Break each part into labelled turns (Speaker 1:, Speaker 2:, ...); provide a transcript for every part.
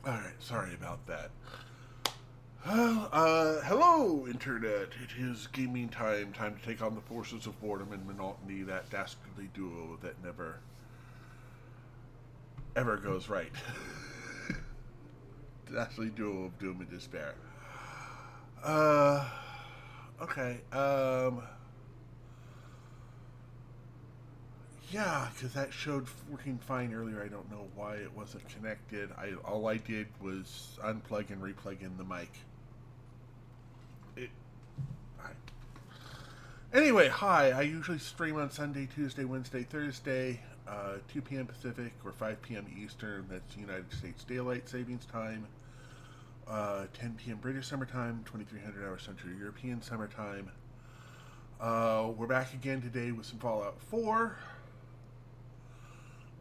Speaker 1: Alright, sorry about that. Hello, Internet. It is gaming time. Time to take on the forces of boredom and monotony, that dastardly duo that never, ever goes right. Dastardly duo of doom and despair. Uh, okay, yeah, because that showed working fine earlier. I don't know why it wasn't connected. All I did was unplug and replug in the mic. It, I, anyway, hi. I usually stream on Sunday, Tuesday, Wednesday, Thursday, 2 p.m. Pacific or 5 p.m. Eastern. That's United States Daylight Savings Time. 10 p.m. British Summer Time, 2300 hours Central European Summer Time. We're back again today with some Fallout 4,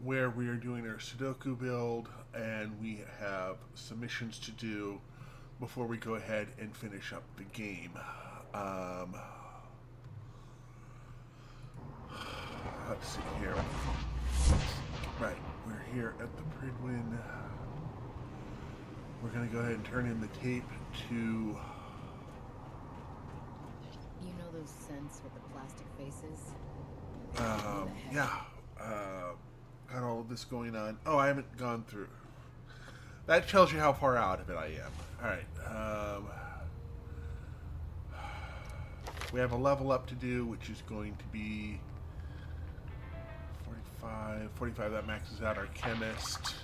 Speaker 1: where we are doing our Sudoku build, and we have submissions to do before we go ahead and finish up the game. Let's see here. Right, we're here at the Pridwin. We're going to go ahead and turn in the tape to...
Speaker 2: You know those scents with the plastic faces?
Speaker 1: yeah. Got all of this going on. Oh, I haven't gone through. That tells you how far out of it I am. Alright. We have a level up to do, which is going to be 45. 45, that maxes out our chemist.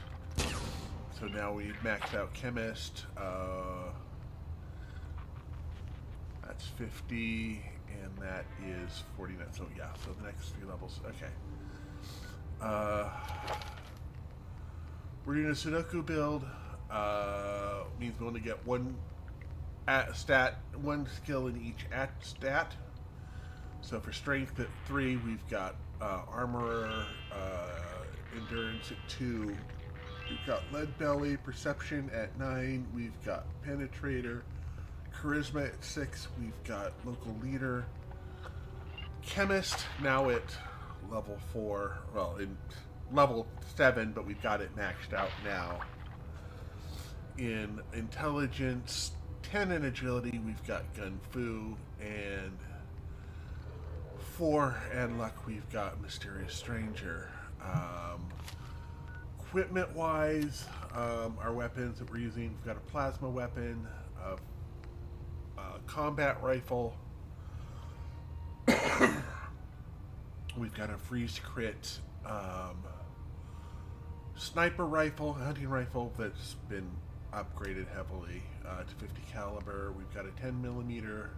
Speaker 1: So now we've maxed out chemist. That's 50, and that is 49. So yeah, so the next 3 levels. Okay. We're doing a Sudoku build. Means we only get one one skill in each stat. So for strength at 3, we've got armorer, endurance at 2. We've got lead belly, perception at 9. We've got penetrator, charisma at 6. We've got local leader, chemist now at level 4. Well, in level 7, but we've got it maxed out now. In intelligence, 10 in agility, we've got gun fu, and 4 and luck, we've got mysterious stranger. Equipment wise, our weapons that we're using, we've got a plasma weapon, a combat rifle, we've got a freeze crit, sniper rifle, hunting rifle that's been upgraded heavily to 50 caliber. We've got a 10 millimeter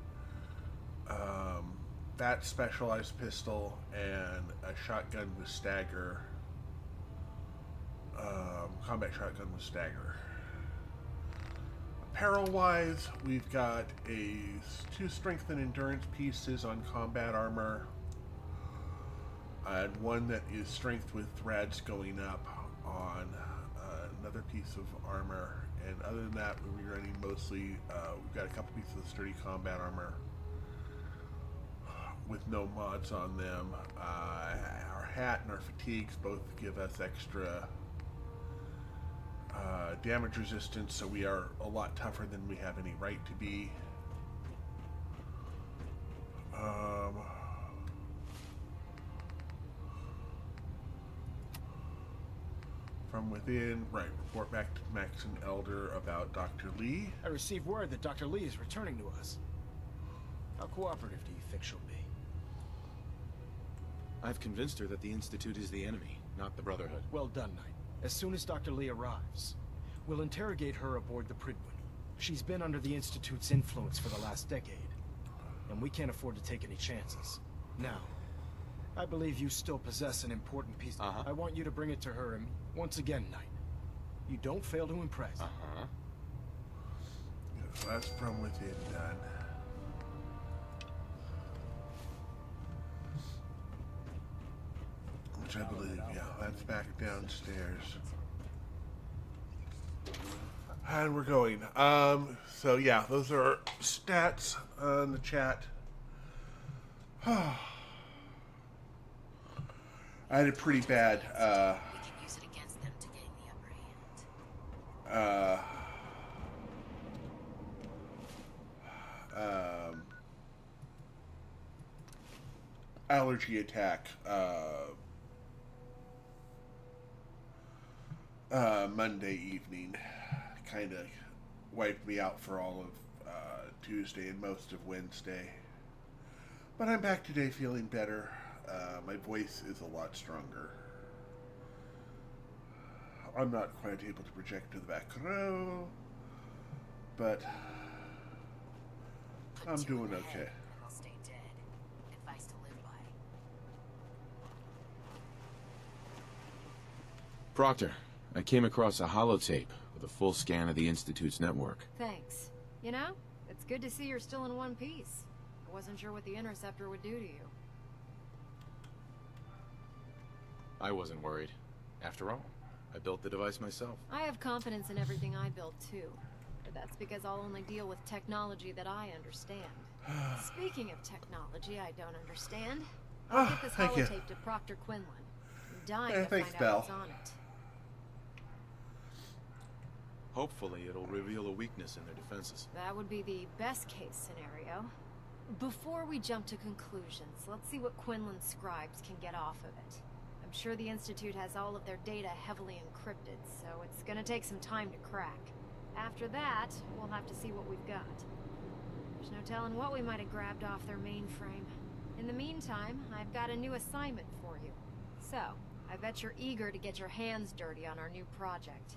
Speaker 1: that specialized pistol, and a shotgun with stagger. Combat shotgun with stagger. Apparel wise, we've got 2 strength and endurance pieces on combat armor, and 1 that is strength with threads going up on another piece of armor. And other than that, we'll be running mostly, we've got a couple pieces of sturdy combat armor with no mods on them. Our hat and our fatigues both give us extra damage resistance, so we are a lot tougher than we have any right to be. From within, right, report back to Max and Elder about Dr. Lee.
Speaker 3: I received word that Dr. Lee is returning to us. How cooperative do you think she'll be?
Speaker 4: I've convinced her that the Institute is the enemy, not the Brotherhood.
Speaker 3: Well done, Knight. As soon as Dr. Lee arrives, we'll interrogate her aboard the Pridwin. She's been under the Institute's influence for the last decade, and we can't afford to take any chances. Now, I believe you still possess an important piece. I want you to bring it to her, and once again, Knight, you don't fail to impress.
Speaker 1: Yes, that's from within done. Which I believe, yeah, that's back downstairs. And we're going. So yeah, those are our stats on the chat. I had a pretty bad
Speaker 2: We can use it against them to gain the upper hand.
Speaker 1: allergy attack Monday evening. Kind of wiped me out for all of Tuesday and most of Wednesday. But I'm back today feeling better. My voice is a lot stronger. I'm not quite able to project to the back row, but I'm doing okay.
Speaker 2: I'll stay dead. Advice to live by.
Speaker 4: Proctor, I came across a holotape with a full scan of the Institute's network.
Speaker 5: Thanks. You know, it's good to see you're still in one piece. I wasn't sure what the Interceptor would do to you.
Speaker 4: I wasn't worried. After all, I built the device myself.
Speaker 5: I have confidence in everything I build, too. But that's because I'll only deal with technology that I understand. Speaking of technology I don't understand, I'll get this
Speaker 1: thank you.
Speaker 5: holotape to Proctor Quinlan. I'm dying
Speaker 1: Yeah,
Speaker 5: to
Speaker 1: thanks,
Speaker 5: find out what's
Speaker 1: Belle.
Speaker 5: on it.
Speaker 4: Hopefully it'll reveal a weakness in their defenses.
Speaker 5: That would be the best case scenario. Before we jump to conclusions, let's see what Quinlan's scribes can get off of it. I'm sure the Institute has all of their data heavily encrypted, so it's gonna take some time to crack. After that, we'll have to see what we've got. There's no telling what we might have grabbed off their mainframe. In the meantime, I've got a new assignment for you. So, I bet you're eager to get your hands dirty on our new project.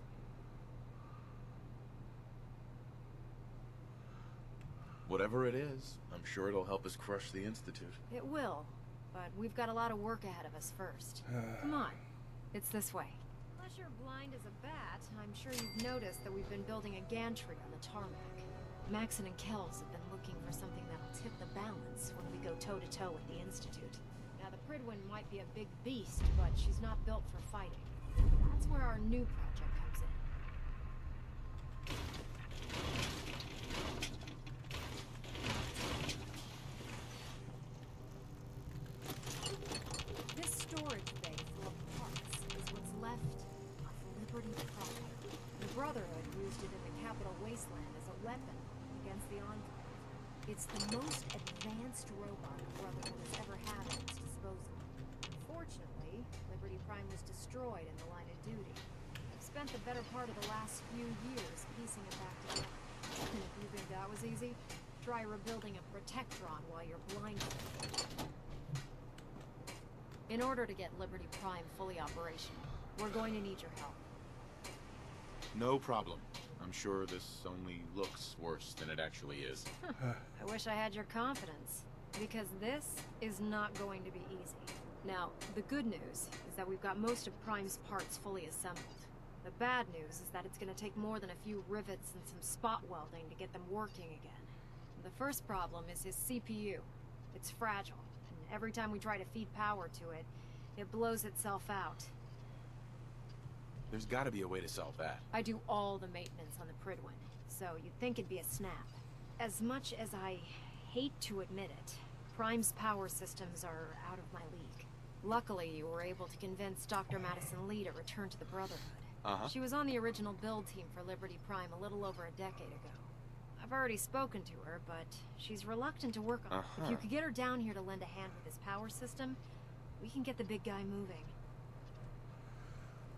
Speaker 4: Whatever it is, I'm sure it'll help us crush the Institute.
Speaker 5: It will, but we've got a lot of work ahead of us first. Come on, it's this way. Unless you're blind as a bat, I'm sure you've noticed that we've been building a gantry on the tarmac. Maxon and Kells have been looking for something that'll tip the balance when we go toe-to-toe with the Institute. Now, the Pridwin might be a big beast, but she's not built for fighting. That's where our new project comes in. This storage bay full of parts is what's left of Liberty Prime. The Brotherhood used it in the Capital Wasteland as a weapon against the Enclave. It's the most advanced robot the Brotherhood has ever had at its disposal. Unfortunately, Liberty Prime was destroyed in the line of duty. I've spent the better part of the last few years piecing it back together. And if you think that was easy, try rebuilding a Protectron while you're blindfolded. In order to get Liberty Prime fully operational, we're going to need your help.
Speaker 4: No problem. I'm sure this only looks worse than it actually is.
Speaker 5: I wish I had your confidence, because this is not going to be easy. Now, the good news is that we've got most of Prime's parts fully assembled. The bad news is that it's going to take more than a few rivets and some spot welding to get them working again. The first problem is his CPU. It's fragile, and every time we try to feed power to it, it blows itself out.
Speaker 4: There's gotta be a way to solve that.
Speaker 5: I do all the maintenance on the Pridwin, so you'd think it'd be a snap. As much as I hate to admit it, Prime's power systems are out of my league. Luckily, you were able to convince Dr. Madison Lee to return to the Brotherhood. She was on the original build team for Liberty Prime a little over a decade ago. I've already spoken to her, but she's reluctant to work on it. If you could get her down here to lend a hand with his power system, we can get the big guy moving.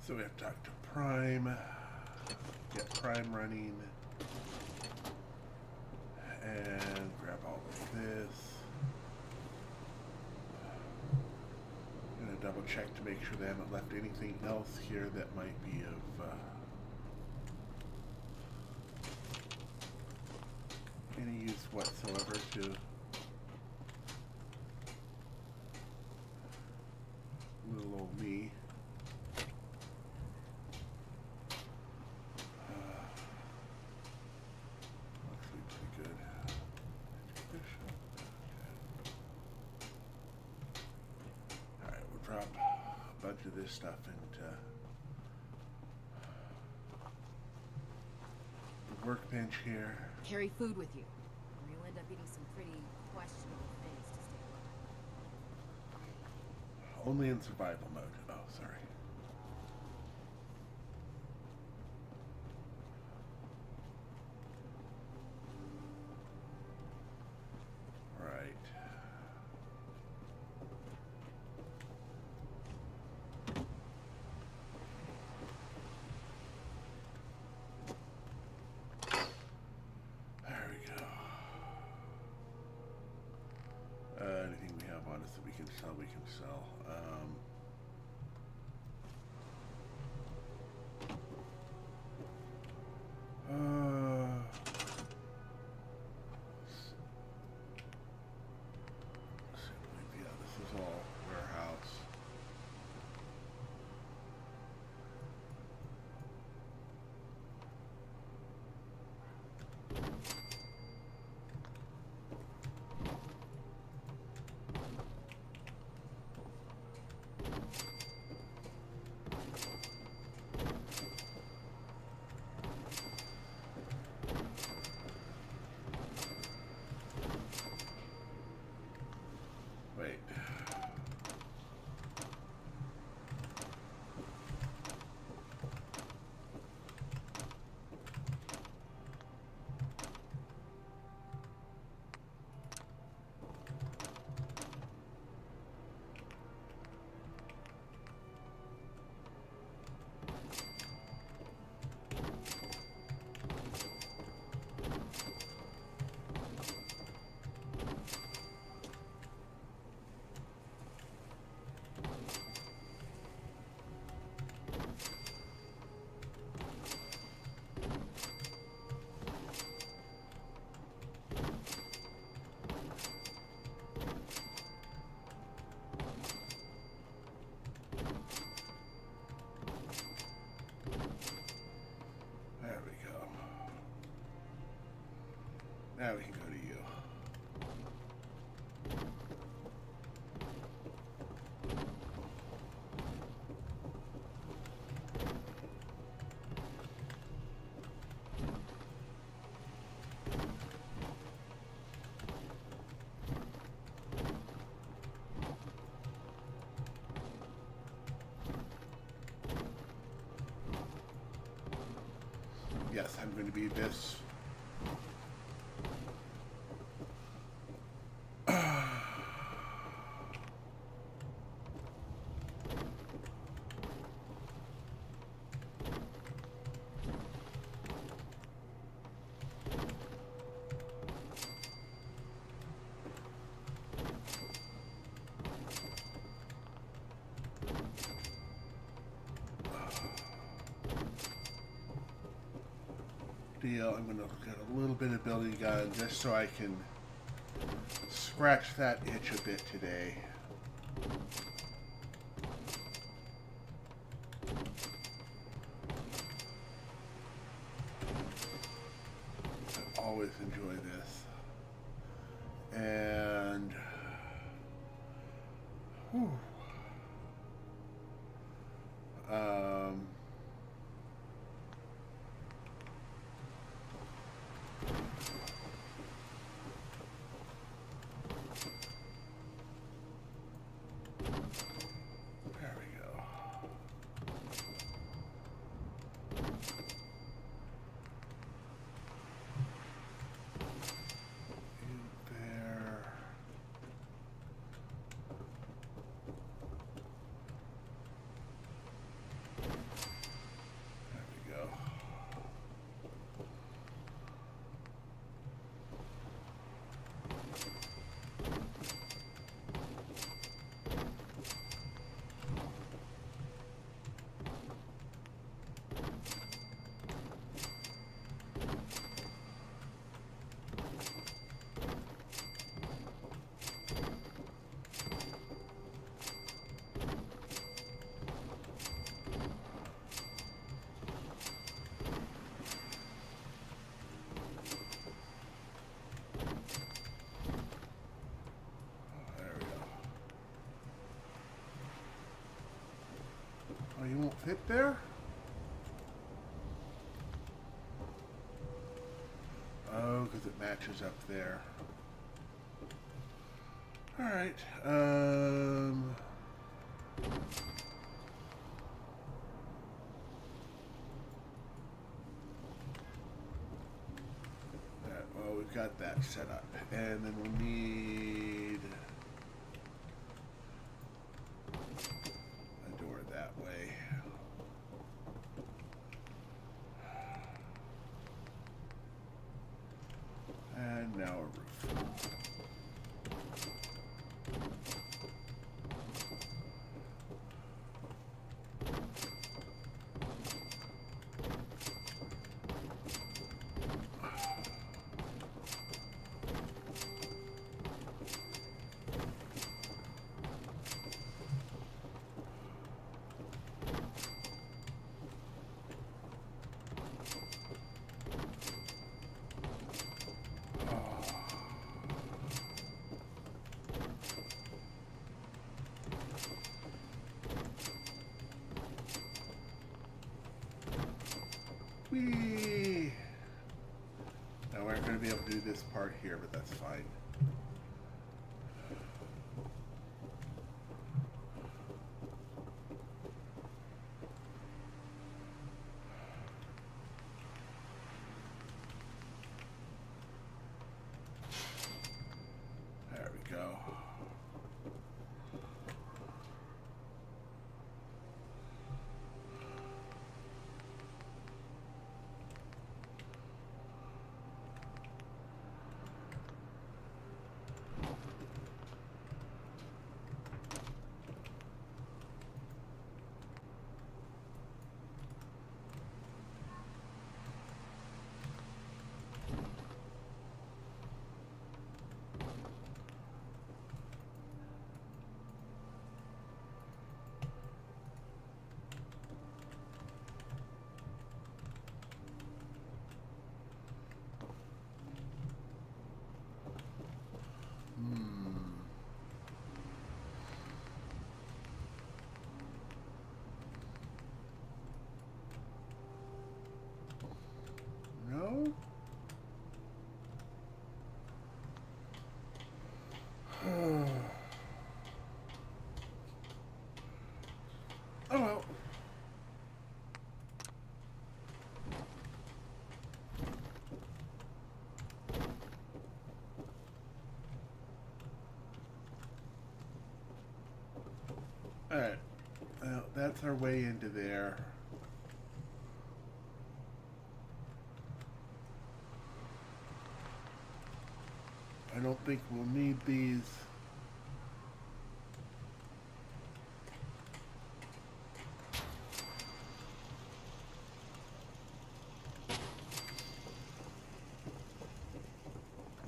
Speaker 1: So we have to talk to Prime, get Prime running, and grab all of this. I'm gonna double check to make sure they haven't left anything else here that might be of any use whatsoever to little old me. Looks like pretty good. Expedition. Okay. Alright, we'll drop a bunch of this stuff into the workbench here.
Speaker 2: Carry food with you, or you'll end up eating some pretty questionable things to stay alive.
Speaker 1: Only in survival mode. Oh, sorry. Right. all we can sell. Yeah, this is all warehouse. Wait. There we go. Now we can go to you. Yes, I'm going to be this. Deal. I'm going to get a little bit of building gun just so I can scratch that itch a bit today. I always enjoy this. And whew. There we go. You there. There we go. There we go. Oh, you won't fit there? Oh, because it matches up there. All right. Well, we've got that set up, and then we'll need a door that way. And now a roof. Whee! Now we're not going to be able to do this part here, but that's fine. There we go. No? Oh well. Alright. Well, that's our way into there. I don't think we'll need these.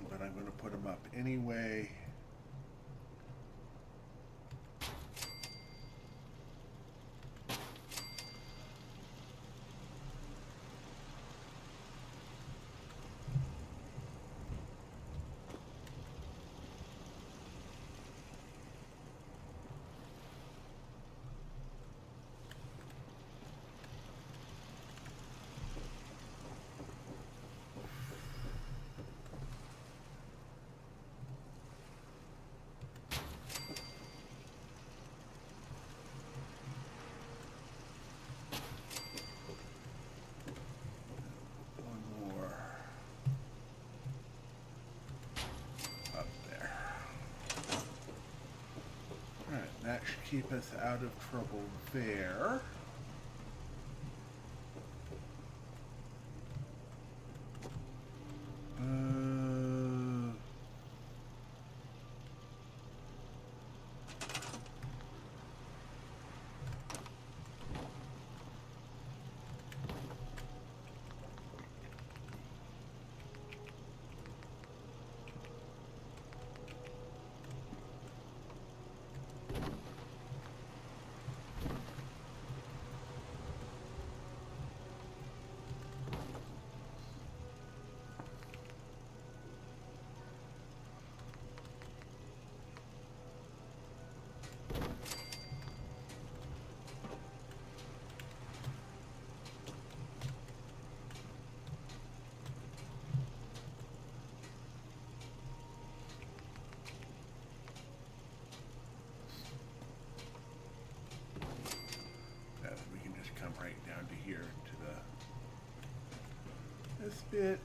Speaker 1: But I'm going to put them up anyway. That should keep us out of trouble there. Right down to here to this bit.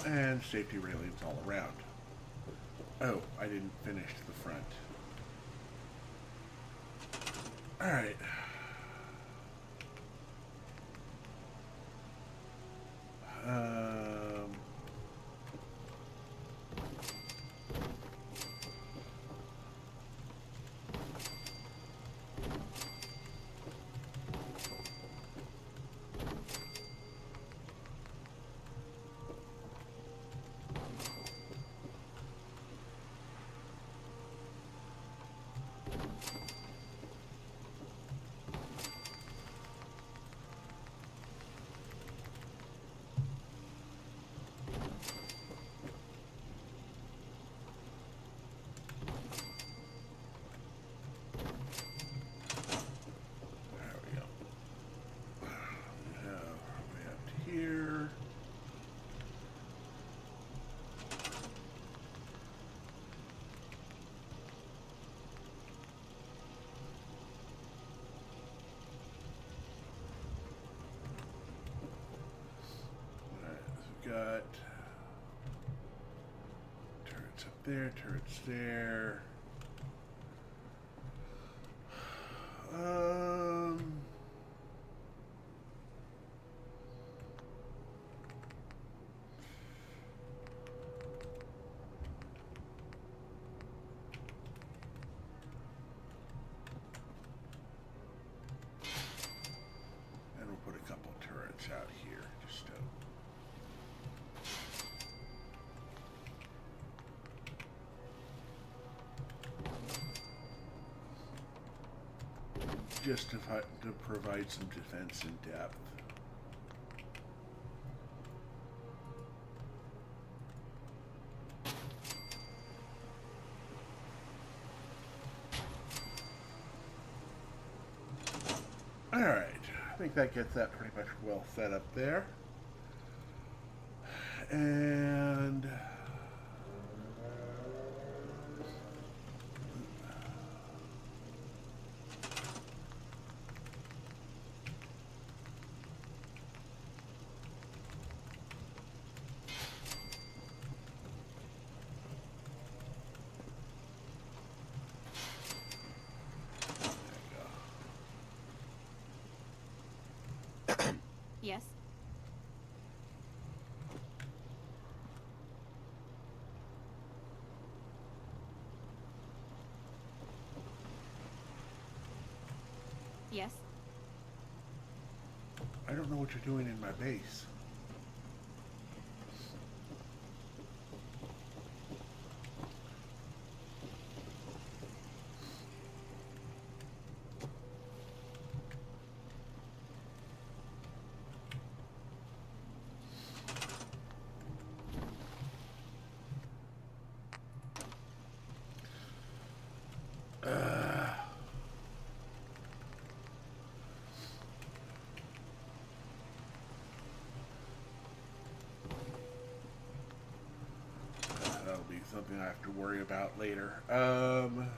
Speaker 1: And safety railings all around. Oh, I didn't finish the front. All right. there, turrets there. And we'll put a couple turrets out here just to to provide some defense in depth. All right, I think that gets that pretty much well set up there. And
Speaker 5: Yes? Yes?
Speaker 1: I don't know what you're doing in my base. That'll be something I have to worry about later. I don't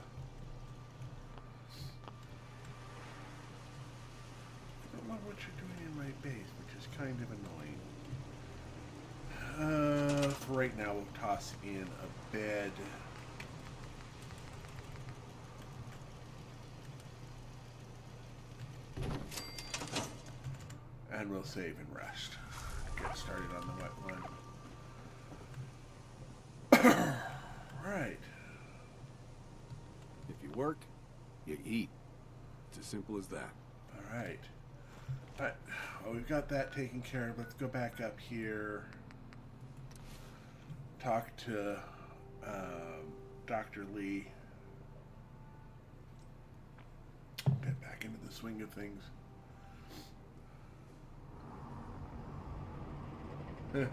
Speaker 1: know what you're doing in my base, which is kind of annoying. For right now, we'll toss in a bed. And we'll save and rest. Get started on the wet one. Right.
Speaker 6: If you work, you eat. It's as simple as that.
Speaker 1: All right. All right. Well, we've got that taken care of. Let's go back up here. Talk to Dr. Lee. Get back into the swing of things.
Speaker 2: Can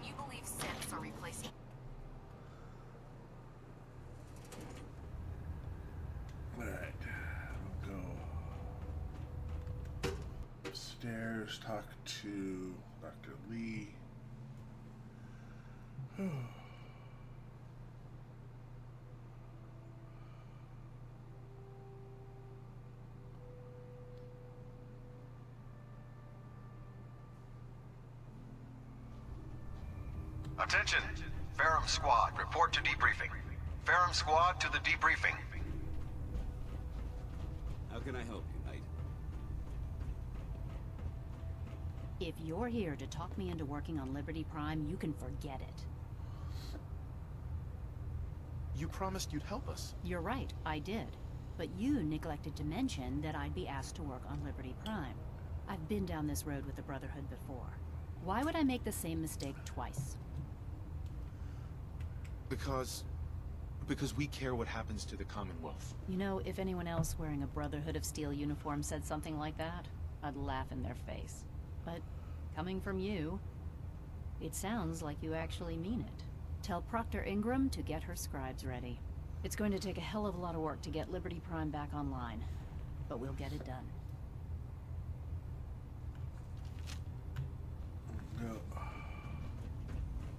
Speaker 2: you believe Sims are replacing?
Speaker 1: All right. We'll go upstairs, talk to Dr. Lee.
Speaker 7: Attention! Ferrum Squad, report to debriefing. Ferrum Squad to the debriefing.
Speaker 6: How can I help you, Knight?
Speaker 8: If you're here to talk me into working on Liberty Prime, you can forget it.
Speaker 3: You promised you'd help us.
Speaker 8: You're right, I did. But you neglected to mention that I'd be asked to work on Liberty Prime. I've been down this road with the Brotherhood before. Why would I make the same mistake twice?
Speaker 4: Because we care what happens to the Commonwealth.
Speaker 8: You know, if anyone else wearing a Brotherhood of Steel uniform said something like that, I'd laugh in their face. But coming from you, it sounds like you actually mean it. Tell Proctor Ingram to get her scribes ready. It's going to take a hell of a lot of work to get Liberty Prime back online, but we'll get it done.
Speaker 1: No.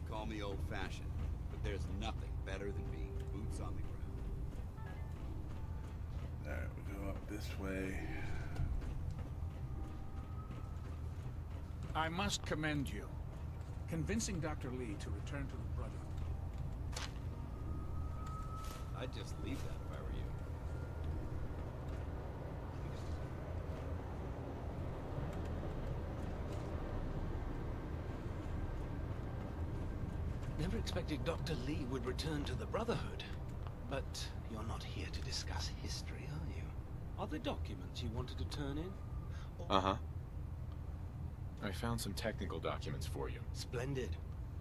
Speaker 6: Call me old-fashioned, but there's nothing better than being boots on the ground.
Speaker 1: All right, we go up this way.
Speaker 9: I must commend you. Convincing Dr. Lee to return to the Brotherhood.
Speaker 10: I'd just leave that if I were you.
Speaker 11: Never expected Dr. Lee would return to the Brotherhood. But you're not here to discuss history, are you? Are there documents you wanted to turn in?
Speaker 4: Uh-huh. I found some technical documents for you.
Speaker 11: Splendid.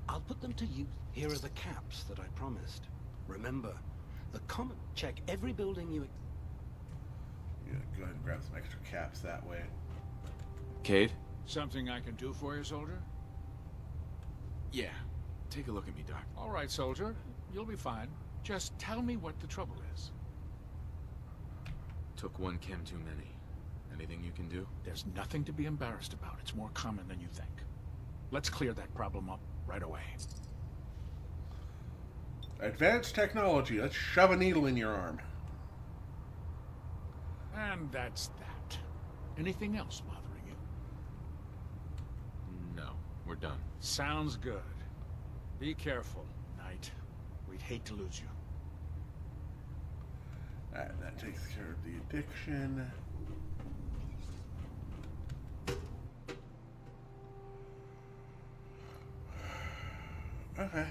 Speaker 11: I'll put them to use. Here are the caps that I promised. Remember, the common... Check every building you...
Speaker 1: Yeah, go ahead and grab some extra caps that way.
Speaker 4: Cade?
Speaker 9: Something I can do for you, soldier?
Speaker 4: Yeah. Take a look at me, Doc.
Speaker 9: All right, soldier. You'll be fine. Just tell me what the trouble is.
Speaker 4: Took one chem too many. Anything you can do?
Speaker 9: There's nothing to be embarrassed about. It's more common than you think. Let's clear that problem up right away.
Speaker 1: Advanced technology. Let's shove a needle in your arm.
Speaker 9: And that's that. Anything else bothering you?
Speaker 4: No. We're done.
Speaker 9: Sounds good. Be careful, Knight. We'd hate to lose you.
Speaker 1: Alright, that takes care of the addiction. Okay.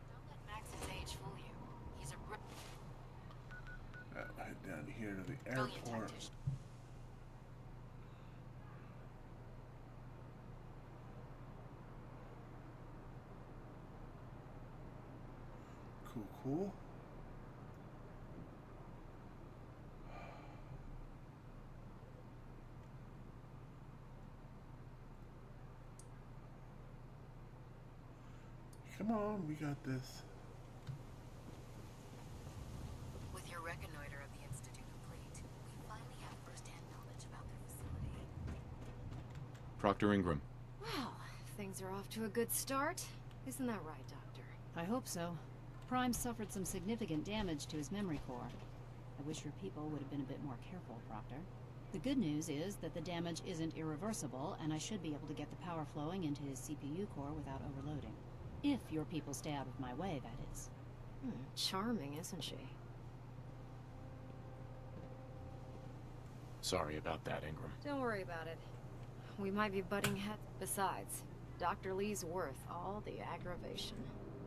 Speaker 2: Don't let Max's age fool you. He's a
Speaker 1: Head down here to the
Speaker 2: brilliant
Speaker 1: airport.
Speaker 2: tactician.
Speaker 1: Cool, cool. Come on, we got this.
Speaker 2: With your reconnoiter of the Institute complete, we finally have first-hand knowledge about their facility.
Speaker 4: Proctor Ingram.
Speaker 5: Well, things are off to a good start. Isn't that right, Doctor?
Speaker 8: I hope so. Prime suffered some significant damage to his memory core. I wish your people would have been a bit more careful, Proctor. The good news is that the damage isn't irreversible, and I should be able to get the power flowing into his CPU core without overloading. If your people stay out of my way, that is.
Speaker 5: Charming, isn't she?
Speaker 4: Sorry about that, Ingram.
Speaker 5: Don't worry about it. We might be butting heads. Besides, Dr. Lee's worth all the aggravation.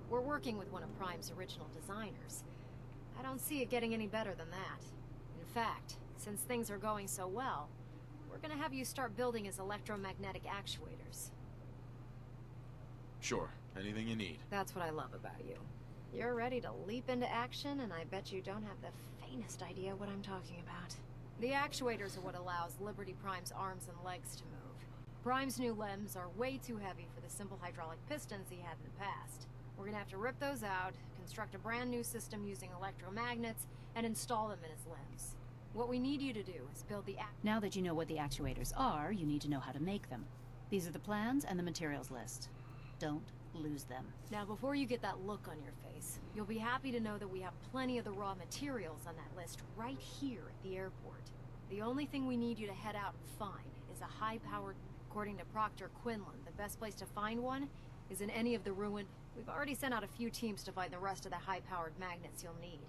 Speaker 5: We're working with one of Prime's original designers. I don't see it getting any better than that. In fact, since things are going so well, we're gonna have you start building his electromagnetic actuators.
Speaker 4: Sure. Anything you need.
Speaker 5: That's what I love about you. You're ready to leap into action, and I bet you don't have the faintest idea what I'm talking about. The actuators are what allows Liberty Prime's arms and legs to move. Prime's new limbs are way too heavy for the simple hydraulic pistons he had in the past. We're gonna have to rip those out, construct a brand new system using electromagnets, and install them in his limbs. What we need you to do is build the
Speaker 8: Now that you know what the actuators are, you need to know how to make them. These are the plans and the materials list. Don't lose them.
Speaker 5: Now, before you get that look on your face, you'll be happy to know that we have plenty of the raw materials on that list right here at the airport. The only thing we need you to head out and find is a high-powered... According to Proctor Quinlan, the best place to find one is in any of the ruined... We've already sent out a few teams to find the rest of the high-powered magnets you'll need.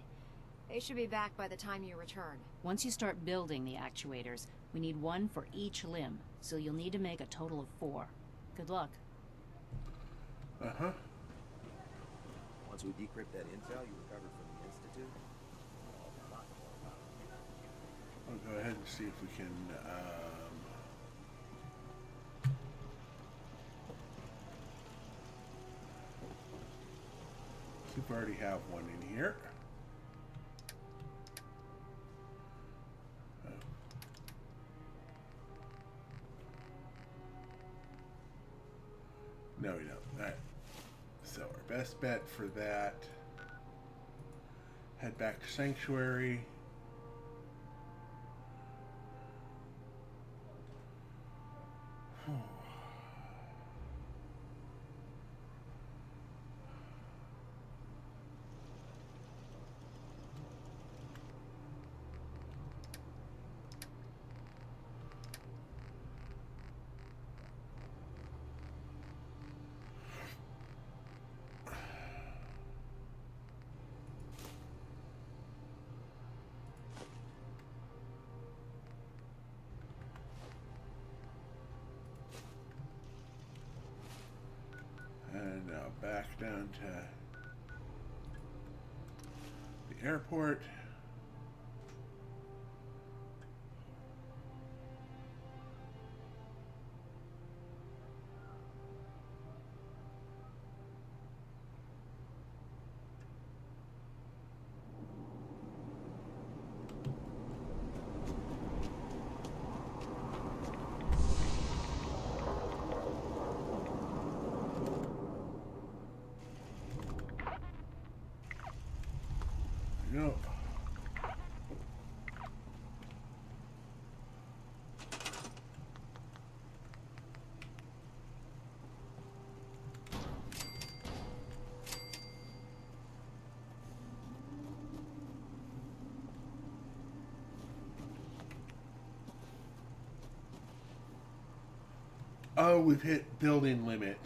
Speaker 5: They should be back by the time you return.
Speaker 8: Once you start building the actuators, we need one for each limb, so you'll need to make a total of 4. Good luck.
Speaker 1: Uh-huh.
Speaker 10: Once we decrypt that intel you recovered from the Institute, we'll know a lot more about it.
Speaker 1: I'll go ahead and see if we can, see if I already have one in here. No, we don't. Alright. So our best bet for that Head back to Sanctuary. And now back down to the airport. Go. Oh, we've hit building limit.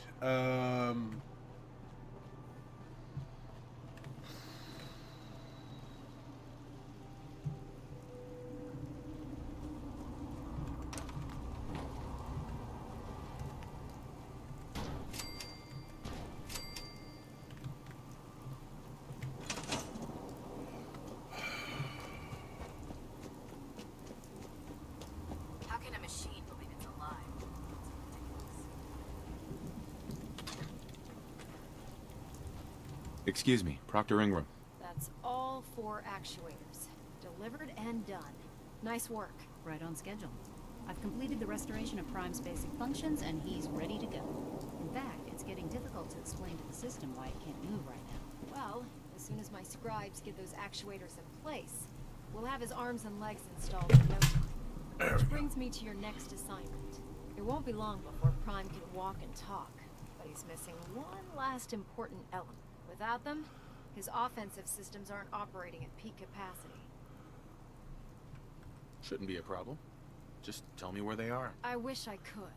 Speaker 2: How can a machine believe it's alive? It's ridiculous.
Speaker 4: Excuse me, Proctor Ingram.
Speaker 5: That's all 4 actuators. Delivered and done. Nice work.
Speaker 8: Right on schedule. I've completed the restoration of Prime's basic functions, and he's ready to go. In fact, it's getting difficult to explain to the system why it can't move right now.
Speaker 5: Well, as soon as my scribes get those actuators in place, we'll have his arms and legs installed in no time. Which brings me to your next assignment. It won't be long before Prime can walk and talk, but he's missing one last important element. Without them, his offensive systems aren't operating at peak capacity.
Speaker 4: Shouldn't be a problem. Just tell me where they are.
Speaker 5: I wish I could.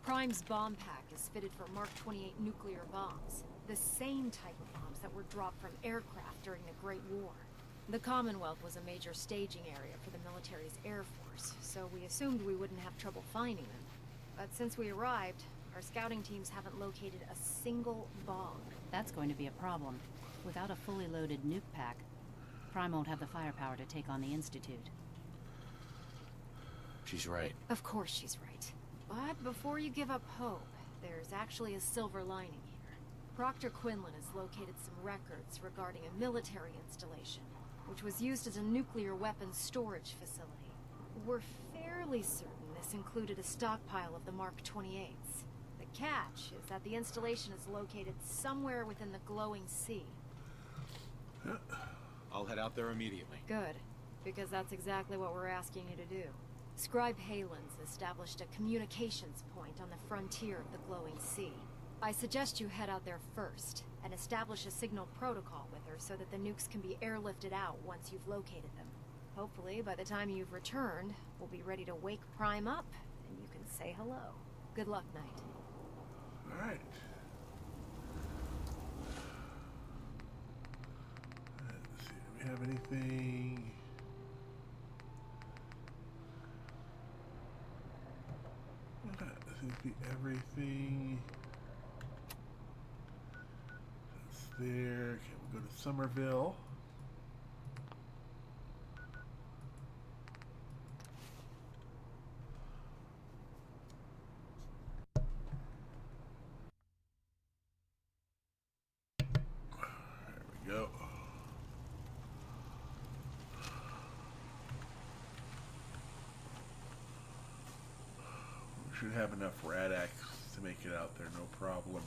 Speaker 5: Prime's bomb pack is fitted for Mark 28 nuclear bombs. The same type of bombs that were dropped from aircraft during the Great War. The Commonwealth was a major staging area for the military's air force, so we assumed we wouldn't have trouble finding them. But since we arrived, our scouting teams haven't located a single bomb.
Speaker 8: That's going to be a problem. Without a fully loaded nuke pack, Prime won't have the firepower to take on the Institute.
Speaker 4: She's right.
Speaker 5: Of course she's right. But before you give up hope, there's actually a silver lining here. Proctor Quinlan has located some records regarding a military installation, which was used as a nuclear weapons storage facility. We're fairly certain this included a stockpile of the Mark 28s. The catch is that the installation is located somewhere within the glowing sea.
Speaker 4: I'll head out there immediately.
Speaker 5: Good, because that's exactly what we're asking you to do. Scribe Halen's established a communications point on the frontier of the glowing sea. I suggest you head out there first, and establish a signal protocol with her so that the nukes can be airlifted out once you've located them. Hopefully, by the time you've returned, we'll be ready to wake Prime up, and you can say hello. Good luck, Knight.
Speaker 1: Alright. Let's see, do we have anything? That seems to be everything. That's there. Okay, we'll go to Somerville. There we go. We should have enough radax to make it out there, no problem.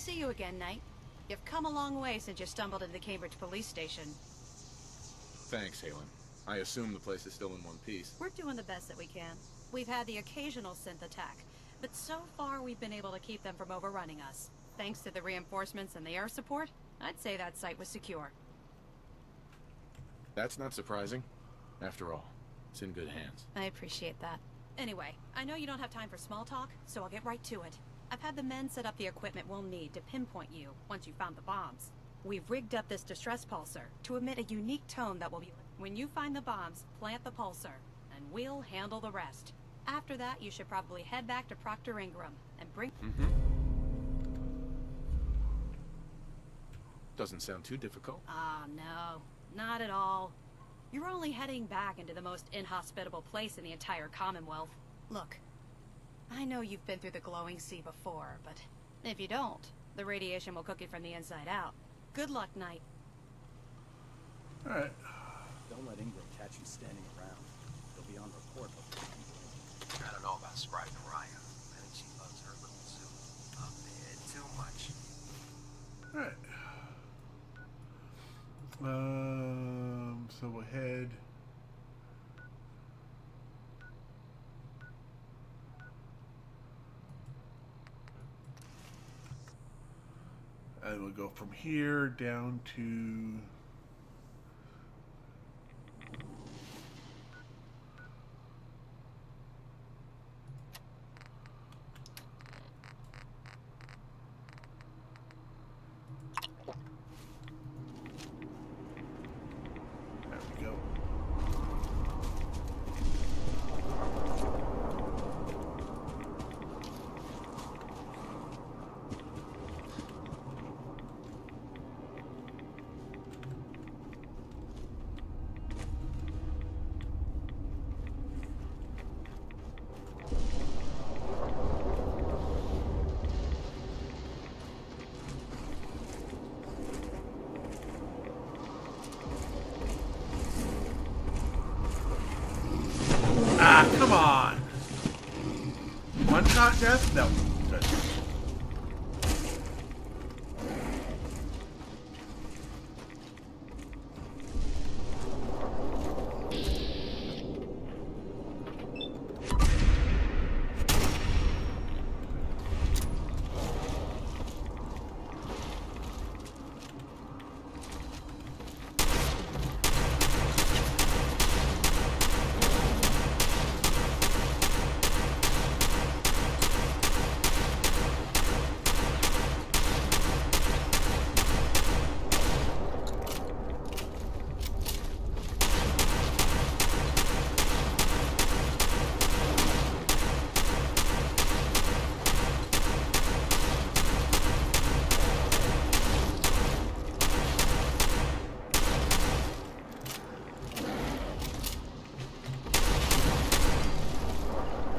Speaker 12: see you again, Knight. You've come a long way since you stumbled into the Cambridge police station.
Speaker 4: Thanks, Halen. I assume the place is still in one piece.
Speaker 12: We're doing the best that we can. We've had the occasional synth attack, but so far we've been able to keep them from overrunning us. Thanks to the reinforcements and the air support, I'd say that site was secure.
Speaker 4: That's not surprising. After all, it's in good hands.
Speaker 12: I appreciate that. Anyway, I know you don't have time for small talk, so I'll get right to it. I've had the men set up the equipment we'll need to pinpoint you once you found the bombs. We've rigged up this distress pulsar to emit a unique tone that will be... When you find the bombs, plant the pulsar, and we'll handle the rest. After that, you should probably head back to Proctor Ingram and bring...
Speaker 4: Doesn't sound too difficult.
Speaker 12: Ah, no. Not at all. You're only heading back into the most inhospitable place in the entire Commonwealth. Look, I know you've been through the glowing sea before, but if you don't, the radiation will cook you from the inside out. Good luck, Knight.
Speaker 1: Alright.
Speaker 10: Don't let Ingram catch you standing around. He'll be on report before you do.
Speaker 7: I don't know about Sprite Mariah. I think she loves her little zoo a bit too much.
Speaker 1: Alright. So we'll head. And we'll go from here down to there we go. Ah, come on! One shot death? No. Good.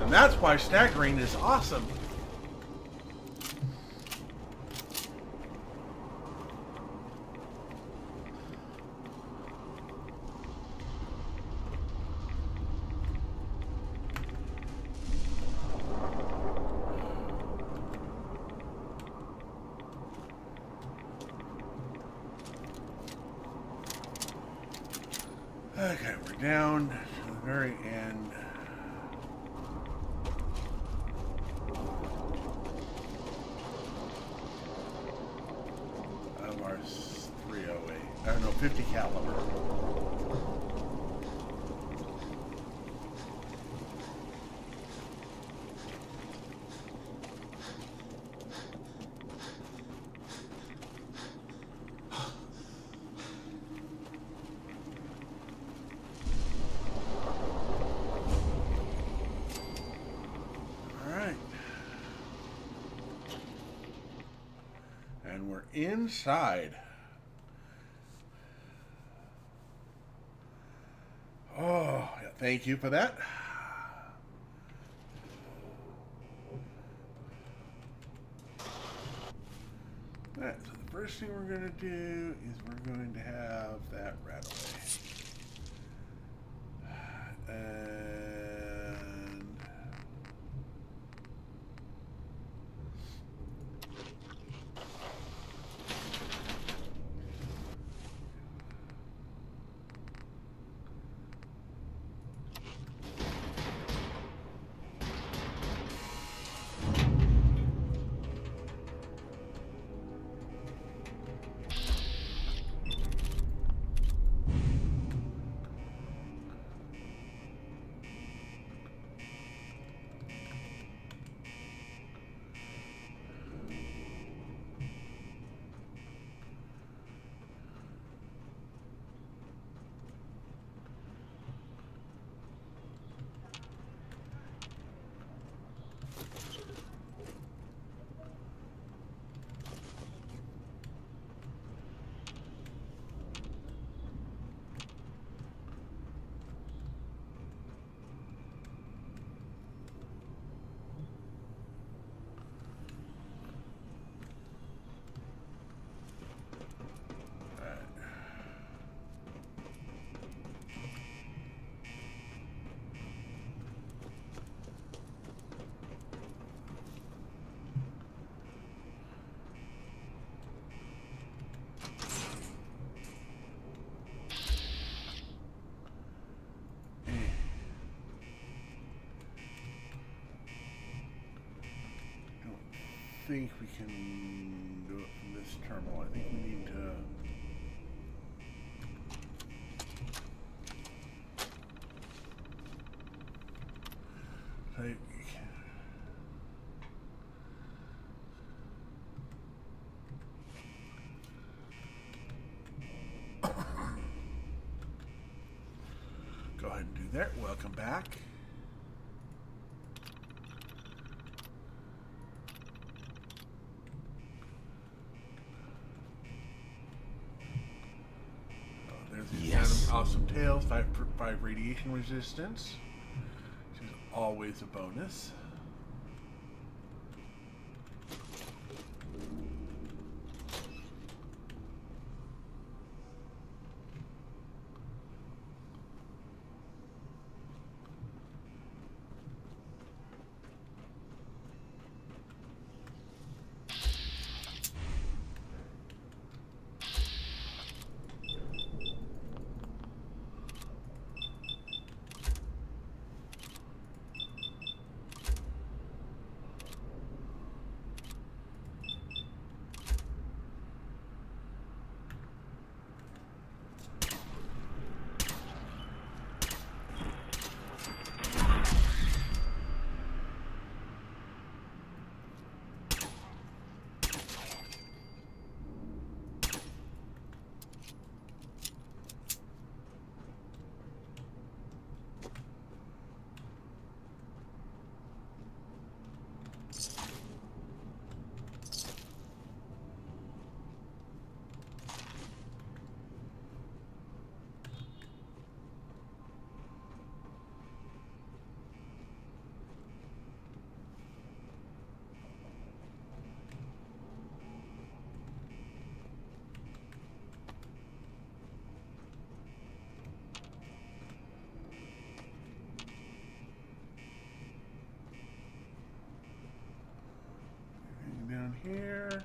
Speaker 1: That's why staggering is awesome. Okay, we're down to the very end. Of our 308. I don't know, 50 caliber. And we're inside. Oh, yeah, thank you for that. Alright, so the first thing we're going to do is we're going to have that right away. And think we can do it from this terminal. I think we need to... Go ahead and do that. Welcome back. There's the awesome tails, 5 radiation resistance, which is always a bonus. Down here.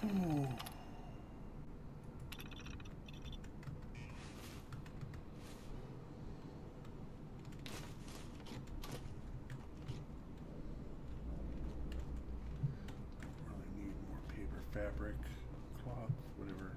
Speaker 1: Ooh. Really need more paper, fabric, cloth, whatever.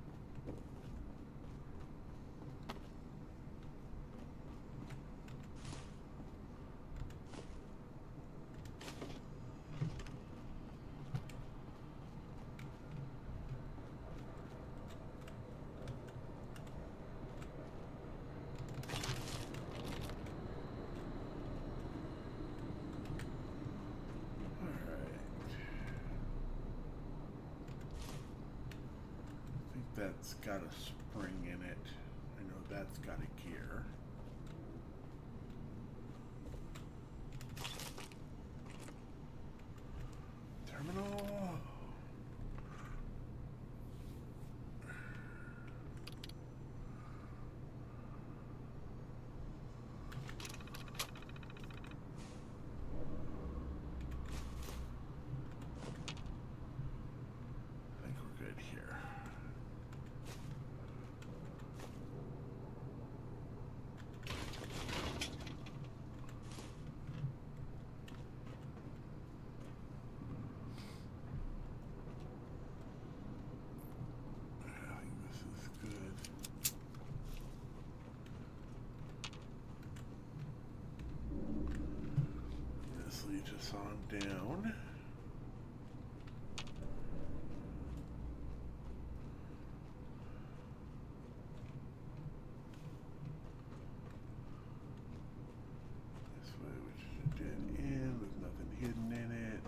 Speaker 1: That's got a spring in it. I know that's got a gear. Terminal. I think we're good here. Us on down. This way, which is a dead end with nothing hidden in it.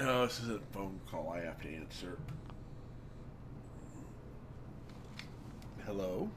Speaker 1: No, this is a phone call I have to answer. Hello?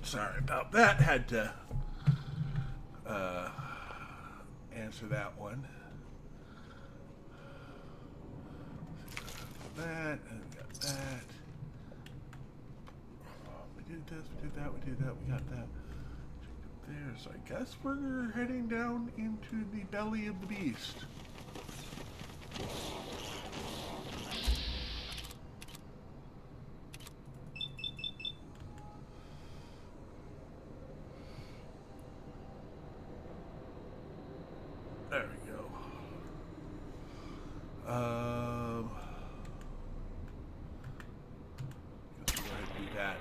Speaker 1: Sorry about that. Had to answer that one. That and we got that. We did this. We did that. We did that. We got that. There. So I guess we're heading down into the belly of the beast. There we go. Guess we'll go ahead and do that.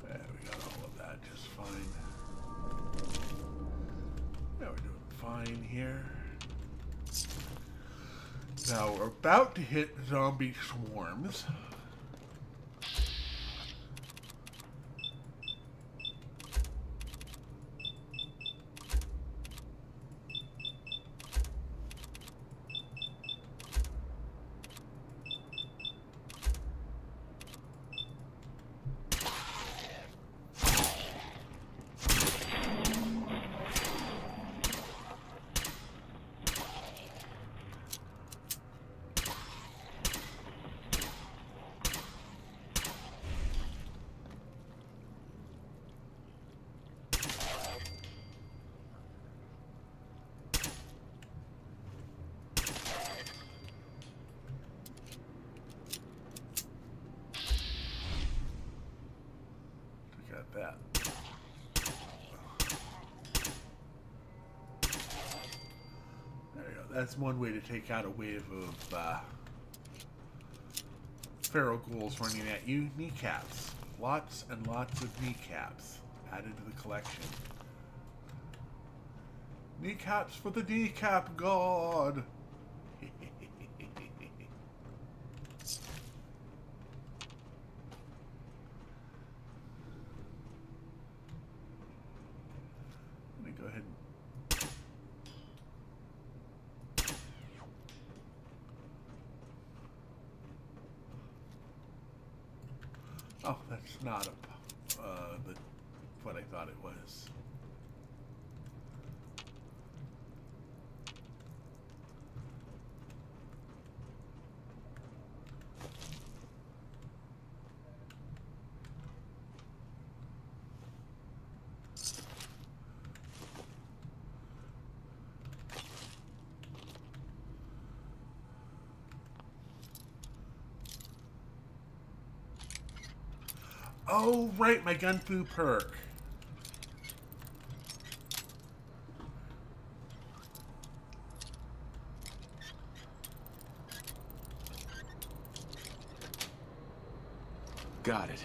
Speaker 1: There, we got all of that just fine. Yeah, we're doing fine here. Now we're about to hit zombie swarms. Got that. There you go. That's one way to take out a wave of feral ghouls running at you. Kneecaps. Lots and lots of kneecaps added to the collection. Kneecaps for the kneecap god! Let me go ahead and... Oh, that's not what I thought it was. Oh, right, my gun flu perk.
Speaker 6: Got it.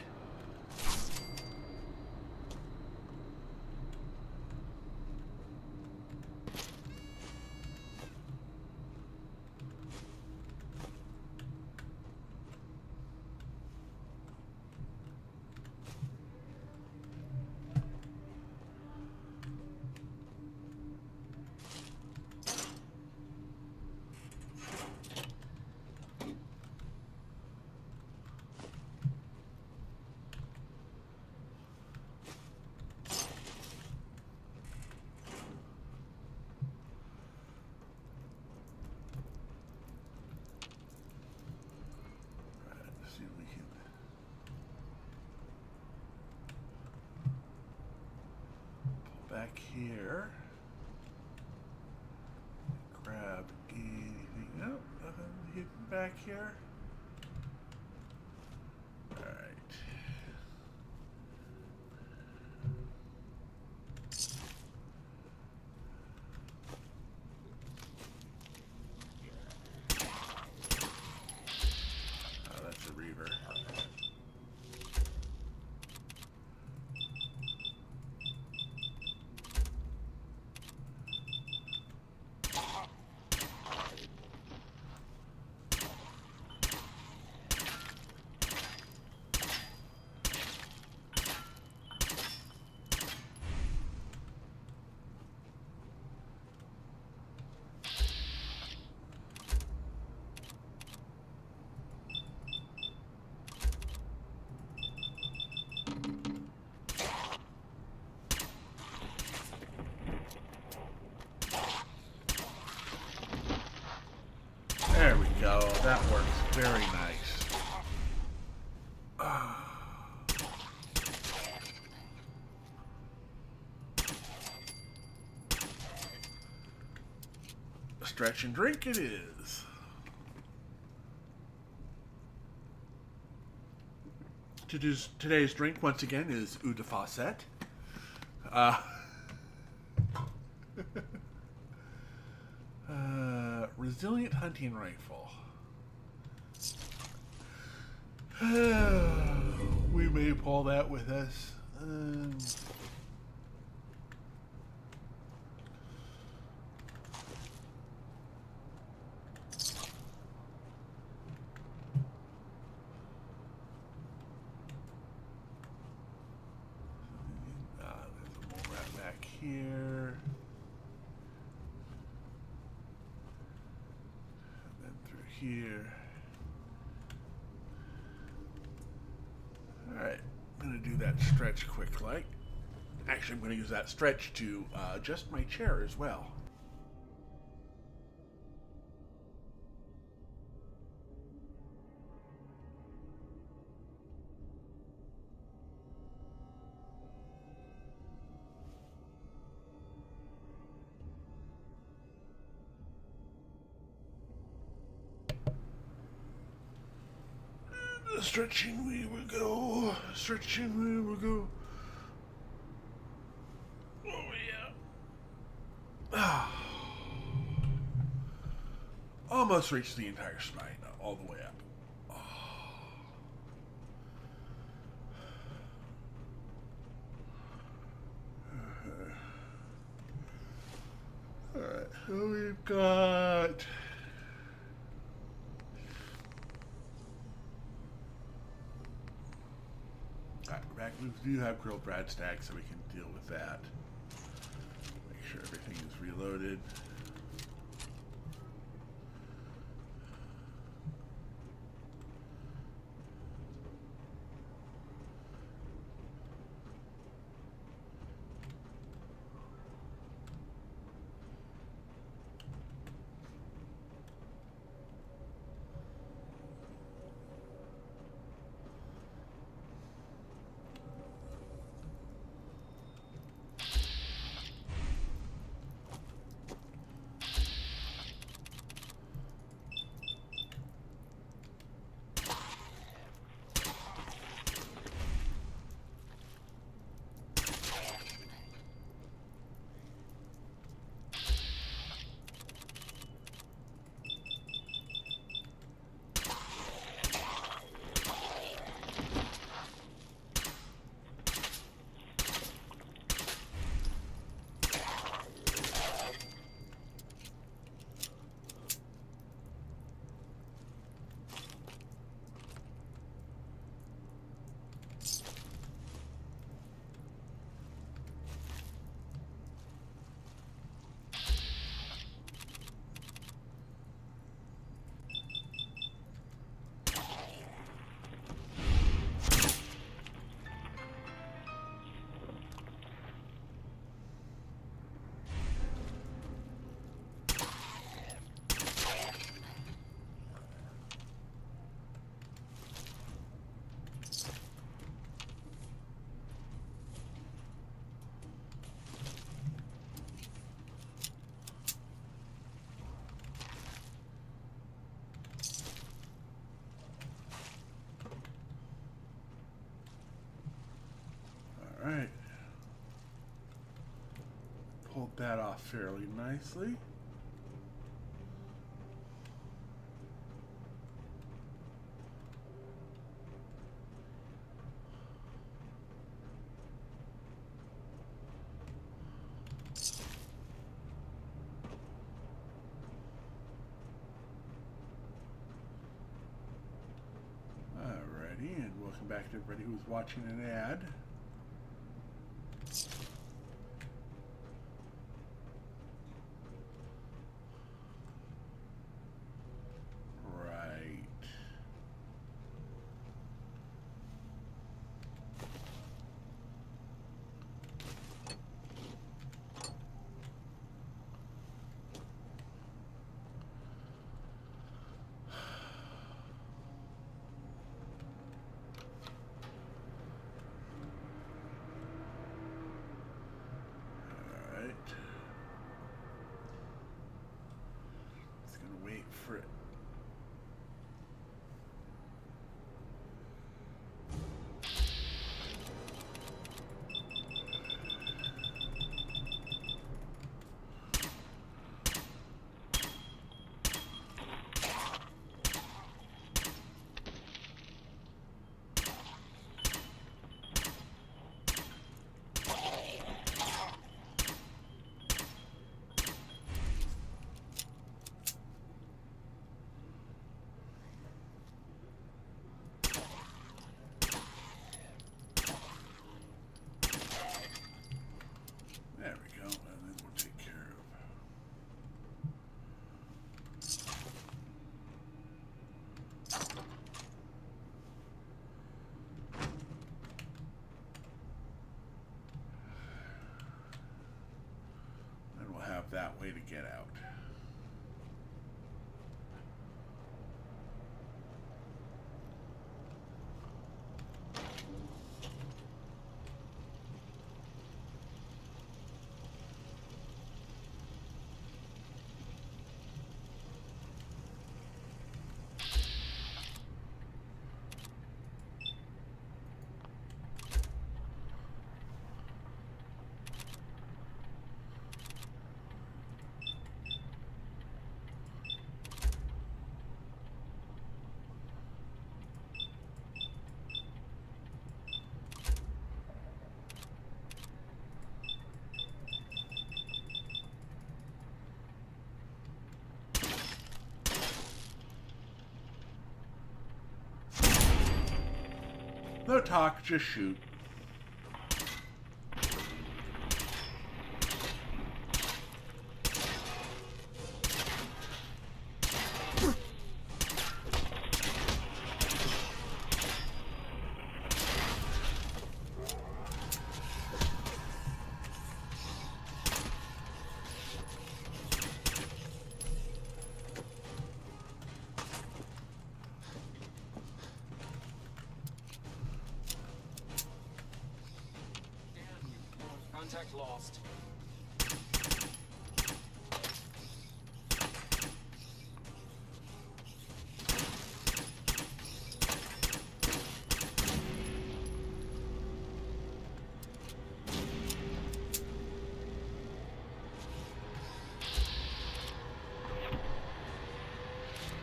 Speaker 1: back here. Grab anything. Nope, nothing hidden back here. Alright. Oh, that's a reaver. There we go. That works very nice. Stretch and drink it is. Today's drink, once again, is eau de faucet. Resilient hunting rifle. We may pull that with us. There's a mole rat back here. Here. Alright, I'm going to do that stretch quick like. Actually, I'm going to use that stretch to adjust my chair as well. Stretching we will go. Stretching we will go. Oh yeah. Almost reached the entire spine, all the way up. Alright, so we've got... Back, we do have grilled brad stacks, so we can deal with that. Make sure everything is reloaded. pulled that off fairly nicely. Alrighty, and welcome back to everybody who's watching an ad. It's gonna wait for it. There we go, and then we'll take care of. Then we'll have that way to get out. No talk, just shoot.
Speaker 3: Contact lost.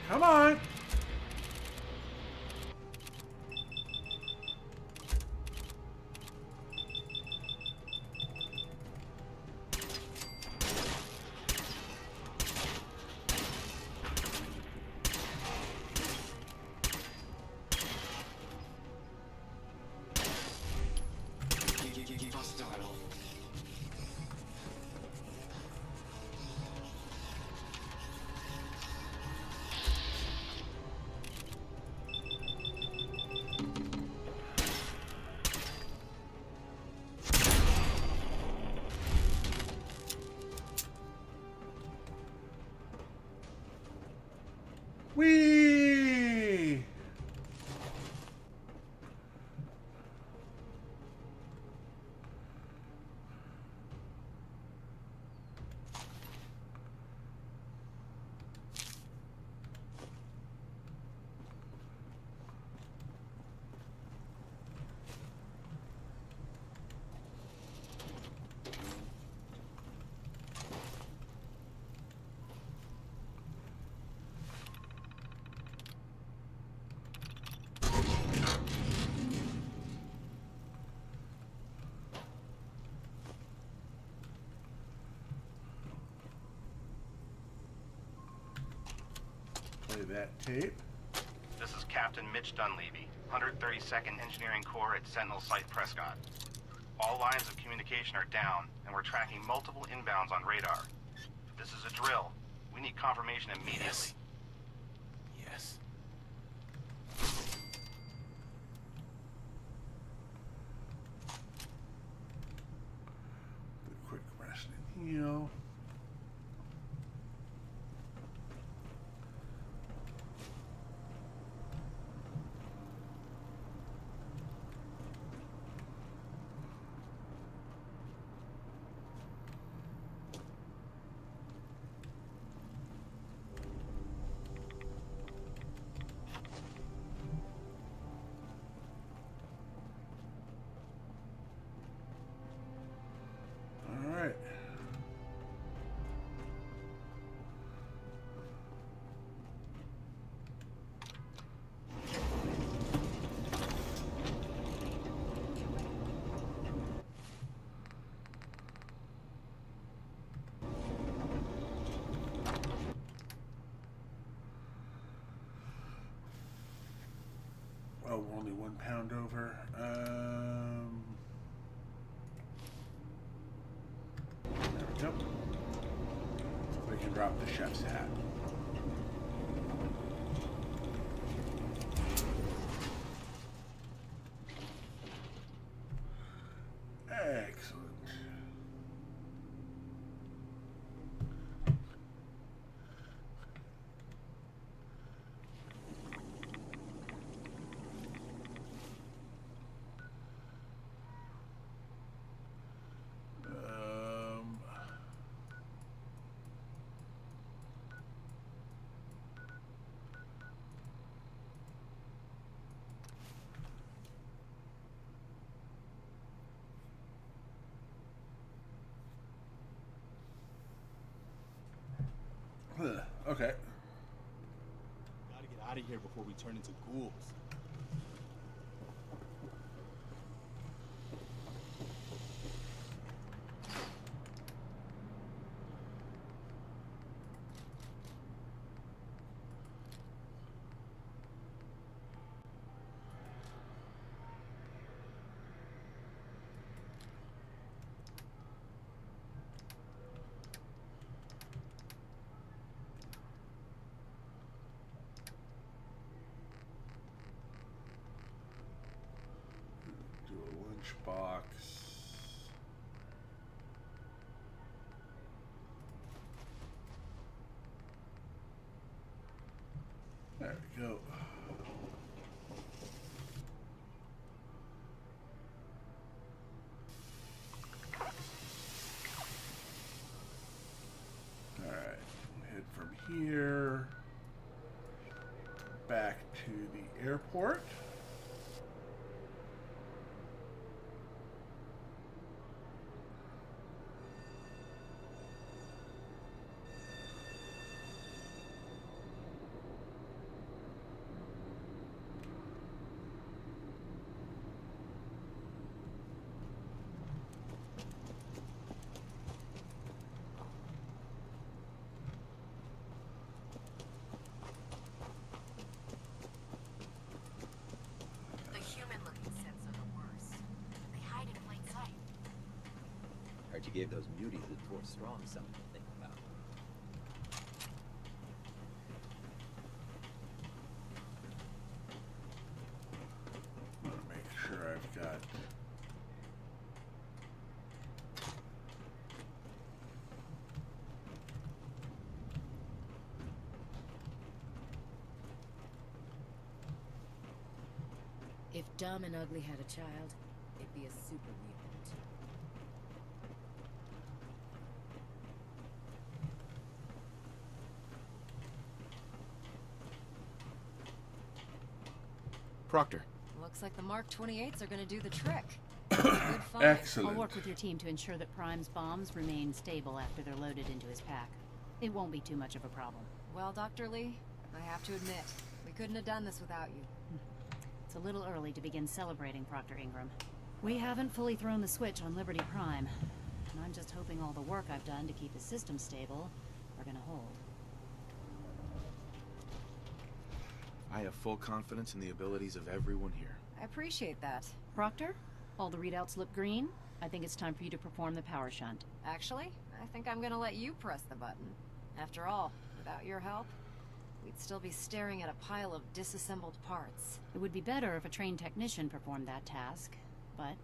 Speaker 1: Come on! Whee! that tape.
Speaker 13: This is Captain Mitch Dunleavy, 132nd Engineering Corps at Sentinel Site Prescott. All lines of communication are down, and we're tracking multiple inbounds on radar. This is a drill. We need confirmation immediately.
Speaker 11: Yes. Yes.
Speaker 1: The quick rest and heal. Alright. Oh, we're only 1 pound over. There we go. So we can drop the chef's hat. Excellent. Okay.
Speaker 14: Gotta get out of here before we turn into ghouls.
Speaker 1: Do a lunchbox. There we go. Alright, head from here back to the airport.
Speaker 2: The human-looking sets are the worst. They hide in plain sight.
Speaker 10: Heard you gave those muties at Fort Strong something to think about.
Speaker 1: I want to make sure I've got.
Speaker 2: If Dumb and Ugly had a child, it'd be a super mutant.
Speaker 4: Proctor.
Speaker 5: Looks like the Mark 28s are gonna do the trick. Good find.
Speaker 1: Excellent.
Speaker 8: I'll work with your team to ensure that Prime's bombs remain stable after they're loaded into his pack. It won't be too much of a problem.
Speaker 5: Well, Dr. Lee, I have to admit, we couldn't have done this without you.
Speaker 8: It's a little early to begin celebrating, Proctor Ingram. We haven't fully thrown the switch on Liberty Prime, and I'm just hoping all the work I've done to keep the system stable are gonna hold.
Speaker 4: I have full confidence in the abilities of everyone here.
Speaker 5: I appreciate that.
Speaker 8: Proctor, all the readouts look green. I think it's time for you to perform the power shunt.
Speaker 5: Actually, I think I'm gonna let you press the button. After all, without your help, we'd still be staring at a pile of disassembled parts.
Speaker 8: It would be better if a trained technician performed that task, but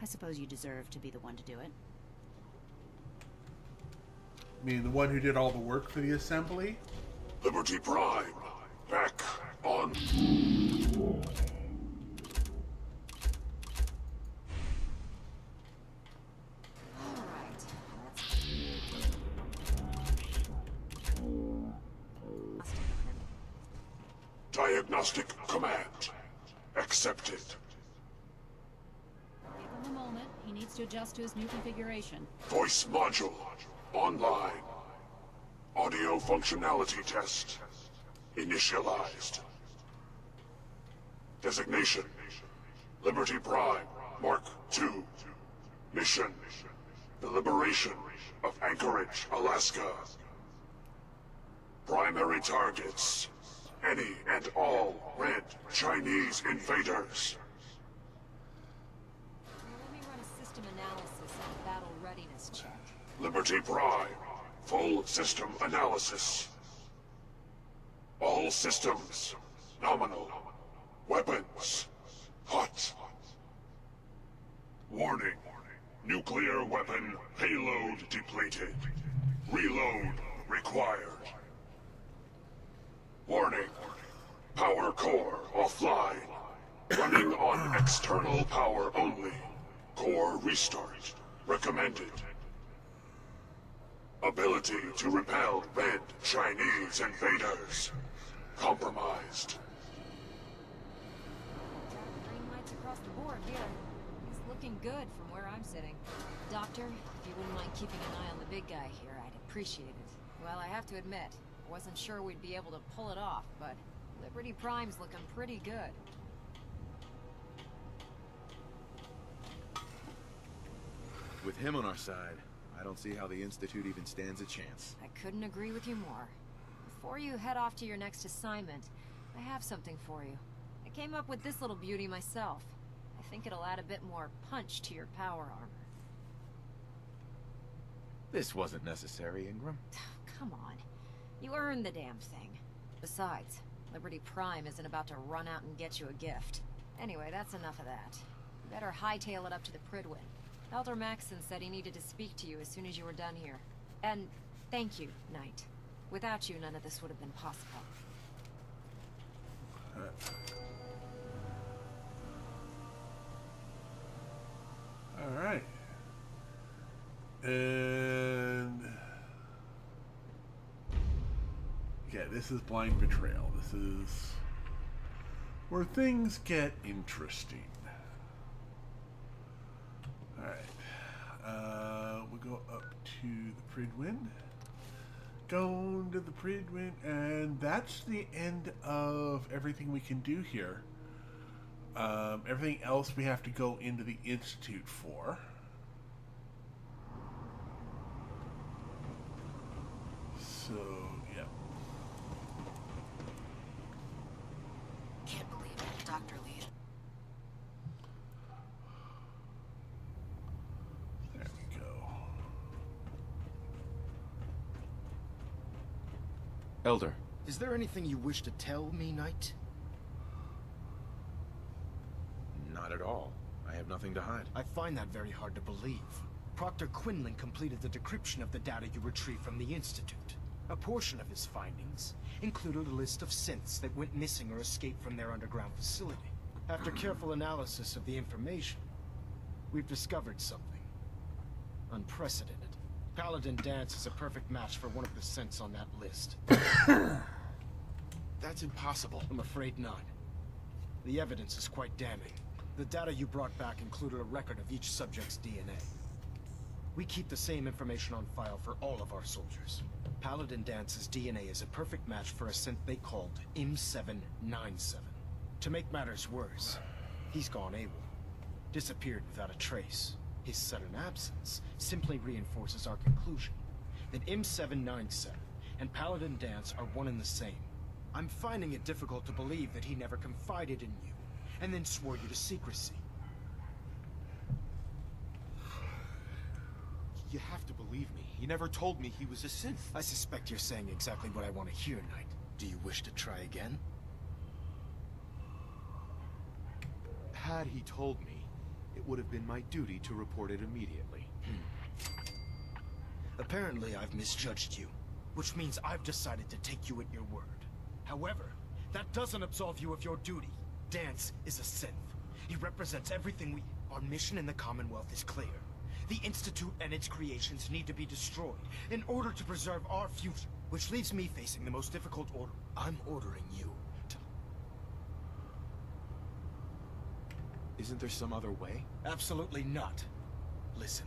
Speaker 8: I suppose you deserve to be the one to do it.
Speaker 1: I mean, the one who did all the work for the assembly?
Speaker 15: Liberty Prime, back on. Diagnostic command accepted.
Speaker 8: Give him a moment. He needs to adjust to his new configuration.
Speaker 15: Voice module online. Audio functionality test initialized. Designation: Liberty Prime Mark II. Mission: the liberation of Anchorage, Alaska. Primary targets: any and all red Chinese invaders.
Speaker 5: Let me run a system analysis and a battle readiness check.
Speaker 15: Liberty Prime, full system analysis. All systems nominal. Weapons hot. Warning: nuclear weapon payload depleted. Reload required. Warning: power core offline. Running on external power only. Core restart recommended. Ability to repel red Chinese invaders compromised.
Speaker 5: Green lights across the board here. It's looking good from where I'm sitting. Doctor, if you wouldn't mind keeping an eye on the big guy here, I'd appreciate it. Well, I have to admit, I wasn't sure we'd be able to pull it off, but Liberty Prime's looking pretty good.
Speaker 4: With him on our side, I don't see how the Institute even stands a chance.
Speaker 5: I couldn't agree with you more. Before you head off to your next assignment, I have something for you. I came up with this little beauty myself. I think it'll add a bit more punch to your power armor.
Speaker 4: This wasn't necessary, Ingram.
Speaker 5: Come on. You earned the damn thing. Besides, Liberty Prime isn't about to run out and get you a gift. Anyway, that's enough of that. You better hightail it up to the Pridwin. Elder Maxson said he needed to speak to you as soon as you were done here. And thank you, Knight. Without you, none of this would have been possible.
Speaker 1: Alright. And... yeah, this is Blind Betrayal. This is where things get interesting. Alright. We'll go up to the Pridwin. Going to the Pridwin, and that's the end of everything we can do here. Everything else we have to go into the Institute for. So, yeah.
Speaker 2: Can't believe it, Dr. Lee.
Speaker 1: There we go.
Speaker 4: Elder.
Speaker 3: Is there anything you wish to tell me, Knight?
Speaker 4: Not at all. I have nothing to hide.
Speaker 3: I find that very hard to believe. Proctor Quinlan completed the decryption of the data you retrieved from the Institute. A portion of his findings included a list of synths that went missing or escaped from their underground facility. After careful analysis of the information, we've discovered something unprecedented. Paladin Dance is a perfect match for one of the synths on that list.
Speaker 9: That's impossible.
Speaker 3: I'm afraid not. The evidence is quite damning. The data you brought back included a record of each subject's DNA. We keep the same information on file for all of our soldiers. Paladin Dance's DNA is a perfect match for a synth they called M797. To make matters worse, he's gone AWOL. Disappeared without a trace. His sudden absence simply reinforces our conclusion that M797 and Paladin Dance are one and the same. I'm finding it difficult to believe that he never confided in you, and then swore you to secrecy.
Speaker 14: You have to believe me. He never told me he was a synth.
Speaker 3: I suspect you're saying exactly what I want to hear, Knight. Do you wish to try again?
Speaker 14: Had he told me, it would have been my duty to report it immediately.
Speaker 3: Apparently, I've misjudged you, which means I've decided to take you at your word. However, that doesn't absolve you of your duty. Dance is a synth. He represents everything we... Our mission in the Commonwealth is clear. The Institute and its creations need to be destroyed in order to preserve our future, which leaves me facing the most difficult order. I'm ordering you to...
Speaker 14: Isn't there some other way?
Speaker 3: Absolutely not. Listen,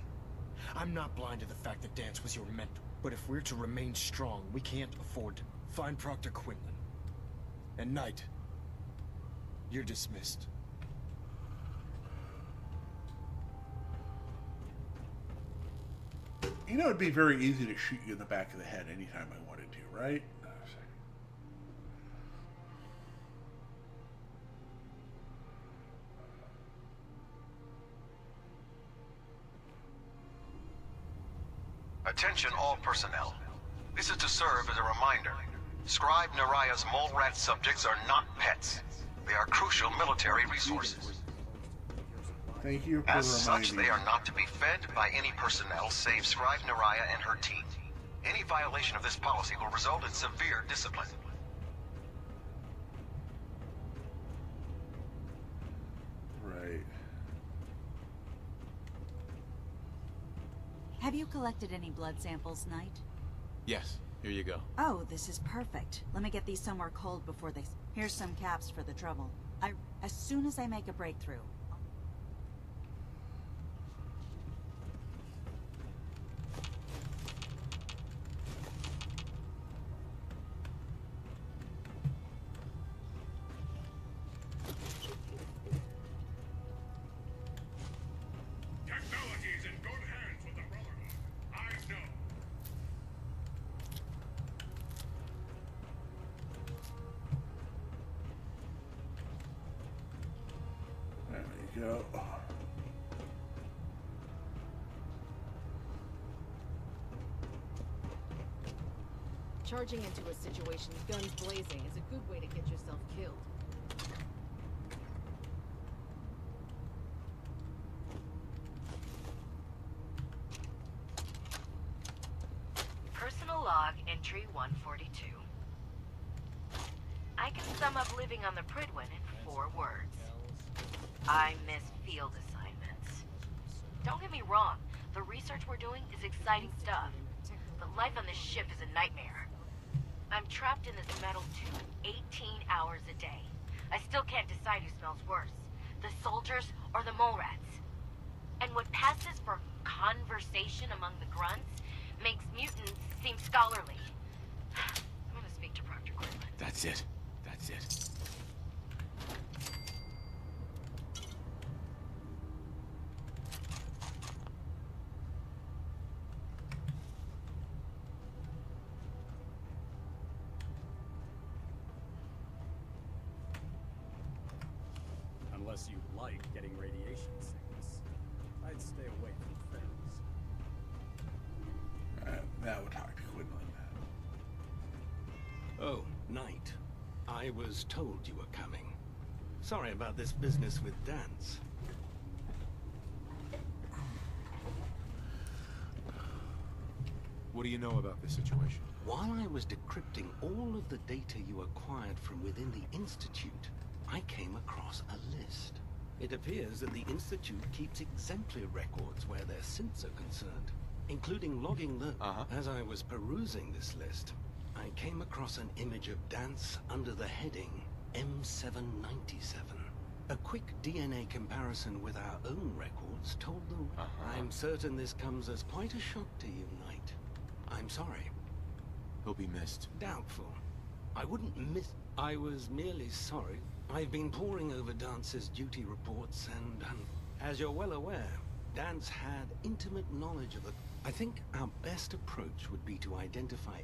Speaker 3: I'm not blind to the fact that Dance was your mentor, but if we're to remain strong, we can't afford to find Proctor Quinlan. And Knight, you're dismissed.
Speaker 1: You know, it'd be very easy to shoot you in the back of the head anytime I wanted to, right?
Speaker 7: Attention all personnel. This is to serve as a reminder. Scribe Naraya's mole rat subjects are not pets. They are crucial military resources.
Speaker 1: Thank you for
Speaker 7: As such,
Speaker 1: reminding
Speaker 7: they
Speaker 1: me.
Speaker 7: are not to be fed by any personnel save Scribe Naraya and her team. Any violation of this policy will result in severe discipline.
Speaker 1: Right.
Speaker 16: Have you collected any blood samples, Knight?
Speaker 4: Yes, here you go.
Speaker 16: Oh, this is perfect. Let me get these somewhere cold before they... Here's some caps for the trouble. As soon as I make a breakthrough...
Speaker 15: Technology's in good hands with the Brotherhood. I know.
Speaker 1: There you go.
Speaker 5: Charging into a situation guns blazing is a good way to get yourself killed.
Speaker 2: Personal log entry 142. I can sum up living on the Pridwin in 4 words. I miss field assignments. Don't get me wrong, the research we're doing is exciting stuff, but life on this ship is a nightmare. I'm trapped in this metal tube 18 hours a day. I still can't decide who smells worse, the soldiers or the mole rats. And what passes for conversation among the grunts makes mutants seem scholarly. I'm gonna speak to Proctor Quinlan.
Speaker 4: That's it. That's it.
Speaker 17: Unless you like getting radiation sickness, I'd stay away from things.
Speaker 1: Now we'll talk to Quinlan.
Speaker 11: Oh, Knight. I was told you were coming. Sorry about this business with Dance.
Speaker 14: What do you know about this situation?
Speaker 11: While I was decrypting all of the data you acquired from within the Institute, I came across a list. It appears that the Institute keeps exemplary records where their synths are concerned, including logging the... As I was perusing this list, I came across an image of Dance under the heading M797. A quick DNA comparison with our own records told them... I'm certain this comes as quite a shock to you, Knight. I'm sorry.
Speaker 14: He'll be missed.
Speaker 11: Doubtful. I wouldn't miss... I was merely sorry. I've been poring over Dance's duty reports and, as you're well aware, Dance had intimate knowledge of the... I think our best approach would be to identify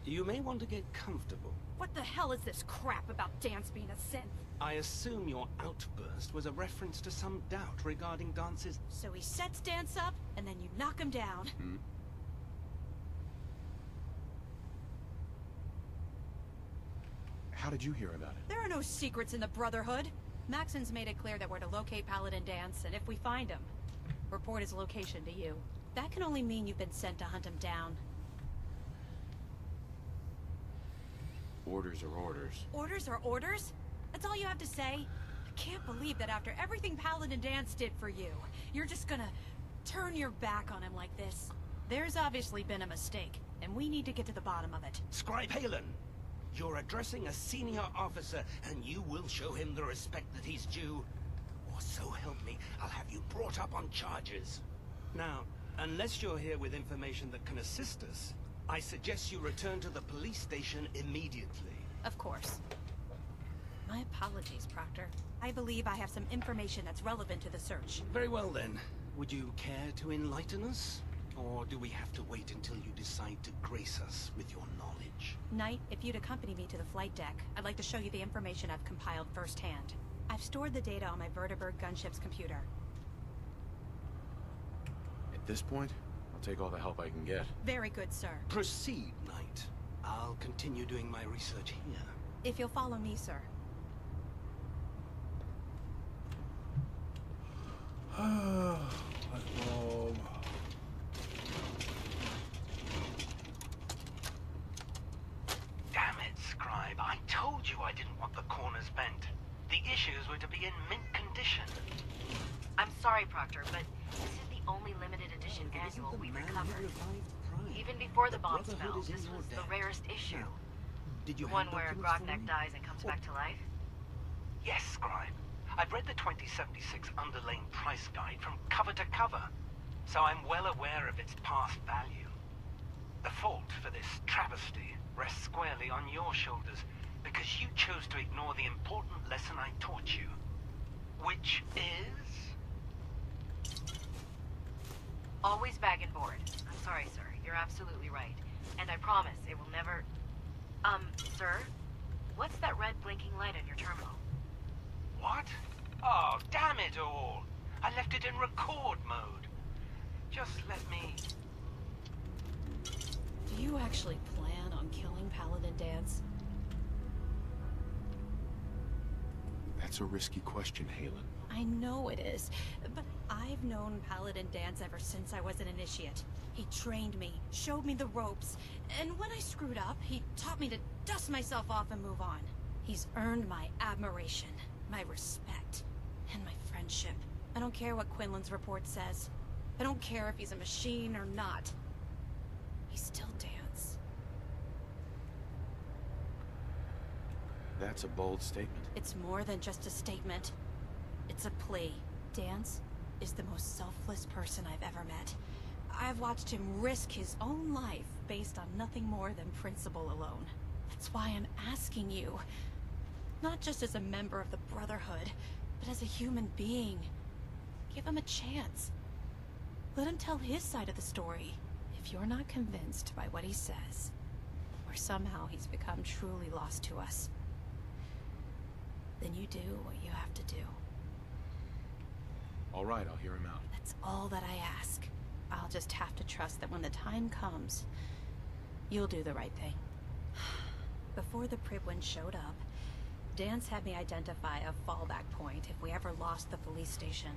Speaker 11: You may want to get comfortable.
Speaker 12: What the hell is this crap about Dance being a synth?
Speaker 11: I assume your outburst was a reference to some doubt regarding Dance's...
Speaker 12: So he sets Dance up, and then you knock him down.
Speaker 11: Hmm?
Speaker 14: How did you hear about it?
Speaker 12: There are no secrets in the Brotherhood. Maxon's made it clear that we're to locate Paladin Dance, and if we find him, report his location to you. That can only mean you've been sent to hunt him down.
Speaker 4: Orders are orders.
Speaker 12: Orders are orders? That's all you have to say? I can't believe that after everything Paladin Dance did for you, you're just gonna turn your back on him like this. There's obviously been a mistake, and we need to get to the bottom of it.
Speaker 11: Scribe Halen, you're addressing a senior officer, and you will show him the respect that he's due. Or so help me, I'll have you brought up on charges. Now, unless you're here with information that can assist us, I suggest you return to the police station immediately.
Speaker 12: Of course. My apologies, Proctor. I believe I have some information that's relevant to the search.
Speaker 11: Very well then. Would you care to enlighten us? Or do we have to wait until you decide to grace us with your knowledge?
Speaker 12: Knight, if you'd accompany me to the flight deck, I'd like to show you the information I've compiled firsthand. I've stored the data on my Vertibird gunship's computer.
Speaker 14: At this point, I'll take all the help I can get.
Speaker 12: Very good, sir.
Speaker 11: Proceed, Knight. I'll continue doing my research here.
Speaker 12: If you'll follow me, sir.
Speaker 1: Light bulb.
Speaker 11: Damn it, Scribe. I told you I didn't want the corners bent. The issues were to be in mint condition.
Speaker 2: I'm sorry, Proctor, but this is the only limited edition annual we recovered. Even before the bomb spell, this was the rarest issue.
Speaker 11: Did you
Speaker 2: The one
Speaker 11: have
Speaker 2: where
Speaker 11: documents for
Speaker 2: Grognak
Speaker 11: me?
Speaker 2: dies and comes back to life?
Speaker 11: Yes, Scribe. I've read the 2076 underlying price guide from cover to cover, so I'm well aware of its past value. The fault for this travesty rests squarely on your shoulders, because you chose to ignore the important lesson I taught you, which is...
Speaker 2: Always bag and board. I'm sorry, sir. You're absolutely right. And I promise it will never... Sir? What's that red blinking light on your terminal?
Speaker 11: What? Oh, damn it all! I left it in record mode. Just let me...
Speaker 12: Do you actually plan on killing Paladin Dance?
Speaker 14: That's a risky question, Halen.
Speaker 12: I know it is, but I've known Paladin Dance ever since I was an initiate. He trained me, showed me the ropes, and when I screwed up, he taught me to dust myself off and move on. He's earned my admiration, my respect, and my friendship. I don't care what Quinlan's report says. I don't care if he's a machine or not. He's still Dance.
Speaker 14: That's a bold statement.
Speaker 12: It's more than just a statement. It's a plea. Dance is the most selfless person I've ever met. I've watched him risk his own life based on nothing more than principle alone. That's why I'm asking you. Not just as a member of the Brotherhood, but as a human being. Give him a chance. Let him tell his side of the story. If you're not convinced by what he says, or somehow he's become truly lost to us, then you do what you have to do.
Speaker 14: All right, I'll hear him out.
Speaker 12: That's all that I ask. I'll just have to trust that when the time comes, you'll do the right thing. Before the Pribwin showed up, Dance had me identify a fallback point if we ever lost the police station.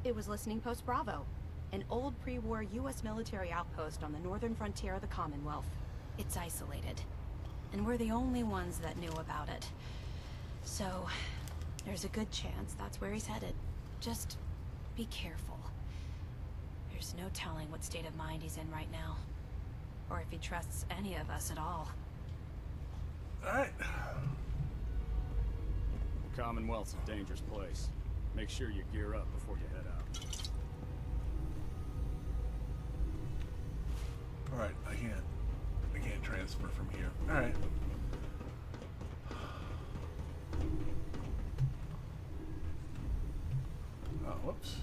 Speaker 12: It was Listening Post Bravo, an old pre-war U.S. military outpost on the northern frontier of the Commonwealth. It's isolated, and we're the only ones that knew about it. So, there's a good chance that's where he's headed. Just be careful. There's no telling what state of mind he's in right now. Or if he trusts any of us at all.
Speaker 1: Alright.
Speaker 17: The Commonwealth's a dangerous place. Make sure you gear up before you head out.
Speaker 1: Alright, I can't transfer from here. Alright. Oh, whoops.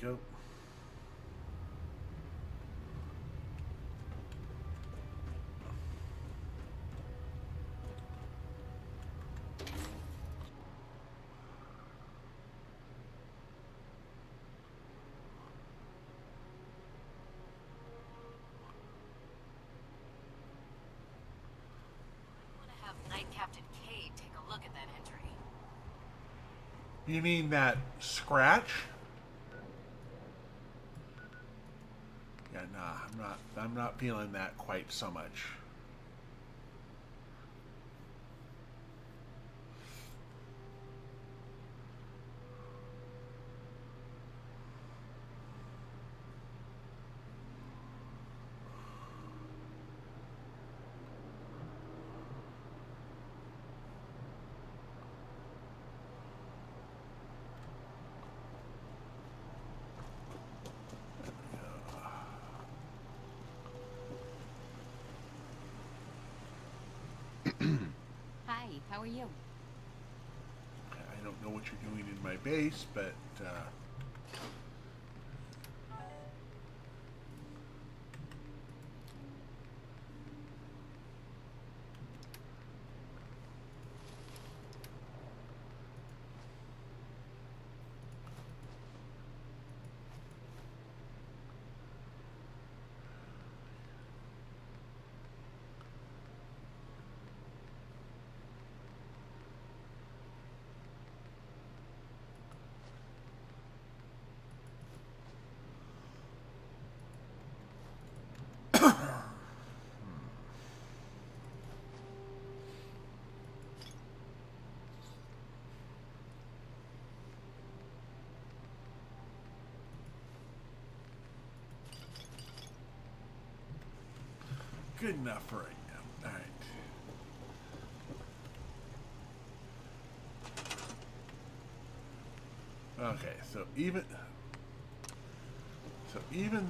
Speaker 1: go.
Speaker 2: Have Night Captain Cade take a look at that entry.
Speaker 1: You mean that scratch? Yeah, nah, I'm not feeling that quite so much.
Speaker 8: Hi, how are you?
Speaker 1: I don't know what you're doing in my base, but good enough for right now. All right. Okay, so even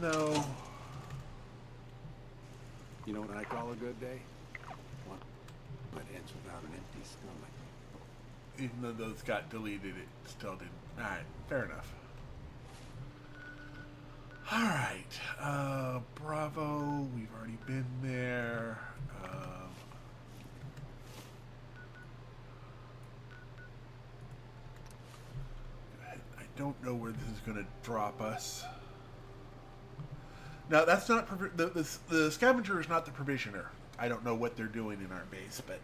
Speaker 1: though,
Speaker 6: You know what I call a good day? One that ends without an empty stomach.
Speaker 1: even though those got deleted, it still didn't. All right, fair enough. All right, Bravo. We've already been there. I don't know where this is going to drop us. Now, that's not the scavenger is not the provisioner. I don't know what they're doing in our base, but.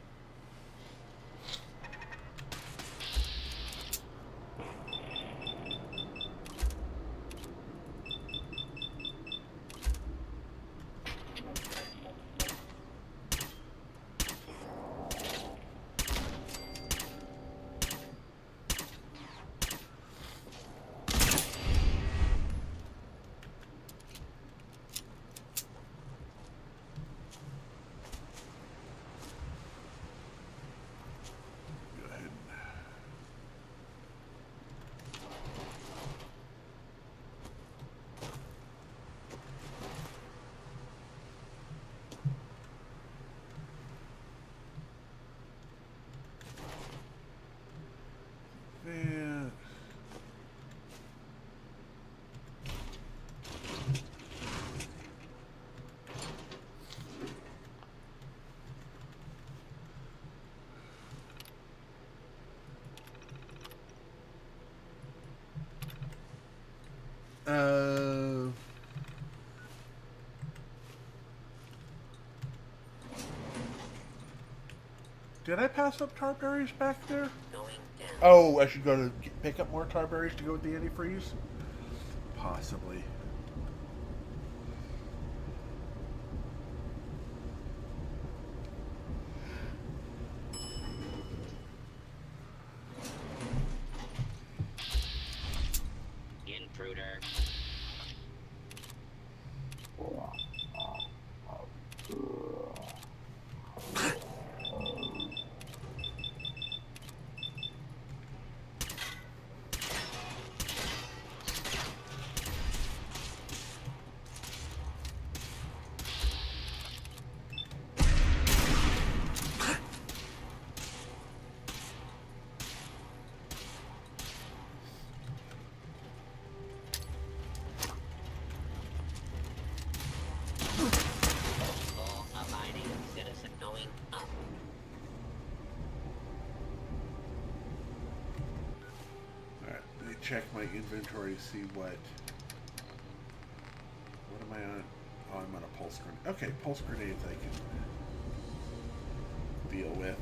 Speaker 1: Man. Did I pass up tar berries back there? Oh, I should go to pick up more tar berries to go with the antifreeze? Possibly.
Speaker 18: Intruder.
Speaker 1: check my inventory to see what am I on? Oh, I'm on a pulse grenade. Okay, pulse grenades I can deal with.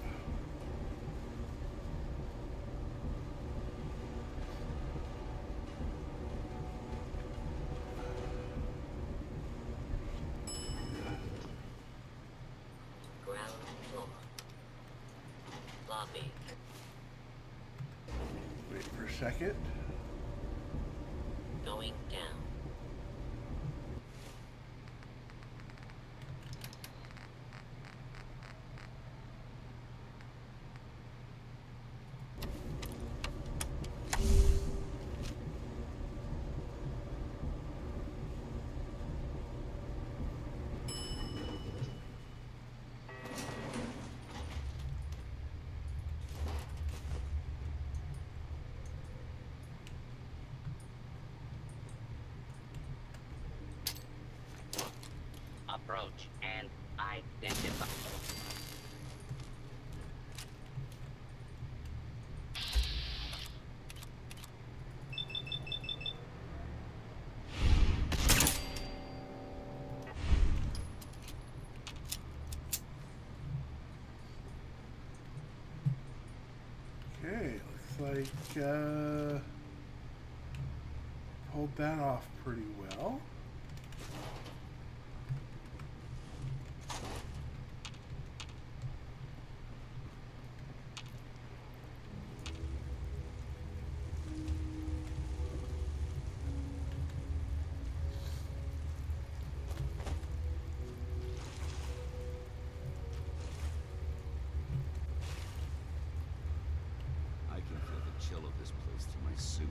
Speaker 18: Ground floor. Lobby.
Speaker 1: Wait for a second.
Speaker 18: Going down. Approach and identify.
Speaker 1: Okay, looks like pulled that off pretty well.
Speaker 6: I can feel the chill of this place through my suit.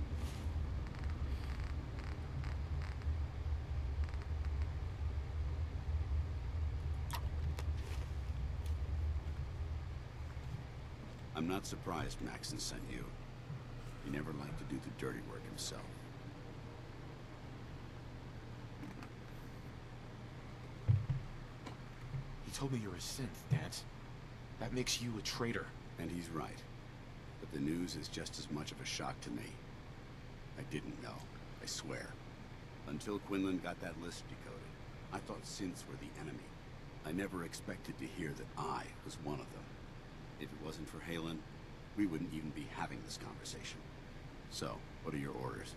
Speaker 6: I'm not surprised Maxon sent you. He never liked to do the dirty work himself.
Speaker 14: He told me you're a synth, Dance. That makes you a traitor.
Speaker 6: And he's right. But the news is just as much of a shock to me. I didn't know, I swear. Until Quinlan got that list decoded, I thought synths were the enemy. I never expected to hear that I was one of them. If it wasn't for Halen, we wouldn't even be having this conversation. So, what are your orders?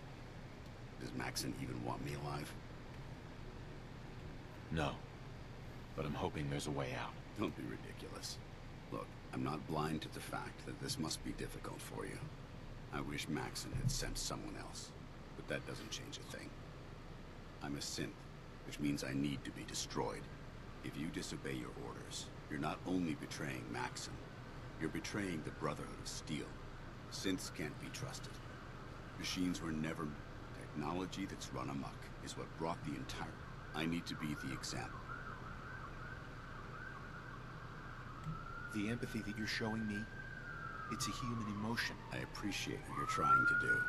Speaker 6: Does Maxon even want me alive?
Speaker 14: No. But I'm hoping there's a way out.
Speaker 6: Don't be ridiculous. Look, I'm not blind to the fact that this must be difficult for you. I wish Maxon had sent someone else, but that doesn't change a thing. I'm a synth, which means I need to be destroyed. If you disobey your orders, you're not only betraying Maxon, you're betraying the Brotherhood of Steel. Synths can't be trusted. Machines were never... Technology that's run amok is what brought the entire... I need to be the example.
Speaker 14: The empathy that you're showing me, it's a human emotion.
Speaker 6: I appreciate what you're trying to do,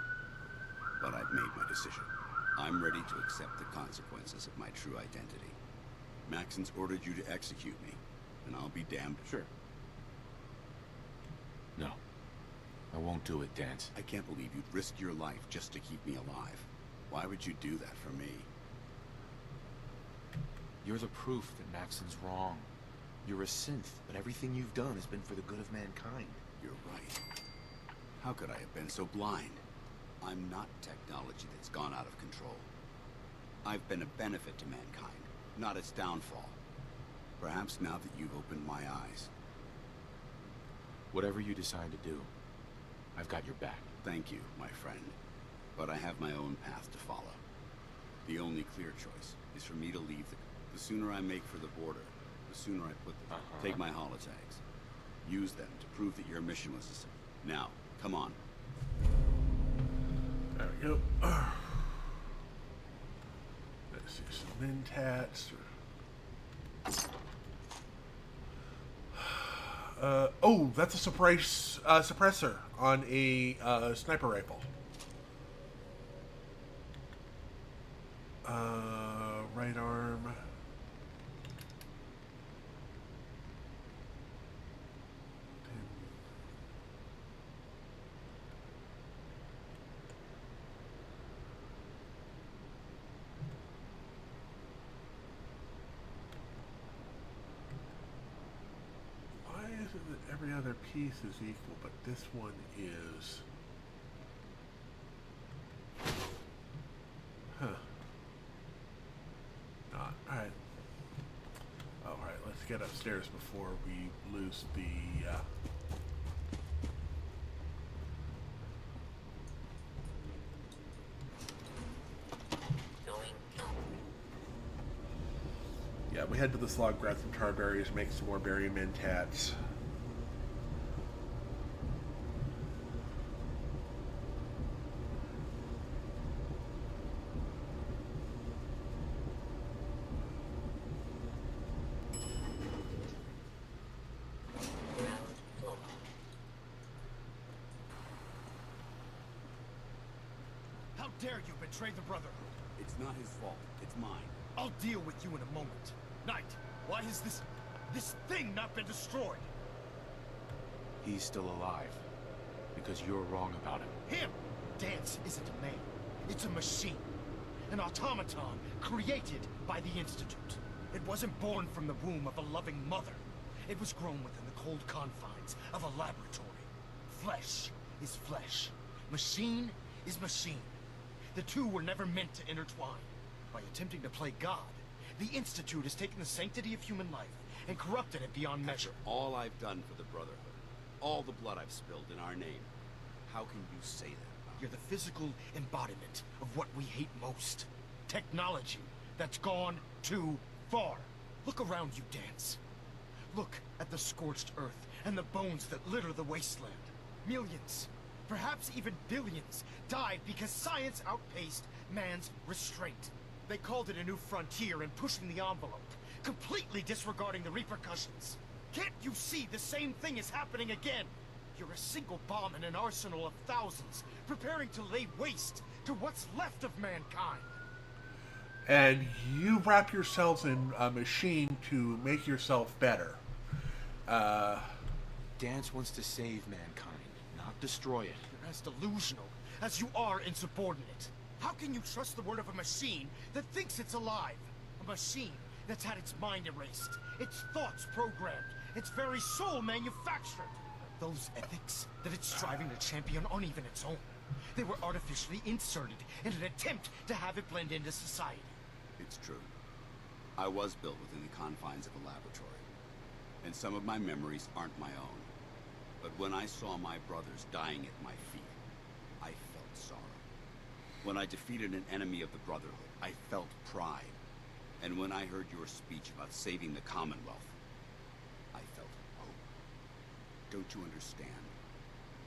Speaker 6: but I've made my decision. I'm ready to accept the consequences of my true identity. Maxon's ordered you to execute me, and I'll be damned.
Speaker 14: Sure. No. I won't do it, Dance.
Speaker 6: I can't believe you'd risk your life just to keep me alive. Why would you do that for me?
Speaker 14: You're the proof that Maxon's wrong. You're a synth, but everything you've done has been for the good of mankind.
Speaker 6: You're right. How could I have been so blind? I'm not technology that's gone out of control. I've been a benefit to mankind, not its downfall. Perhaps now that you've opened my eyes.
Speaker 14: Whatever you decide to do, I've got your back.
Speaker 6: Thank you, my friend. But I have my own path to follow. The only clear choice is for me to leave the sooner I make for the border, the sooner I put them. Take my holotags. Use them to prove that your mission was a... Now, come on.
Speaker 1: There we go. Let's see, some mentats. Oh, that's a surprise suppressor on a sniper rifle. Right arm. other piece is equal, but this one is... Huh. Not. Alright. Alright, let's get upstairs before we lose the... Yeah, we head to the slug, grab some tar berries, make some more berry mentats.
Speaker 3: How dare you betray the Brotherhood?
Speaker 6: It's not his fault. It's mine.
Speaker 3: I'll deal with you in a moment. Knight, why has this thing not been destroyed?
Speaker 4: He's still alive. Because you're wrong about him.
Speaker 3: Him! Dance isn't a man. It's a machine. An automaton created by the Institute. It wasn't born from the womb of a loving mother. It was grown within the cold confines of a laboratory. Flesh is flesh. Machine is machine. The two were never meant to intertwine. By attempting to play God, the Institute has taken the sanctity of human life and corrupted it beyond measure.
Speaker 6: All I've done for the Brotherhood, all the blood I've spilled in our name, how can you say that?
Speaker 3: You're the physical embodiment of what we hate most. Technology that's gone too far. Look around you, Dance. Look at the scorched earth and the bones that litter the wasteland. Millions, perhaps even billions, died because science outpaced man's restraint. They called it a new frontier and pushing the envelope, completely disregarding the repercussions. Can't you see the same thing is happening again? You're a single bomb in an arsenal of thousands, preparing to lay waste to what's left of mankind.
Speaker 1: And you wrap yourselves in a machine to make yourself better.
Speaker 4: Dance wants to save mankind, not destroy it.
Speaker 3: You're as delusional as you are insubordinate. How can you trust the word of a machine that thinks it's alive? A machine that's had its mind erased, its thoughts programmed, its very soul manufactured. Those ethics that it's striving to champion aren't even its own. They were artificially inserted in an attempt to have it blend into society.
Speaker 6: It's true. I was built within the confines of a laboratory. And some of my memories aren't my own. But when I saw my brothers dying at my feet, I felt sorrow. When I defeated an enemy of the Brotherhood, I felt pride. And when I heard your speech about saving the Commonwealth, I felt hope. Don't you understand?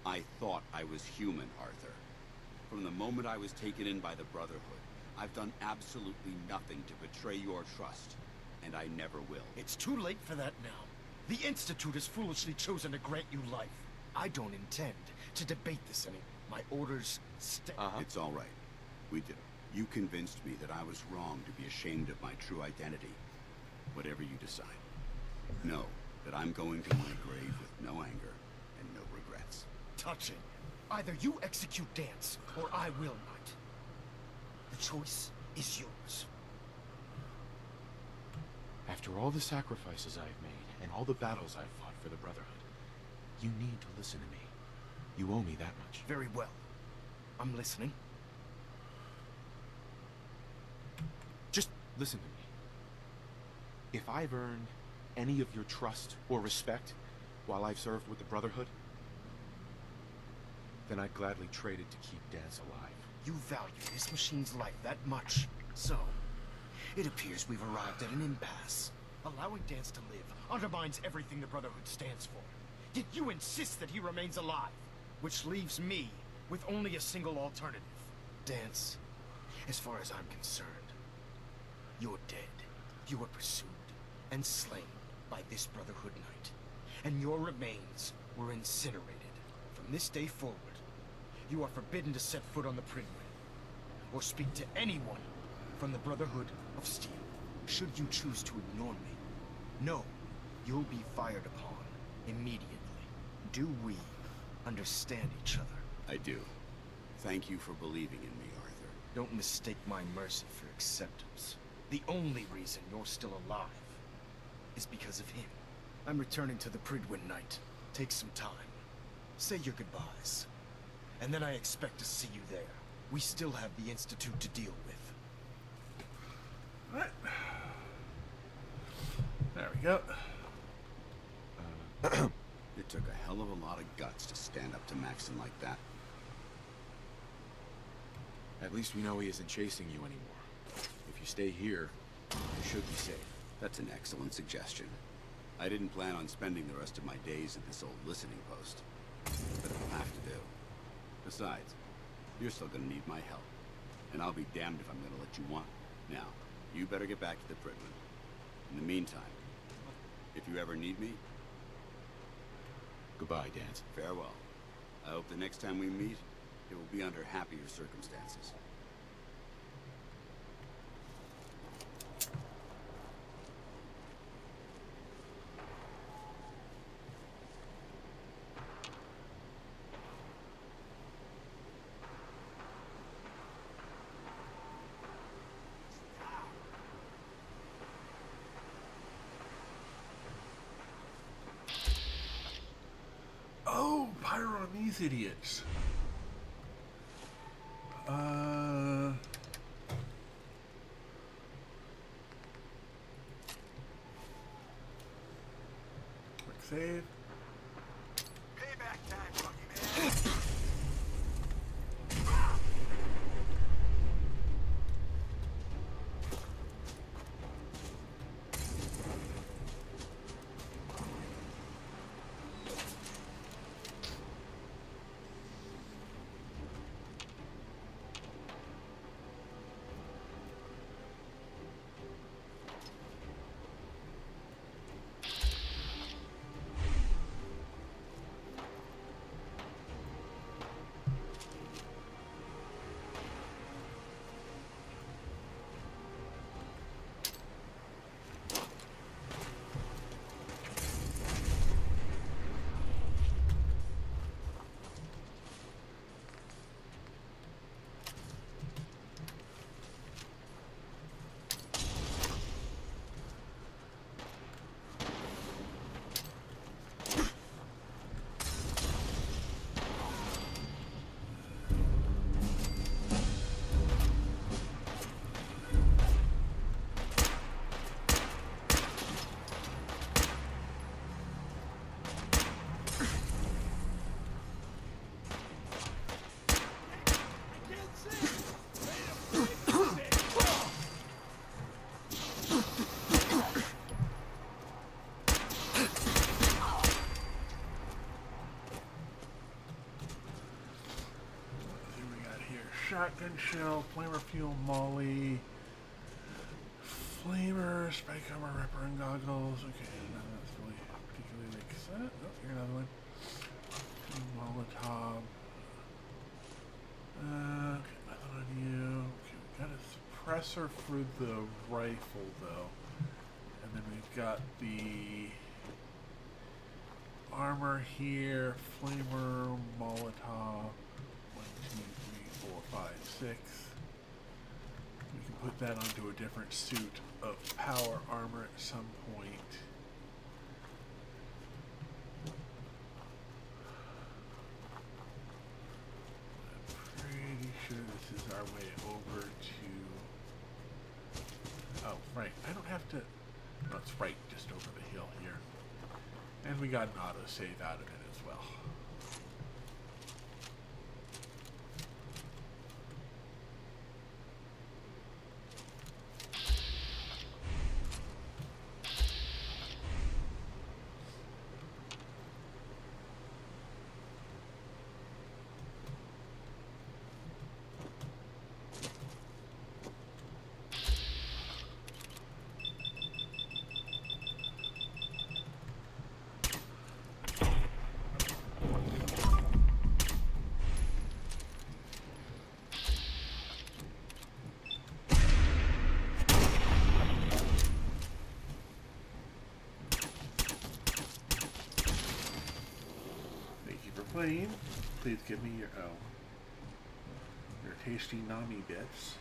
Speaker 6: I thought I was human, Arthur. From the moment I was taken in by the Brotherhood, I've done absolutely nothing to betray your trust, and I never will.
Speaker 3: It's too late for that now. The Institute has foolishly chosen to grant you life. I don't intend to debate this anymore. My orders stand.
Speaker 6: It's all right. We did it. You convinced me that I was wrong to be ashamed of my true identity. Whatever you decide. Know that I'm going to my grave with no anger and no regrets.
Speaker 3: Touching. Either you execute Dance, or I will not. The choice is yours.
Speaker 4: After all the sacrifices I've made, and all the battles I've fought for the Brotherhood, you need to listen to me. You owe me that much.
Speaker 3: Very well. I'm listening.
Speaker 4: Just listen to me. If I've earned any of your trust or respect while I've served with the Brotherhood, then I'd gladly trade it to keep Dance alive.
Speaker 3: You value this machine's life that much. So, it appears we've arrived at an impasse. Allowing Dance to live undermines everything the Brotherhood stands for. Yet you insist that he remains alive, which leaves me with only a single alternative. Dance, as far as I'm concerned, you're dead. You were pursued and slain by this Brotherhood Knight, and your remains were incinerated. From this day forward, you are forbidden to set foot on the Pridwin, or speak to anyone from the Brotherhood of Steel. Should you choose to ignore me, know you'll be fired upon immediately. Do we understand each other?
Speaker 6: I do. Thank you for believing in me, Arthur.
Speaker 3: Don't mistake my mercy for acceptance. The only reason you're still alive is because of him. I'm returning to the Pridwin Knight. Take some time. Say your goodbyes. And then I expect to see you there. We still have the Institute to deal with.
Speaker 1: Alright. There we go.
Speaker 6: It took a hell of a lot of guts to stand up to Maxon like that.
Speaker 4: At least we know he isn't chasing you anymore. If you stay here, you should be safe.
Speaker 6: That's an excellent suggestion. I didn't plan on spending the rest of my days at this old listening post. But it'll have to do. Besides, you're still gonna need my help. And I'll be damned if I'm gonna let you want. Now, you better get back to the Pridman. In the meantime, if you ever need me...
Speaker 4: Goodbye, Dance.
Speaker 6: Farewell. I hope the next time we meet, it will be under happier circumstances.
Speaker 1: Oh, pyro on these idiots. Quick save.
Speaker 15: Payback time, Bucky man.
Speaker 1: Shotgun shell, flamer fuel, molly, flamer, spike armor, ripper, and goggles. Okay, none of that's really particularly like set. Oh, here's another one. Molotov. Okay, nothing on you. Okay, we got a suppressor for the rifle though, and then we've got the armor here, flamer, Molotov. 1, 2, 3, 4, 5, 6. We can put that onto a different suit of power armor at some point. I'm pretty sure this is our way over to... Oh, right. I don't have to... No, it's right just over the hill here. And we got an autosave out of it as well. Playing. Please give me your your tasty nami bits.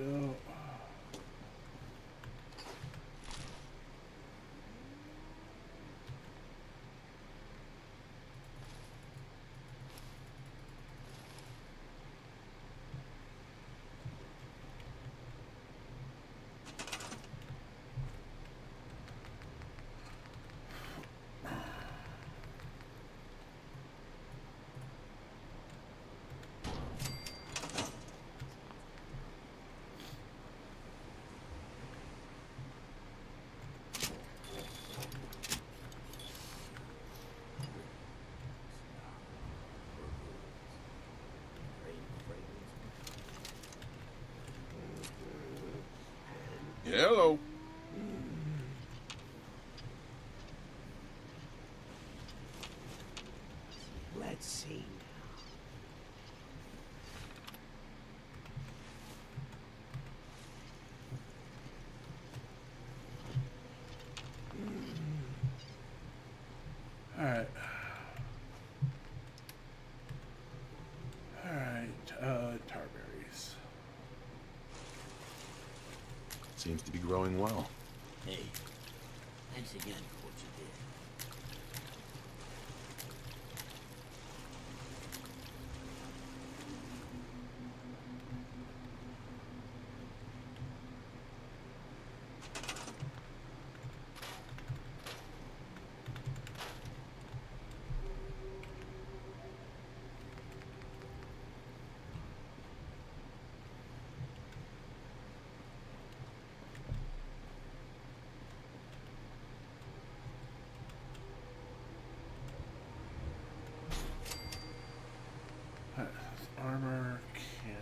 Speaker 1: go.
Speaker 4: Hello.
Speaker 11: Let's see.
Speaker 1: Alright. Alright, tarberries.
Speaker 4: Seems to be growing well.
Speaker 18: Hey, thanks again for what you did.
Speaker 1: Armor, cam,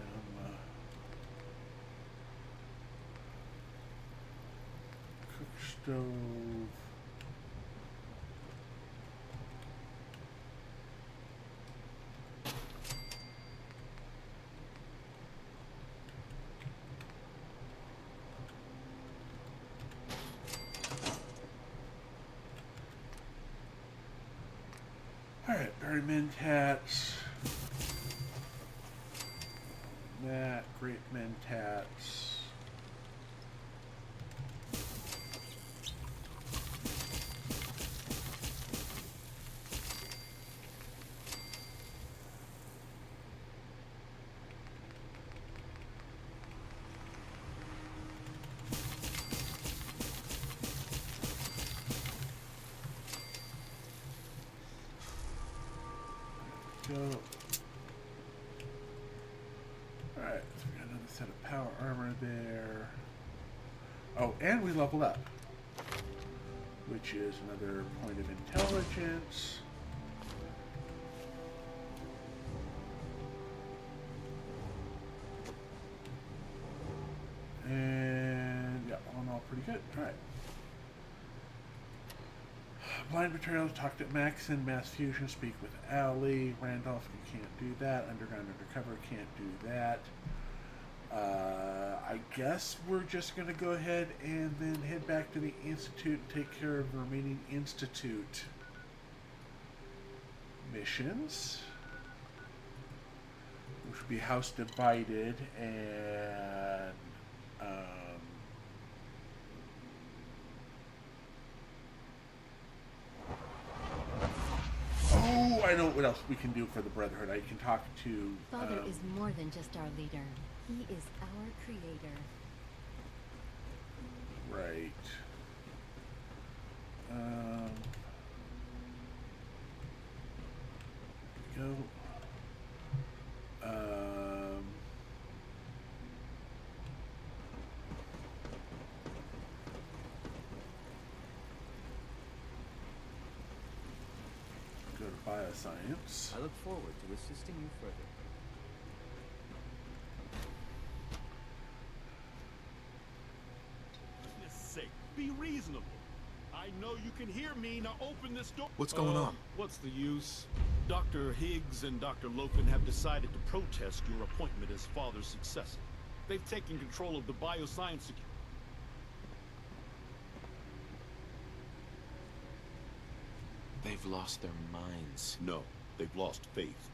Speaker 1: cook stove. Alright, berry mentats. That, great mentats. Go. Alright, so we got another set of power armor there. Oh, and we leveled up, which is another point of intelligence. And yeah, all in all, pretty good. Alright. Blind materials, talked at Maxon, mass fusion, speak with Allie. Randolph, you can't do that. Underground undercover, can't do that. I guess we're just going to go ahead and then head back to the Institute and take care of the remaining Institute missions, which would be house divided and oh, I know what else we can do for the Brotherhood. I can talk to
Speaker 19: Father is more than just our leader. He is our creator.
Speaker 1: Right. Go. Go to bioscience.
Speaker 10: I look forward to assisting you further.
Speaker 20: Goodness sake, be reasonable. I know you can hear me. Now open this door.
Speaker 4: What's going on?
Speaker 20: What's the use? Dr. Higgs and Dr. Loken have decided to protest your appointment as Father's successor. They've taken control of the bioscience security.
Speaker 4: They've lost their minds.
Speaker 20: No, they've lost faith.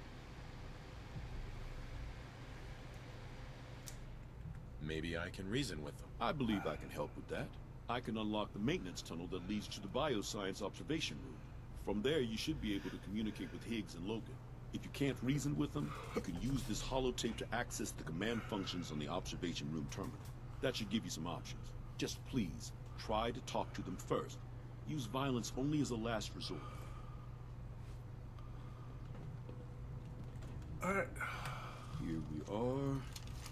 Speaker 14: Maybe I can reason with them.
Speaker 20: I believe I can help with that. I can unlock the maintenance tunnel that leads to the bioscience observation room. From there, you should be able to communicate with Higgs and Logan. If you can't reason with them, you can use this holotape to access the command functions on the observation room terminal. That should give you some options. Just please, try to talk to them first. Use violence only as a last resort.
Speaker 1: Alright.
Speaker 20: Here we are.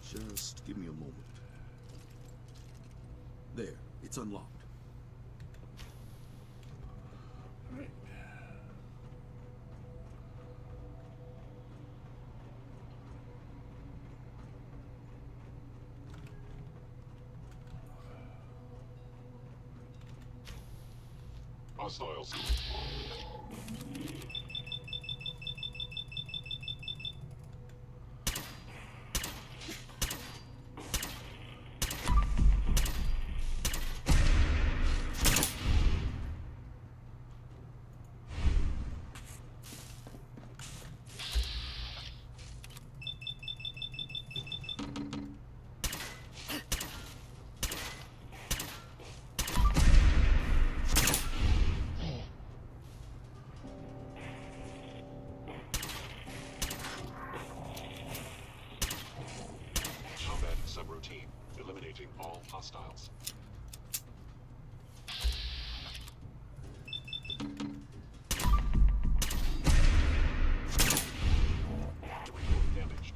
Speaker 20: Just give me a moment. There, it's unlocked.
Speaker 1: Alright.
Speaker 21: Hostiles. Subroutine, eliminating all hostiles. Damaged.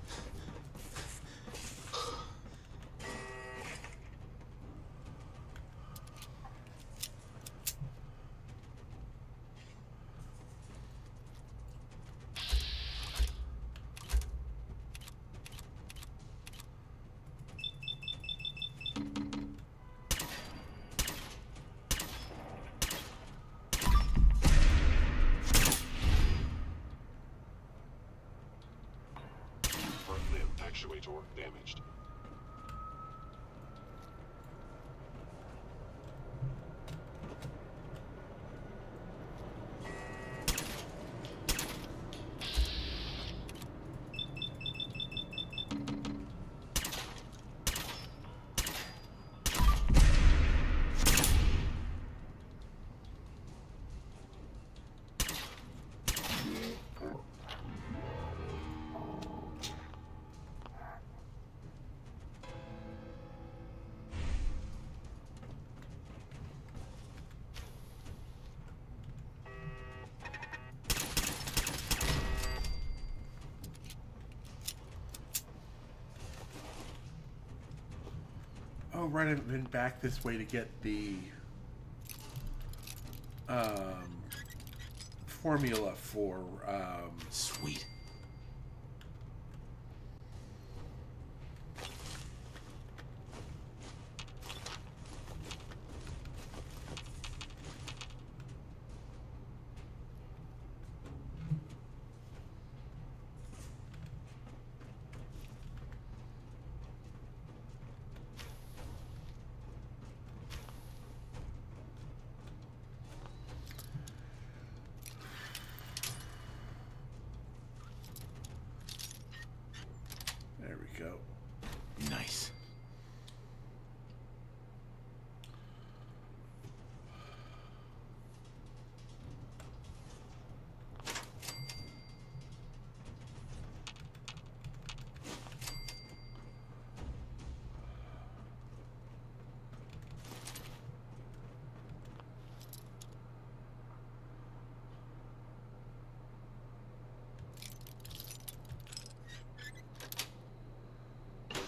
Speaker 21: Front limb actuator damaged.
Speaker 1: Oh, right, I've been back this way to get the formula for
Speaker 14: Sweet.
Speaker 1: There we go.
Speaker 14: Nice.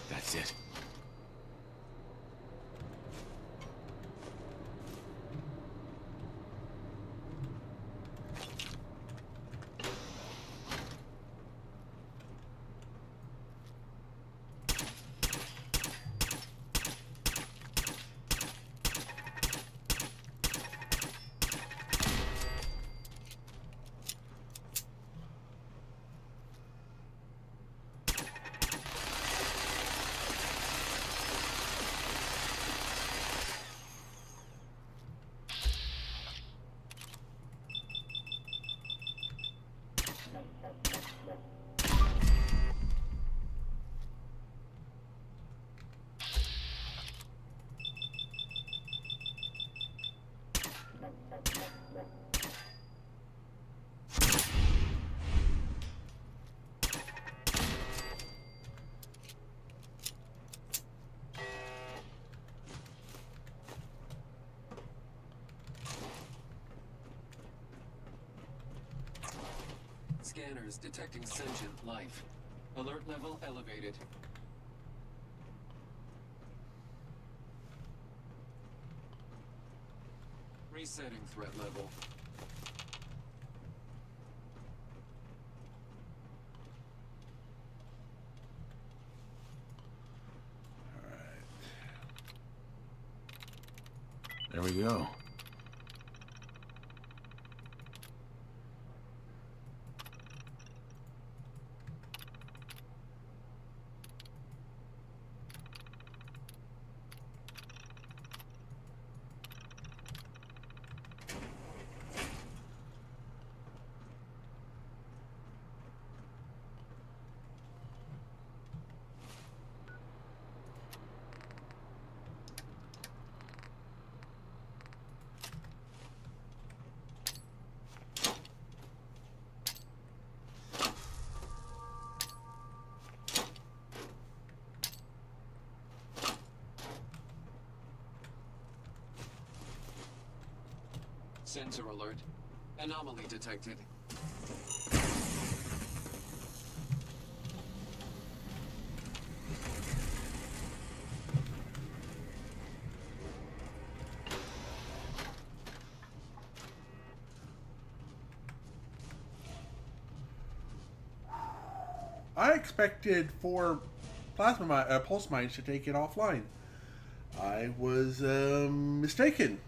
Speaker 14: That's it.
Speaker 13: Scanners detecting sentient life. Alert level elevated. Resetting threat level.
Speaker 9: There we go.
Speaker 13: Sensor alert. Anomaly detected.
Speaker 1: I expected 4 pulse mines to take it offline. I was mistaken.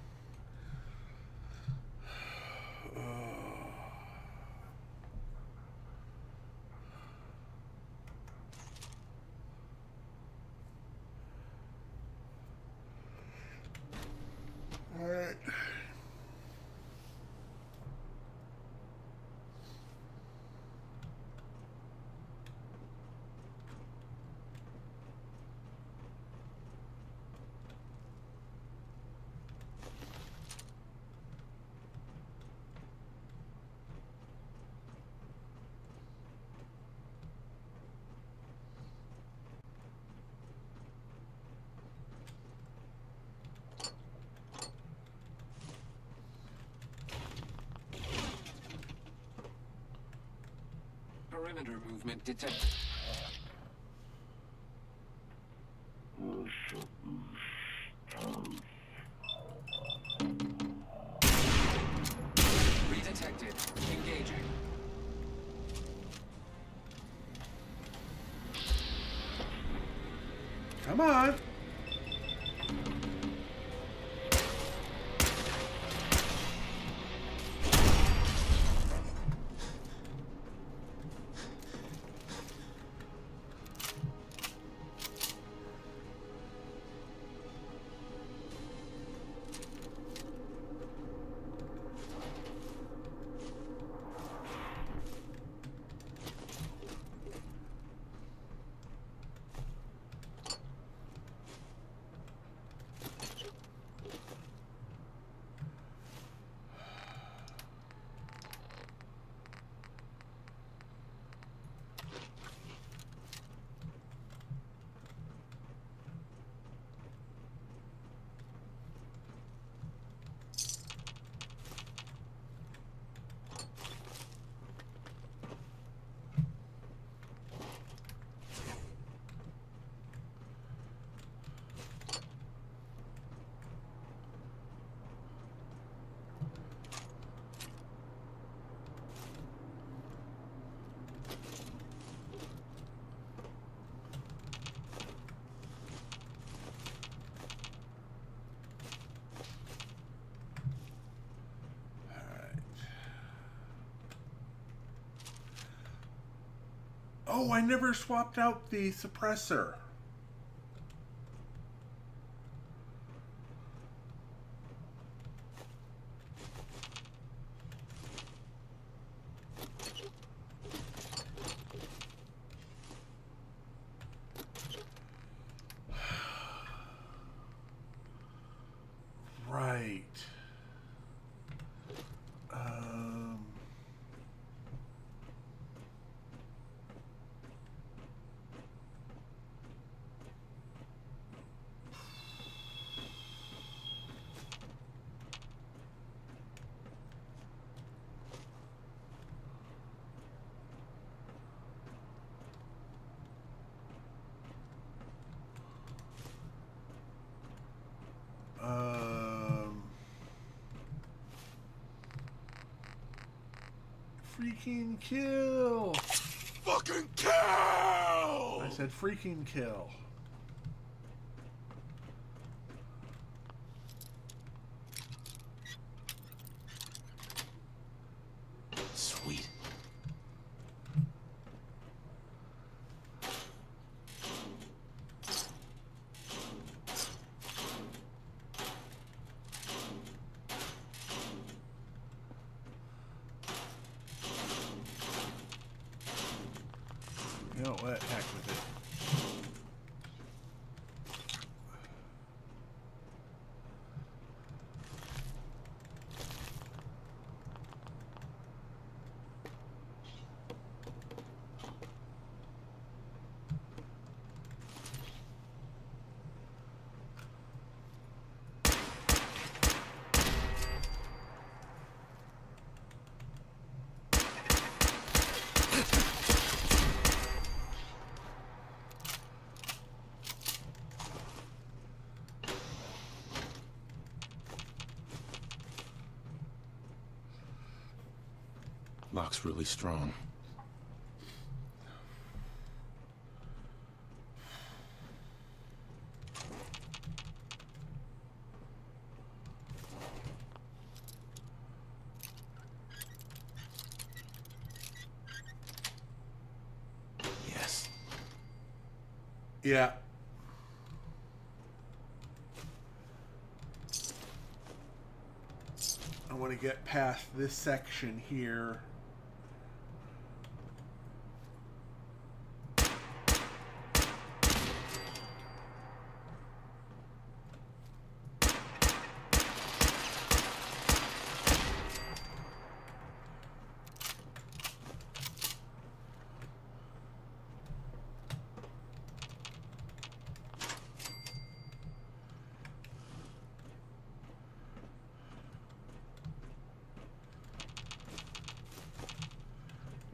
Speaker 1: All right.
Speaker 13: Perimeter movement detected. Redetected. Engaging.
Speaker 1: Come on. Oh, I never swapped out the suppressor. Right. freaking kill.
Speaker 20: Fucking kill!
Speaker 1: I said freaking kill.
Speaker 11: Sweet.
Speaker 1: You know what? Heck with it.
Speaker 4: Lock's really strong. Yes.
Speaker 1: Yeah. I want to get past this section here.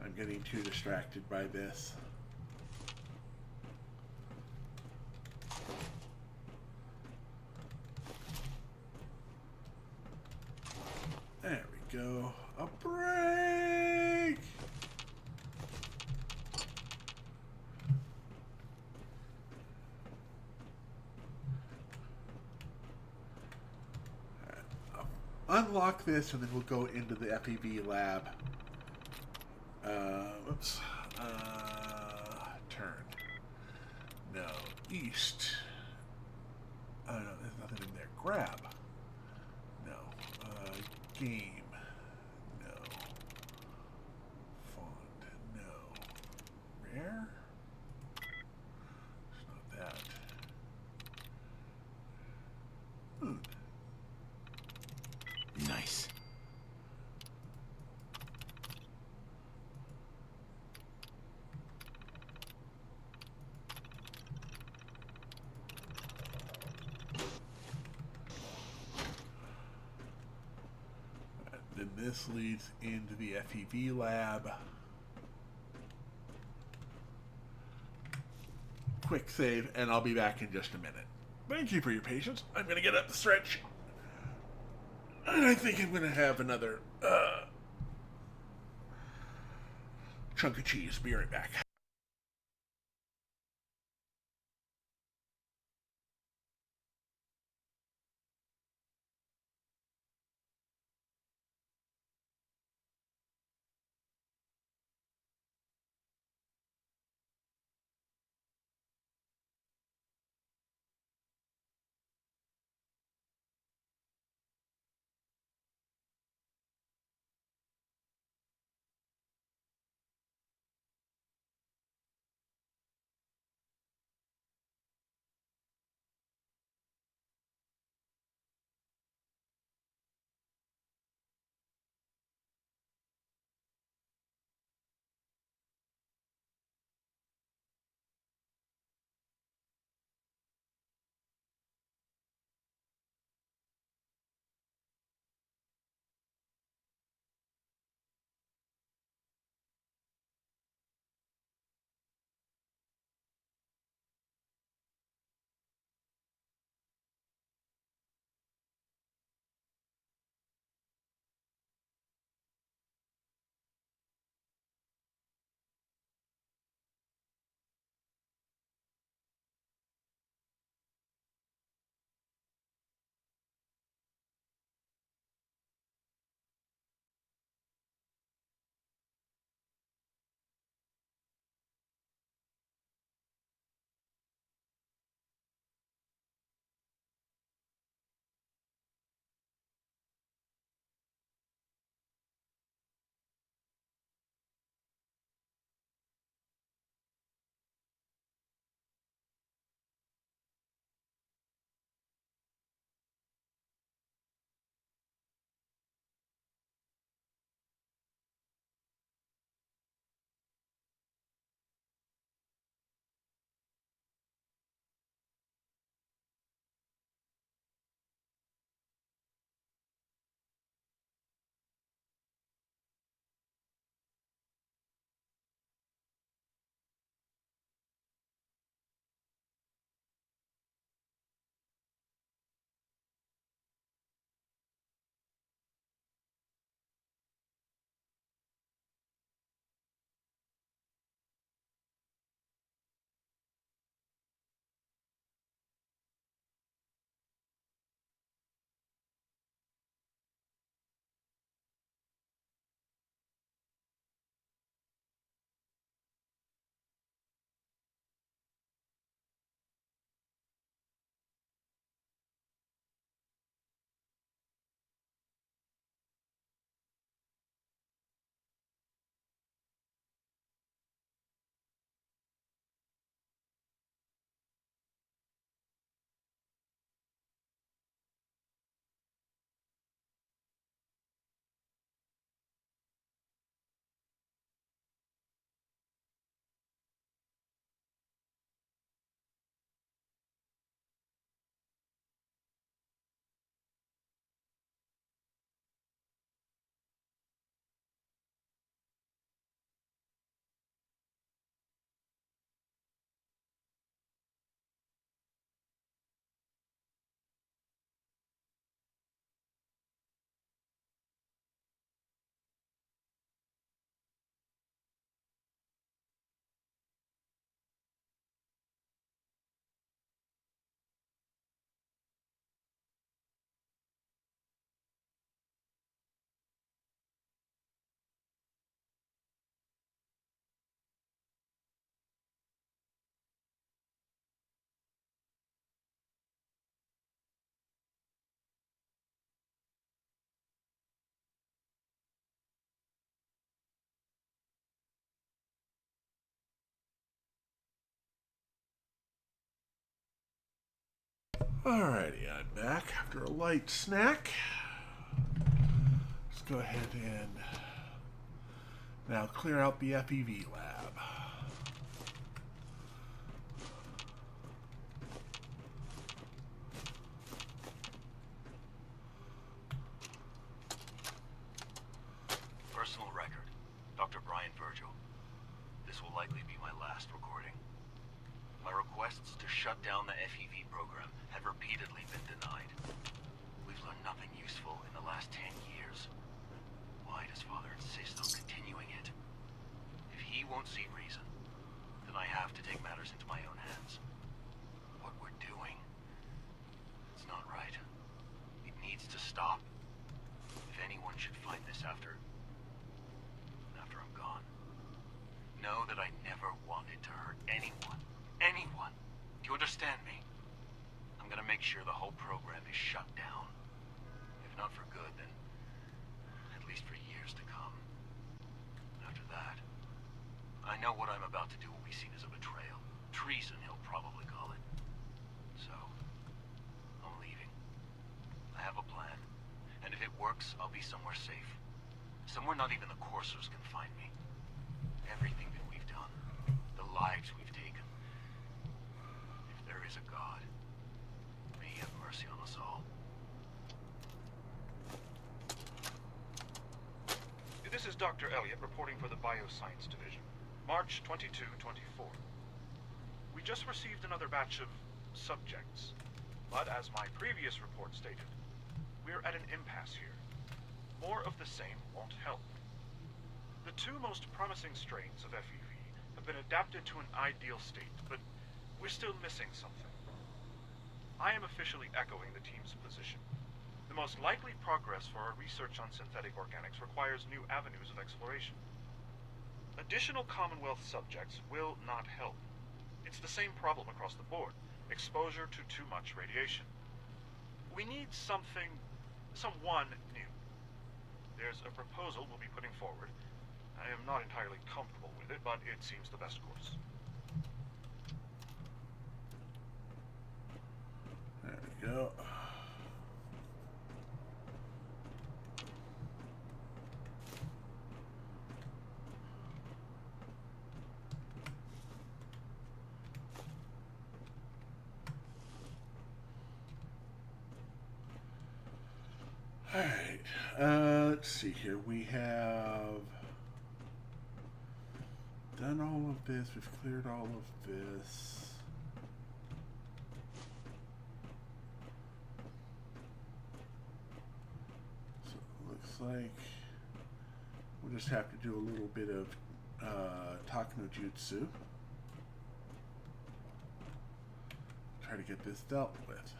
Speaker 1: I'm getting too distracted by this. There we go. A break! Unlock this and then we'll go into the FEV lab. Whoops. Turn. No. East. No, there's nothing in there. Grab. No. Game. No. Font. No. Rare? It's not that.
Speaker 4: Nice.
Speaker 1: Then this leads into the FEV lab. Quick save, and I'll be back in just a minute. Thank you for your patience. I'm going to get up the stretch. And I think I'm going to have another chunk of cheese. Be right back. Alrighty, I'm back after a light snack. Let's go ahead and now clear out the FEV lab.
Speaker 7: Personal record. Dr. Brian Virgil. This will likely be my last recording. My requests to shut down the FEV program have repeatedly been denied. We've learned nothing useful in the last 10 years. Why does Father insist on continuing it? If he won't see reason, then I have to take matters into my own hands. What we're doing, it's not right. It needs to stop. If anyone should find this after I'm gone, know that I never wanted to hurt anyone. Anyone. Do you understand me? I'm gonna make sure the whole program is shut down. If not for good, then at least for years to come. After that, I know what I'm about to do will be seen as a betrayal. Treason, he'll probably call it. So, I'm leaving. I have a plan. And if it works, I'll be somewhere safe. Somewhere not even the coursers can find me. Everything that we've done, the lives we've taken. If there is a God, may he have mercy on us all.
Speaker 22: This is Dr. Elliot reporting for the Bioscience Division. March 22-24. We just received another batch of subjects. But as my previous report stated, we're at an impasse here. More of the same won't help. The two most promising strains of FEV have been adapted to an ideal state, but we're still missing something. I am officially echoing the team's position. The most likely progress for our research on synthetic organics requires new avenues of exploration. Additional Commonwealth subjects will not help. It's the same problem across the board. Exposure to too much radiation. We need someone new. There's a proposal we'll be putting forward. I am not entirely comfortable with it, but it seems the best course.
Speaker 1: There we go. Alright, let's see here. We have done all of this. We've cleared all of this. So it looks like we'll just have to do a little bit of Takano Jutsu. Try to get this dealt with.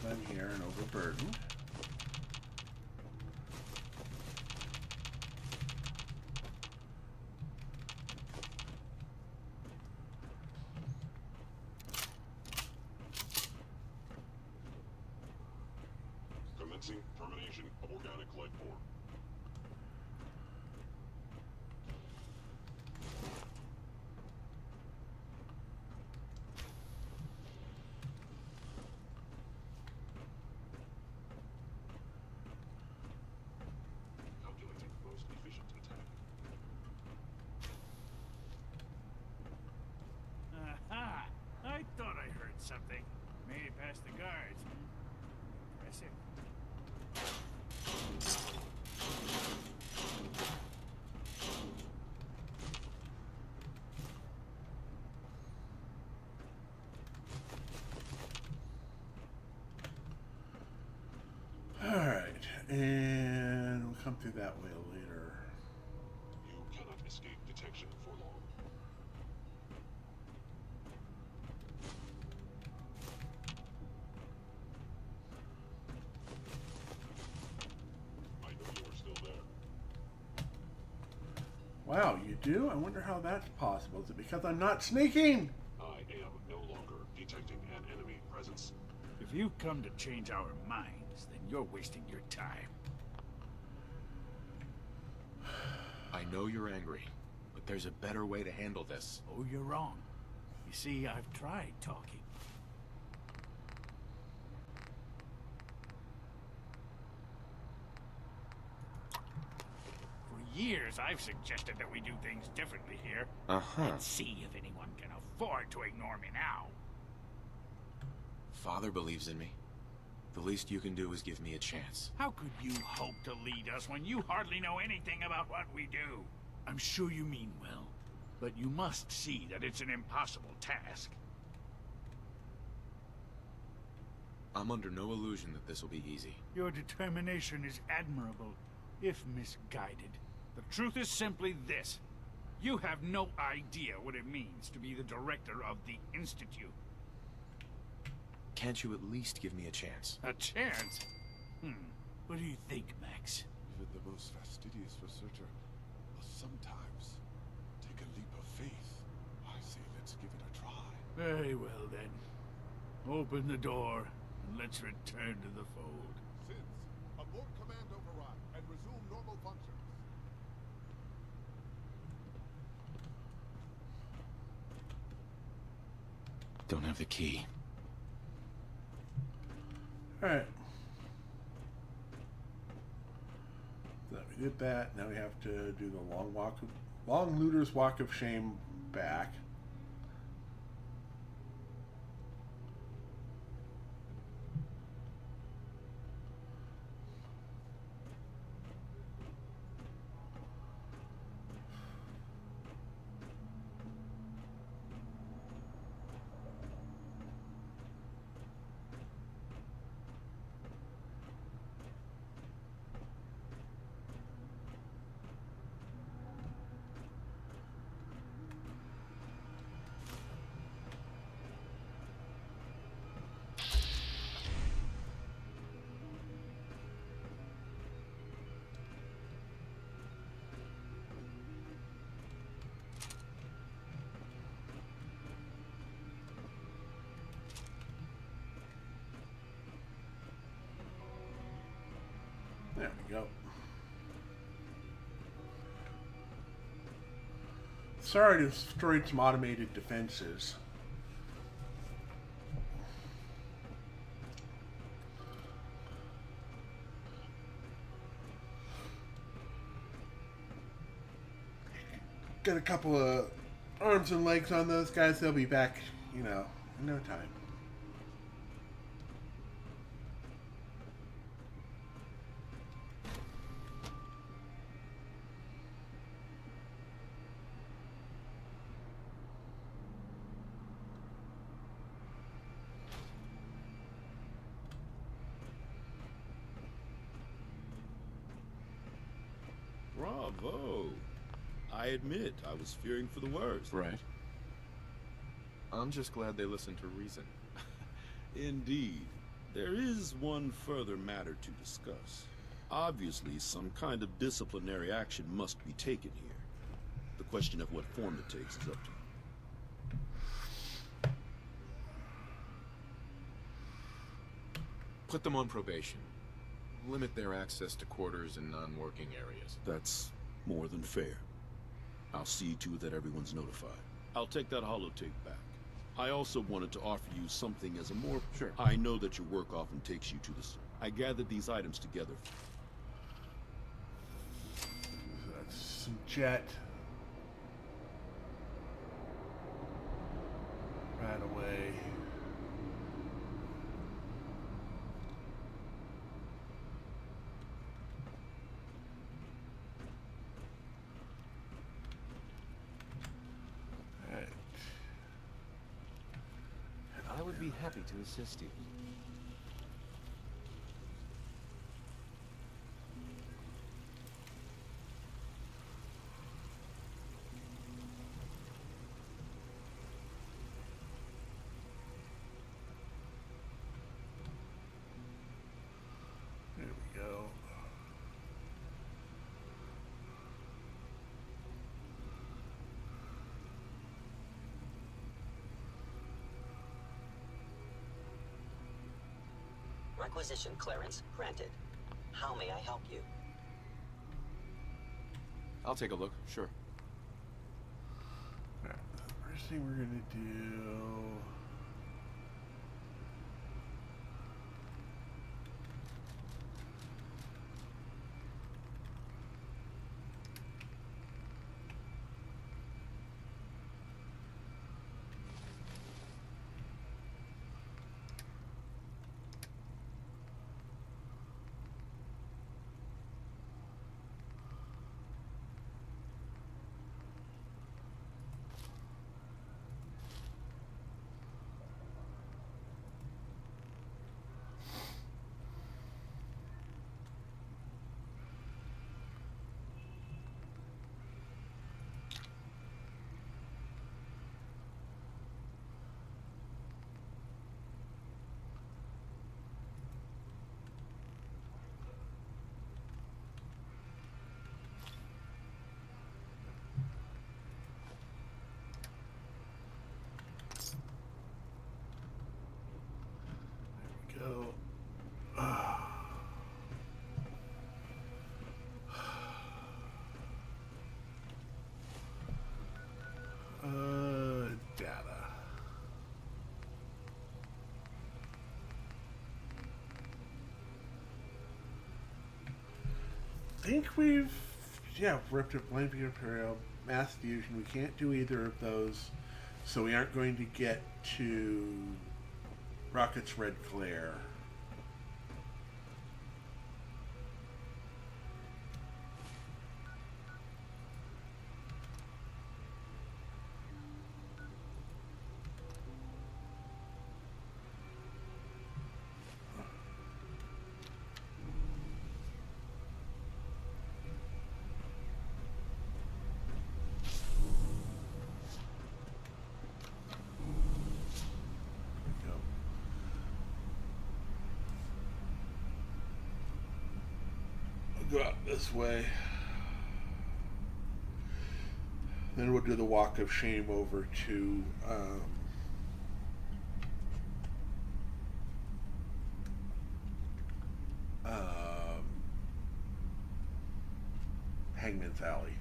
Speaker 1: I'm here and overburdened.
Speaker 21: Commencing termination of organic life form. Calculating most efficient attack.
Speaker 17: Aha! I thought I heard something. Made it past the guards. Impressive.
Speaker 1: Alright, and we'll come through that way later.
Speaker 21: escape detection for long. I know you are still there.
Speaker 1: Wow, you do? I wonder how that's possible. Is it because I'm not sneaking?
Speaker 21: I am no longer detecting an enemy presence.
Speaker 17: If you've come to change our minds, then you're wasting your time.
Speaker 4: I know you're angry, but there's a better way to handle this.
Speaker 17: Oh, you're wrong. You see, I've tried talking. For years, I've suggested that we do things differently here. Let's see if anyone can afford to ignore me now.
Speaker 4: Father believes in me. The least you can do is give me a chance.
Speaker 17: How could you hope to lead us when you hardly know anything about what we do? I'm sure you mean well, but you must see that it's an impossible task.
Speaker 4: I'm under no illusion that this will be easy.
Speaker 17: Your determination is admirable, if misguided. The truth is simply this. You have no idea what it means to be the director of the Institute.
Speaker 4: Can't you at least give me a chance?
Speaker 17: A chance? What do you think, Max?
Speaker 5: Even the most fastidious researcher will sometimes take a leap of faith. I say let's give it a try.
Speaker 17: Very well, then. Open the door, and let's return to the fold.
Speaker 5: Since, abort command override and resume normal functions.
Speaker 4: Don't have the key.
Speaker 1: Alright. So we did that. Now we have to do the long looter's walk of shame back. There we go. Sorry to destroy some automated defenses. Get a couple of arms and legs on those guys, they'll be back, you know, in no time.
Speaker 20: Bravo. I admit, I was fearing for the worst.
Speaker 4: Right. I'm just glad they listened to reason.
Speaker 20: Indeed. There is one further matter to discuss. Obviously, some kind of disciplinary action must be taken here. The question of what form it takes is up to you.
Speaker 4: Put them on probation. Limit their access to quarters and non-working areas.
Speaker 20: That's more than fair. I'll see to it that everyone's notified. I'll take that holotape back. I also wanted to offer you something as a more...
Speaker 4: Sure.
Speaker 20: I know that your work often takes you to this. I gathered these items together.
Speaker 1: That's some jet. Right away.
Speaker 10: I would be happy to assist you.
Speaker 12: Acquisition clearance granted. How may I help you?
Speaker 4: I'll take a look, sure.
Speaker 1: Alright, first thing we're gonna do. Go. Data. I think we've, ripped up Blank Imperial, Mass Fusion. We can't do either of those, so we aren't going to get to Rocket's Red Glare. Go out this way. Then we'll do the walk of shame over to Hangman's Alley.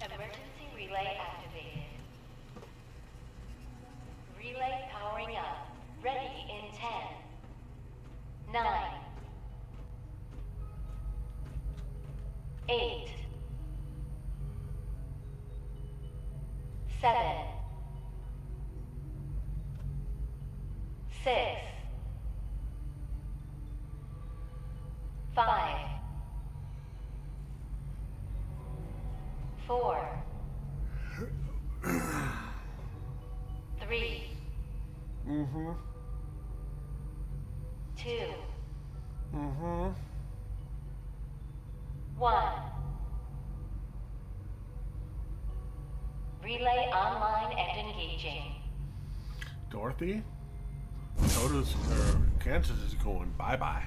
Speaker 2: Emergency relay activated. Relay powering up. Ready in 10, 9, 8, 7, 6, 5, 4, 3, 2, 1. Relay online and engaging.
Speaker 1: Dorothy? Kansas is going bye-bye.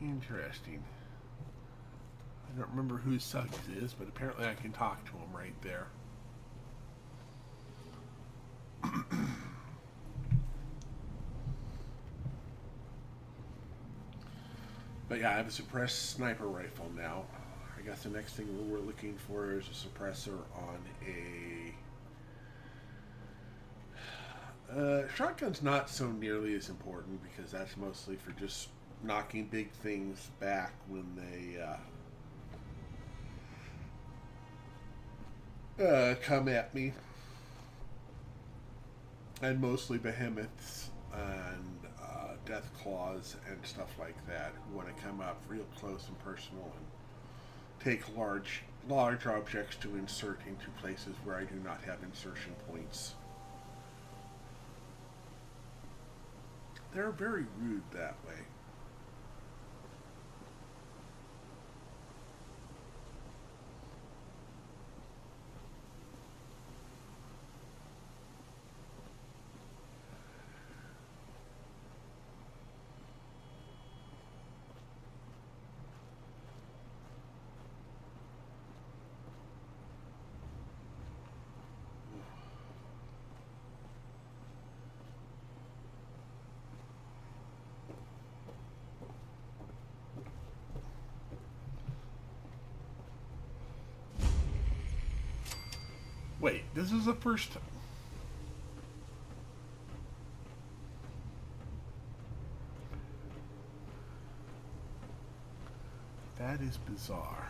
Speaker 1: Interesting. I don't remember who Suggs is, but apparently I can talk to him right there. But yeah, I have a suppressed sniper rifle now. I guess the next thing we're looking for is a suppressor on a... shotgun's not so nearly as important because that's mostly for just knocking big things back when they come at me. And mostly behemoths and death claws and stuff like that who want to come up real close and personal and take large objects to insert into places where I do not have insertion points. They're very rude that way. Wait, this is the first time. That is bizarre.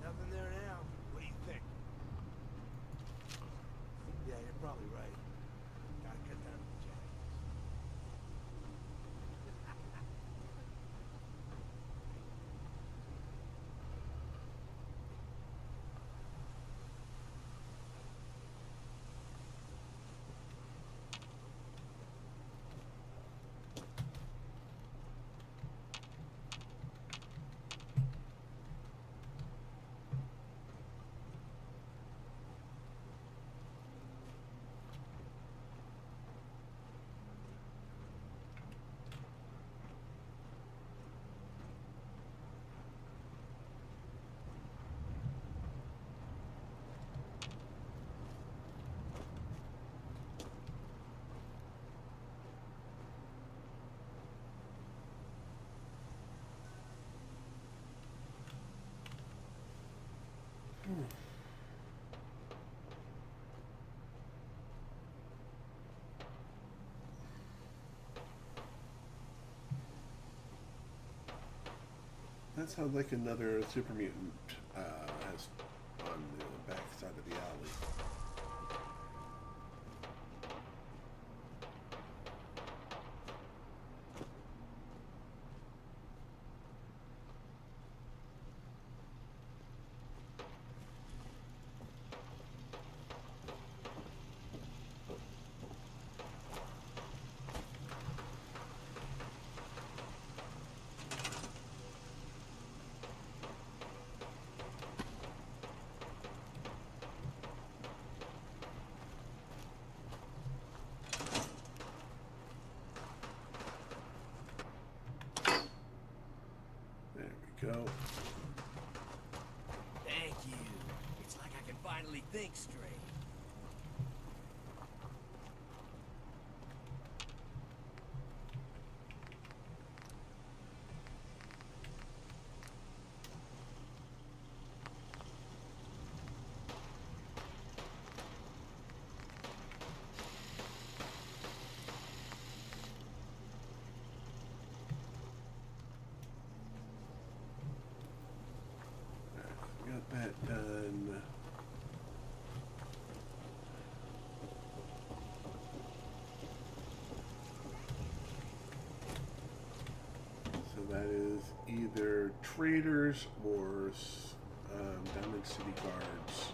Speaker 15: Nothing there now. What do you think? Yeah, you're probably right. Gotta cut down the jack.
Speaker 1: That sounds like another super mutant has on the back side of the alley. Go.
Speaker 15: Thank you. It's like I can finally think straight.
Speaker 1: Got that done. So that is either traders or Diamond City Guards.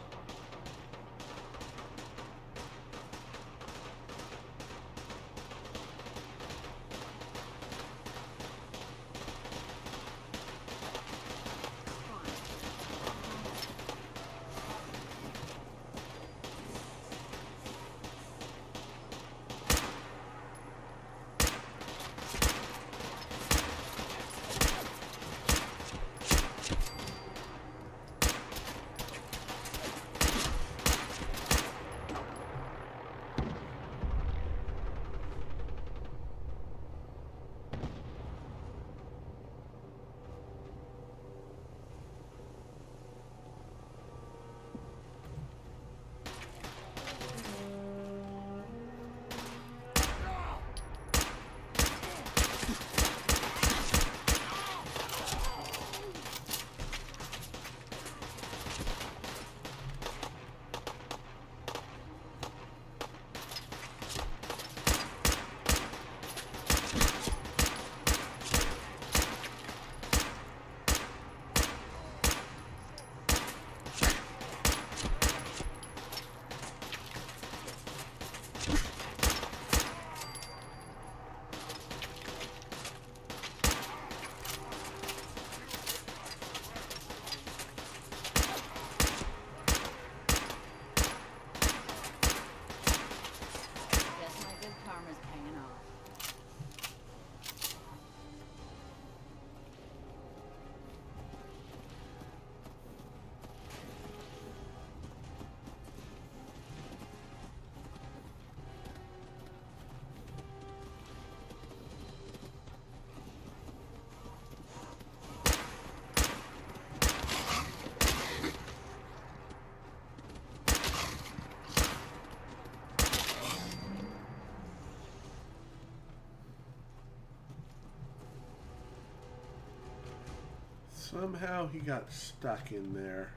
Speaker 1: Somehow he got stuck in there.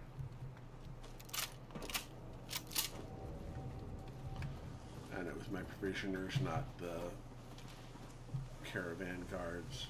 Speaker 1: And it was my provisioners, not the caravan guards.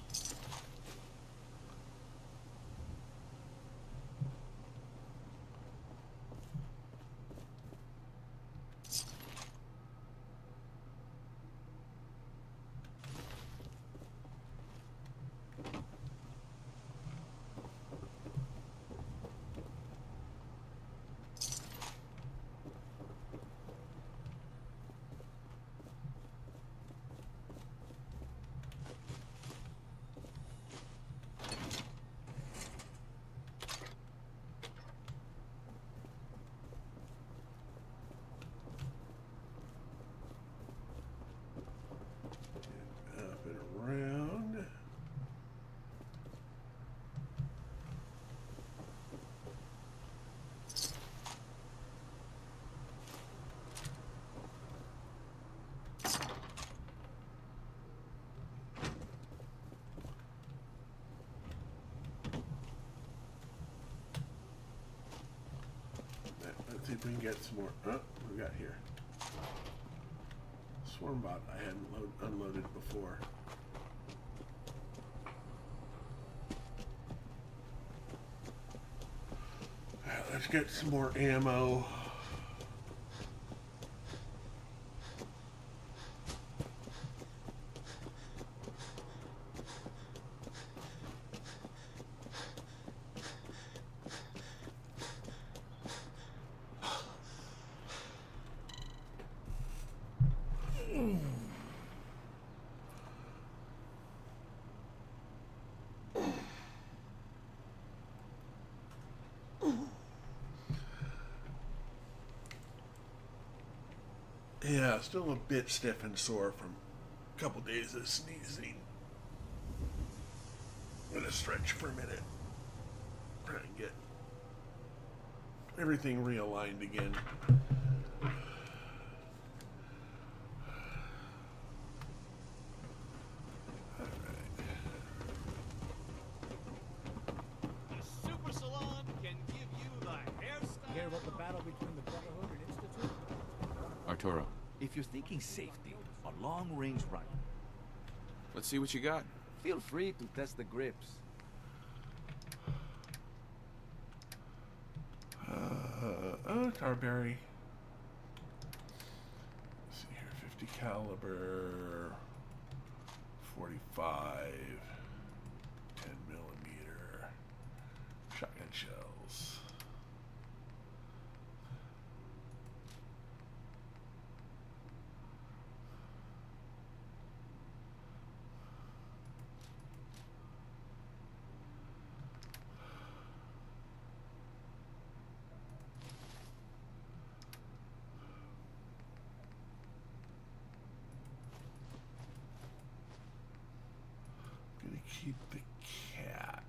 Speaker 1: Around. Let's see if we can get some more. Oh, what we got here? Swarmbot I hadn't unloaded before. Alright, let's get some more ammo. Yeah, still a bit stiff and sore from a couple days of sneezing. I'm gonna stretch for a minute. Try and get everything realigned again.
Speaker 8: The Super Salon can give you the hairstyle.
Speaker 15: Hear about the battle between the Brotherhood and Institute?
Speaker 4: Arturo,
Speaker 16: If you're thinking safety, a long-range rifle.
Speaker 4: let's see what you got.
Speaker 16: Feel free to test the grips.
Speaker 1: Tarberry. Let's see here, 50 caliber, 45, 10 millimeter, shotgun shells. Gonna keep the cat.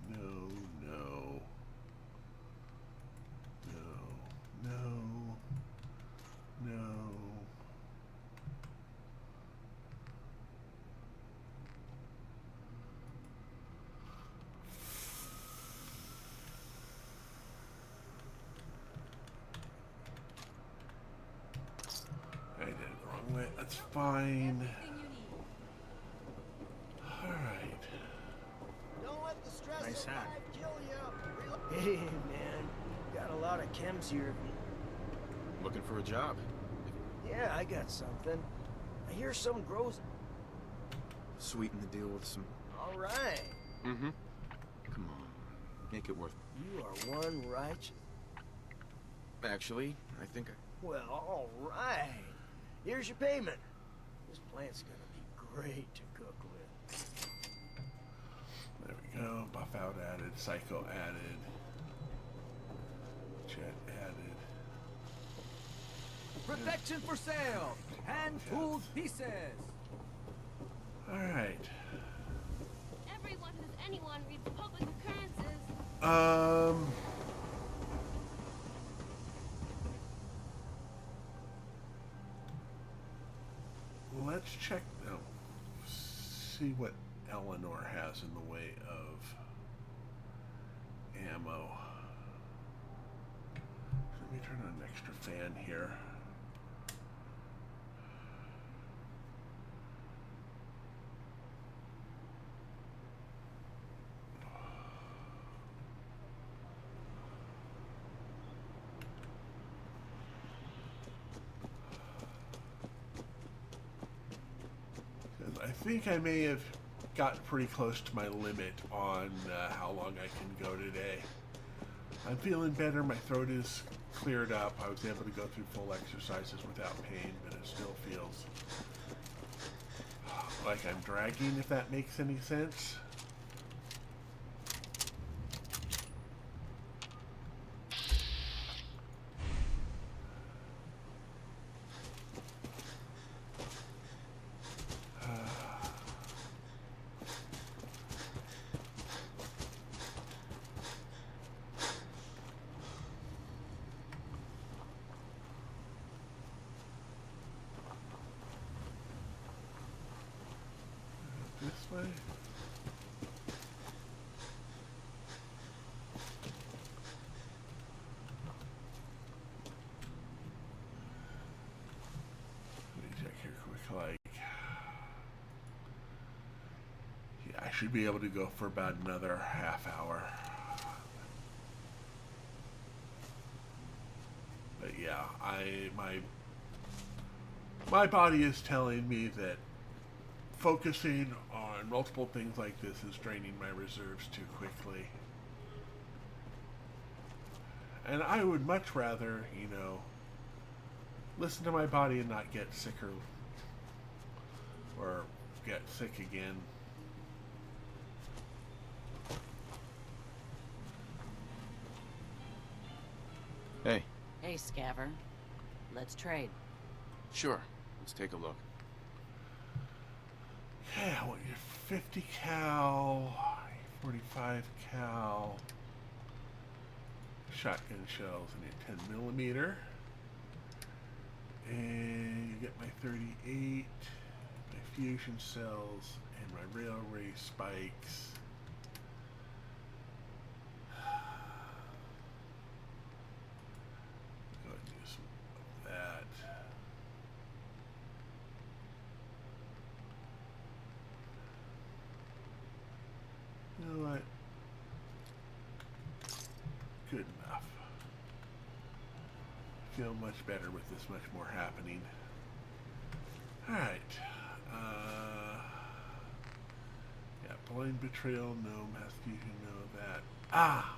Speaker 1: No, no. No, no, no. I did it the wrong way. That's fine. Alright.
Speaker 15: Don't let the stress
Speaker 3: Nice
Speaker 15: of
Speaker 3: hat.
Speaker 15: life kill you.
Speaker 3: Hey, man. Got a lot of chems here.
Speaker 4: Looking for a job?
Speaker 3: Yeah, I got something. I hear some grows...
Speaker 4: Sweeten the deal with some...
Speaker 15: All right.
Speaker 4: Mm-hmm. Come on. Make it worth it.
Speaker 15: You are one righteous.
Speaker 4: Actually, I think I...
Speaker 15: Well, all right. Here's your payment. This plant's gonna be great to cook with.
Speaker 1: There we go. Buff out added. Psycho added. Jet added.
Speaker 16: Protection for sale. Hand-tooled pieces.
Speaker 1: Alright.
Speaker 6: Everyone who's anyone reads public occurrences.
Speaker 1: Let's check. No. See what Eleanor has in the way of ammo. Let me turn on an extra fan here. I think I may have gotten pretty close to my limit on how long I can go today. I'm feeling better. My throat is cleared up. I was able to go through full exercises without pain, but it still feels like I'm dragging, if that makes any sense. This way. Let me check here quick. Like, yeah, I should be able to go for about another half hour. But yeah, my body is telling me that focusing on multiple things like this is draining my reserves too quickly. And I would much rather, you know, listen to my body and not get sicker or get sick again.
Speaker 4: Hey.
Speaker 2: Hey, Scaver. Let's trade.
Speaker 4: Sure. Let's take a look.
Speaker 1: Yeah, I want your 50 cal, 45 cal shotgun shells. I need 10 millimeter. And you get my 38, my fusion cells, and my railway spikes. Go ahead and do some of that. You know what? Good enough. Feel much better with this much more happening. Alright. Yeah, blind betrayal, no. Mass fusion, no. That. Ah!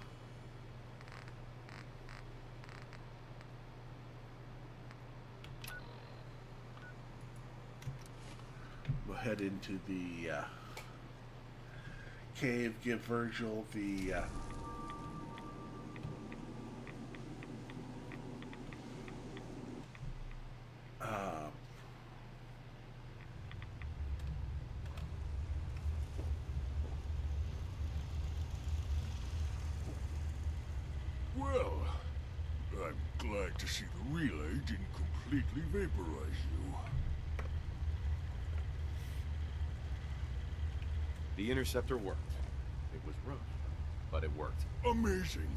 Speaker 1: We'll head into the cave, give Virgil the
Speaker 5: Well, I'm glad to see the relay didn't completely vaporize you.
Speaker 4: The interceptor worked. It was rough, but it worked.
Speaker 5: Amazing.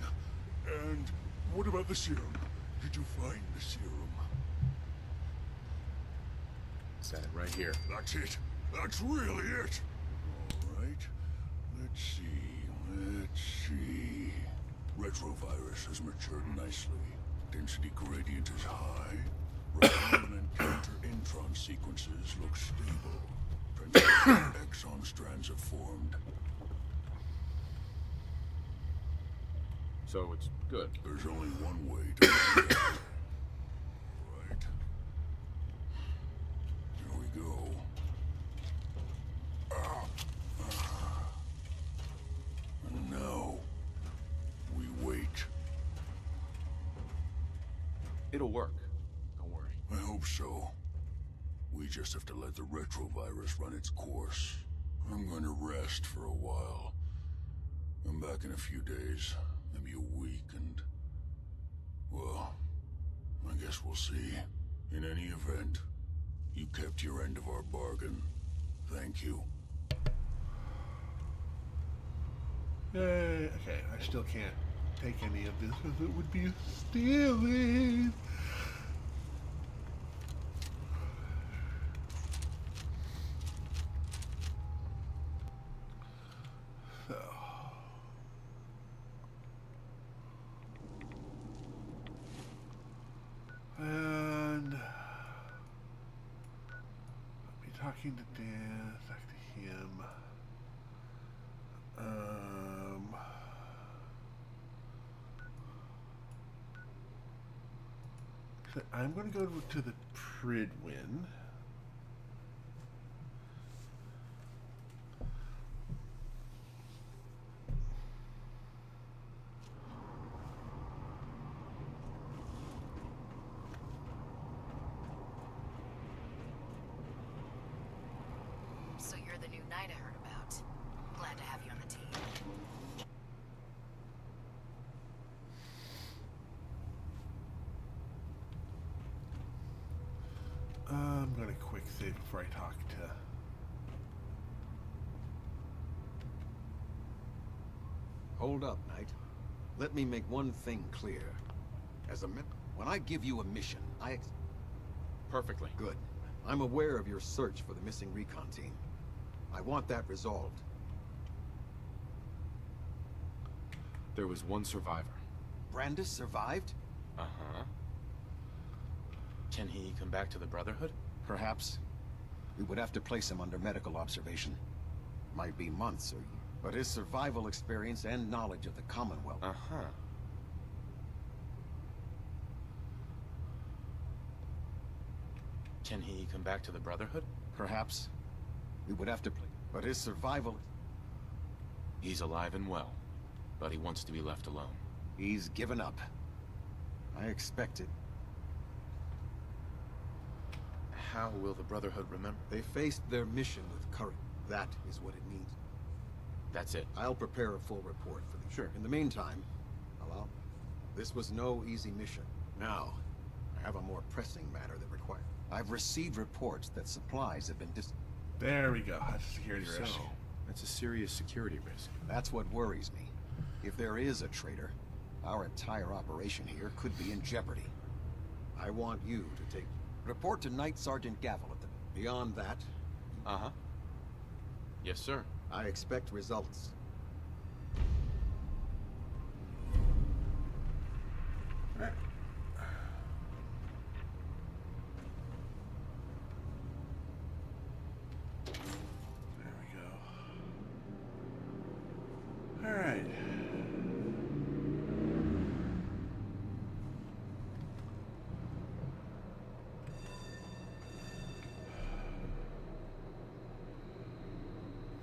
Speaker 5: And what about the serum? Did you find the serum?
Speaker 4: It's that right here.
Speaker 5: That's it. That's really it. All right. Let's see. Retrovirus has matured nicely. Density gradient is high. Recombinant and counter-intron sequences look stable. Exon strands have formed.
Speaker 4: So it's good.
Speaker 5: There's only one way to do that. Right. Here we go. And now, we wait.
Speaker 4: It'll work. Don't worry.
Speaker 5: I hope so. We just have to let the retrovirus run its course. I'm going to rest for a while. I'm back in a few days, maybe a week, and... well, I guess we'll see. In any event, you kept your end of our bargain. Thank you.
Speaker 1: Okay, I still can't take any of this because it would be stealing. So. And I'll be talking to Dan, talk to him. So I'm going to go to the Pridwin.
Speaker 2: So you're the new knight I heard about. Glad to have you on the team.
Speaker 1: I'm going to quick save before I talk to...
Speaker 18: Hold up, Knight. Let me make one thing clear. When I give you a mission,
Speaker 4: Perfectly.
Speaker 18: Good. I'm aware of your search for the missing recon team. I want that resolved.
Speaker 4: There was one survivor.
Speaker 18: Brandis survived?
Speaker 4: Uh-huh. Can he come back to the Brotherhood?
Speaker 18: Perhaps. We would have to place him under medical observation. Might be months or... but his survival experience and knowledge of the Commonwealth...
Speaker 4: Uh-huh. Can he come back to the Brotherhood?
Speaker 18: Perhaps. We would have to... but his survival...
Speaker 4: He's alive and well, but he wants to be left alone.
Speaker 18: He's given up. I expected.
Speaker 4: How will the Brotherhood remember?
Speaker 18: They faced their mission with courage. That is what it means.
Speaker 4: That's it.
Speaker 18: I'll prepare a full report for them.
Speaker 4: Sure.
Speaker 18: In the meantime, this was no easy mission. Now, I have a more pressing matter that requires... I've received reports that supplies have been
Speaker 1: There we go. That's a security risk.
Speaker 4: So, that's a serious security risk.
Speaker 18: That's what worries me. If there is a traitor, our entire operation here could be in jeopardy. I want you to take... report to Knight Sergeant Gavel at the... Beyond that...
Speaker 4: Uh-huh. Yes, sir.
Speaker 18: I expect results.
Speaker 1: Alright. There we go. Alright.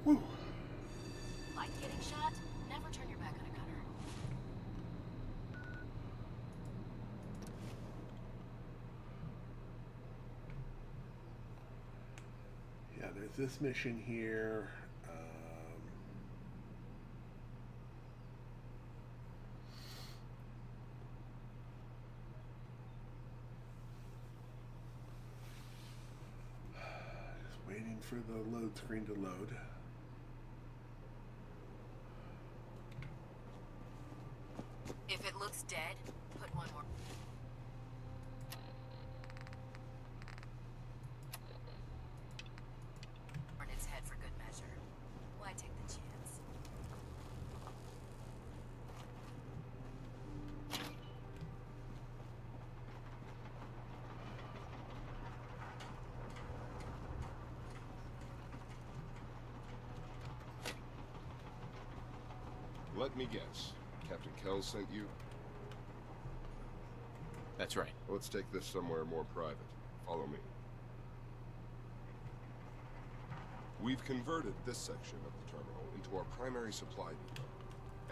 Speaker 1: Woo.
Speaker 2: Like getting shot? Never turn your back on a gunner.
Speaker 1: Yeah, there's this mission here. Just waiting for the load screen to load.
Speaker 2: If it looks dead, put one more. On its head for good measure. Why take the chance?
Speaker 14: Let me guess. Captain Kells sent you?
Speaker 4: That's right.
Speaker 14: Let's take this somewhere more private. Follow me. We've converted this section of the terminal into our primary supply depot.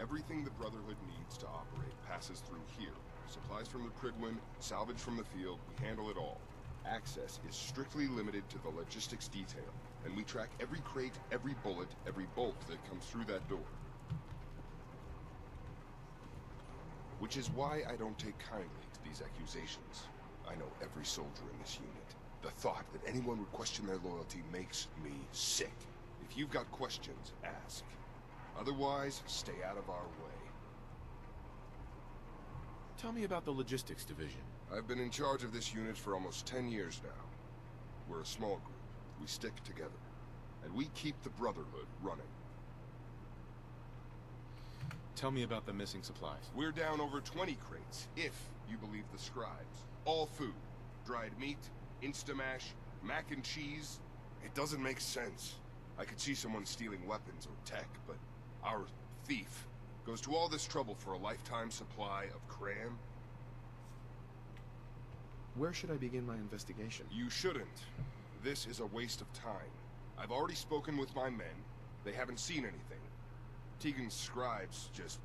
Speaker 14: Everything the Brotherhood needs to operate passes through here. Supplies from the Pridwin, salvage from the field, we handle it all. Access is strictly limited to the logistics detail, and we track every crate, every bullet, every bolt that comes through that door. Which is why I don't take kindly to these accusations. I know every soldier in this unit. The thought that anyone would question their loyalty makes me sick. If you've got questions, ask. Otherwise, stay out of our way.
Speaker 4: Tell me about the logistics division.
Speaker 14: I've been in charge of this unit for almost 10 years now. We're a small group. We stick together. And we keep the Brotherhood running.
Speaker 4: Tell me about the missing supplies.
Speaker 14: We're down over 20 crates, if you believe the scribes. All food. Dried meat, Instamash, mac and cheese. It doesn't make sense. I could see someone stealing weapons or tech, but our thief goes to all this trouble for a lifetime supply of cram?
Speaker 4: Where should I begin my investigation?
Speaker 14: You shouldn't. This is a waste of time. I've already spoken with my men. They haven't seen anything. Tegan's scribes just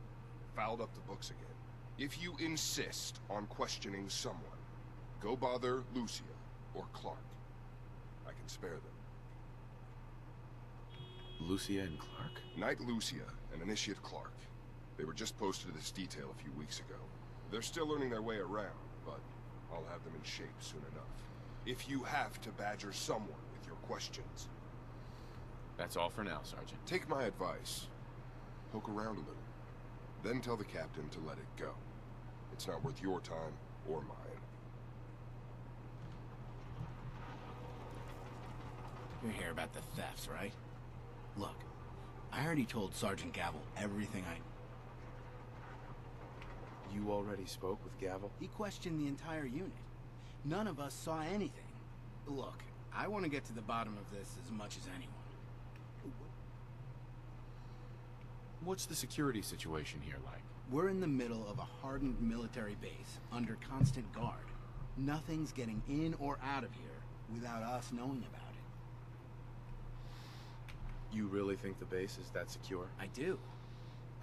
Speaker 14: fouled up the books again. If you insist on questioning someone, go bother Lucia or Clark. I can spare them.
Speaker 4: Lucia and Clark?
Speaker 14: Knight Lucia and Initiate Clark. They were just posted to this detail a few weeks ago. They're still learning their way around, but I'll have them in shape soon enough. If you have to badger someone with your questions.
Speaker 4: That's all for now, Sergeant.
Speaker 14: Take my advice. Poke around a little. Then tell the captain to let it go. It's not worth your time or mine.
Speaker 19: You hear about the thefts, right? Look, I already told Sergeant Gavel everything I...
Speaker 4: You already spoke with Gavel?
Speaker 19: He questioned the entire unit. None of us saw anything. Look, I want to get to the bottom of this as much as anyone.
Speaker 4: What's the security situation here like?
Speaker 19: We're in the middle of a hardened military base, under constant guard. Nothing's getting in or out of here without us knowing about it.
Speaker 4: You really think the base is that secure?
Speaker 19: I do.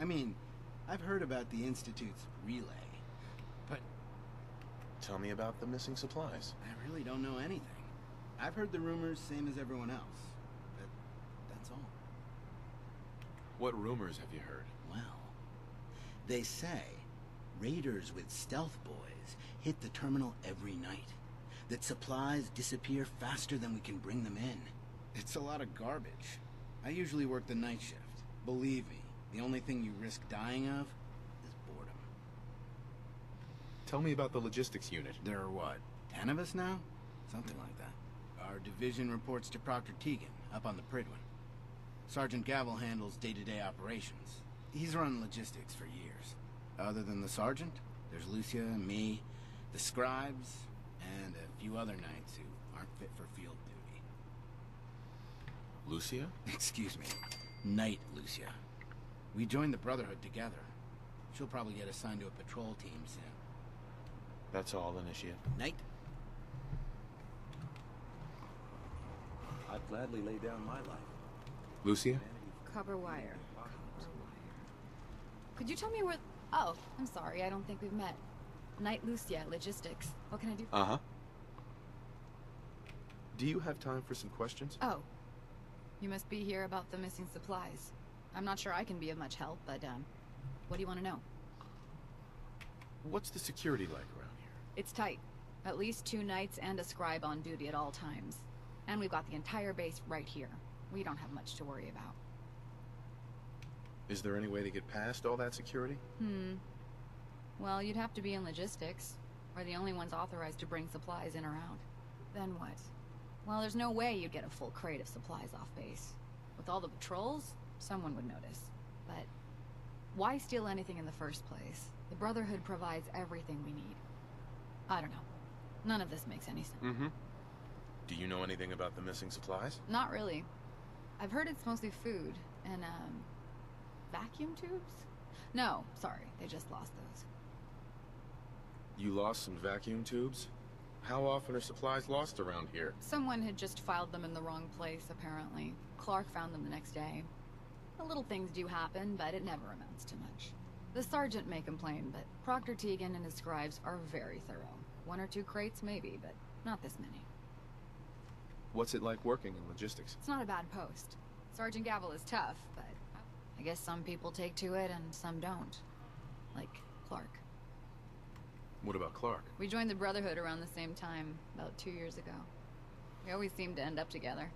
Speaker 19: I mean, I've heard about the Institute's relay, but...
Speaker 4: Tell me about the missing supplies.
Speaker 19: I really don't know anything. I've heard the rumors, same as everyone else. But that's all.
Speaker 4: What rumors have you heard?
Speaker 19: Well, they say raiders with stealth boys hit the terminal every night. That supplies disappear faster than we can bring them in. It's a lot of garbage. I usually work the night shift. Believe me, the only thing you risk dying of is boredom.
Speaker 4: Tell me about the logistics unit.
Speaker 19: There are what, 10 of us now? Something like that. Our division reports to Proctor Tegan, up on the Pridwin. Sergeant Gavel handles day-to-day operations. He's run logistics for years. Other than the sergeant, there's Lucia, me, the scribes, and a few other knights who aren't fit for field duty.
Speaker 4: Lucia?
Speaker 19: Excuse me. Knight Lucia. We joined the Brotherhood together. She'll probably get assigned to a patrol team soon.
Speaker 4: That's all, Initiate.
Speaker 19: Knight?
Speaker 10: I'd gladly lay down my life.
Speaker 4: Lucia?
Speaker 23: Copper wire. Could you tell me where... Oh, I'm sorry, I don't think we've met. Knight Lucia, logistics. What can I do for you?
Speaker 4: Uh-huh. Do you have time for some questions?
Speaker 23: Oh. You must be here about the missing supplies. I'm not sure I can be of much help, but, what do you want to know?
Speaker 4: What's the security like around here?
Speaker 23: It's tight. At least 2 knights and a scribe on duty at all times. And we've got the entire base right here. We don't have much to worry about.
Speaker 4: Is there any way to get past all that security?
Speaker 23: Well, you'd have to be in logistics. We're the only ones authorized to bring supplies in or out. Then what? Well, there's no way you'd get a full crate of supplies off base. With all the patrols, someone would notice. But why steal anything in the first place? The Brotherhood provides everything we need. I don't know. None of this makes any sense.
Speaker 4: Do you know anything about the missing supplies?
Speaker 23: Not really. I've heard it's mostly food and, vacuum tubes? No, sorry, they just lost those.
Speaker 4: You lost some vacuum tubes? How often are supplies lost around here?
Speaker 23: Someone had just filed them in the wrong place, apparently. Clark found them the next day. The little things do happen, but it never amounts to much. The sergeant may complain, but Proctor Teagan and his scribes are very thorough. 1 or 2 crates, maybe, but not this many.
Speaker 4: What's it like working in logistics?
Speaker 23: It's not a bad post. Sergeant Gavel is tough, but I guess some people take to it and some don't. Like Clark.
Speaker 4: What about Clark?
Speaker 23: We joined the Brotherhood around the same time, about 2 years ago. We always seemed to end up together.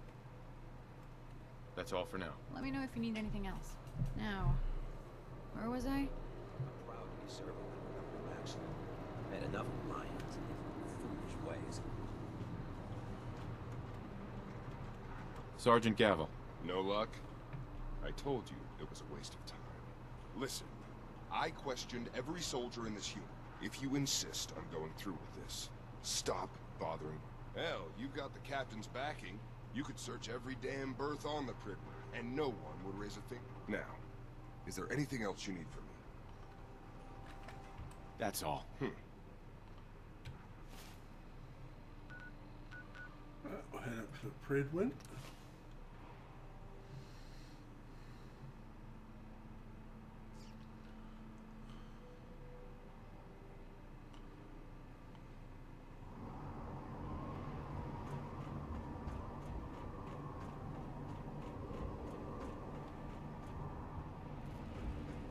Speaker 4: That's all for now.
Speaker 23: Let me know if you need anything else. Now, where was I?
Speaker 10: I'm proud to be serving under Dr. Maxwell. Had enough of lions and foolish ways.
Speaker 4: Sergeant Gavel.
Speaker 14: No luck? I told you it was a waste of time. Listen, I questioned every soldier in this unit. If you insist on going through with this, stop bothering. Hell, you've got the captain's backing. You could search every damn berth on the Pridwood, and no one would raise a finger. Now, is there anything else you need from me?
Speaker 4: That's all.
Speaker 1: We'll head up to the Pridwood.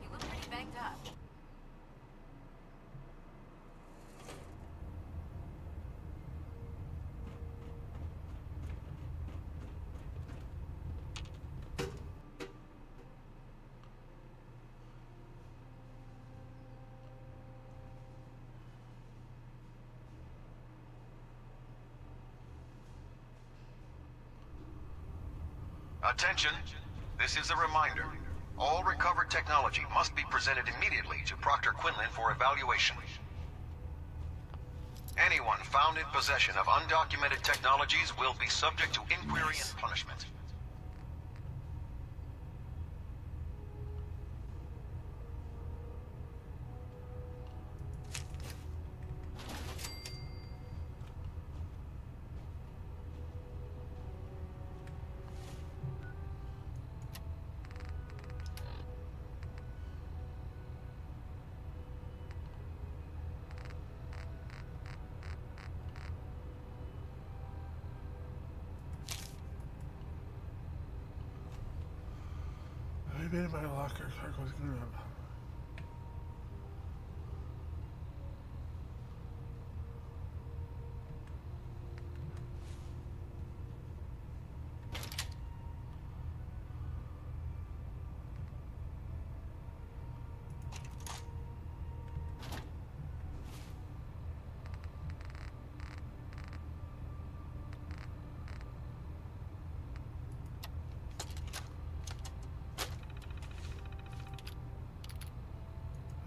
Speaker 2: You look pretty banged up.
Speaker 9: Attention! This is a reminder. All recovered technology must be presented immediately to Proctor Quinlan for evaluation. Anyone found in possession of undocumented technologies will be subject to inquiry and punishment.
Speaker 1: I've been in my locker. Clark was gonna.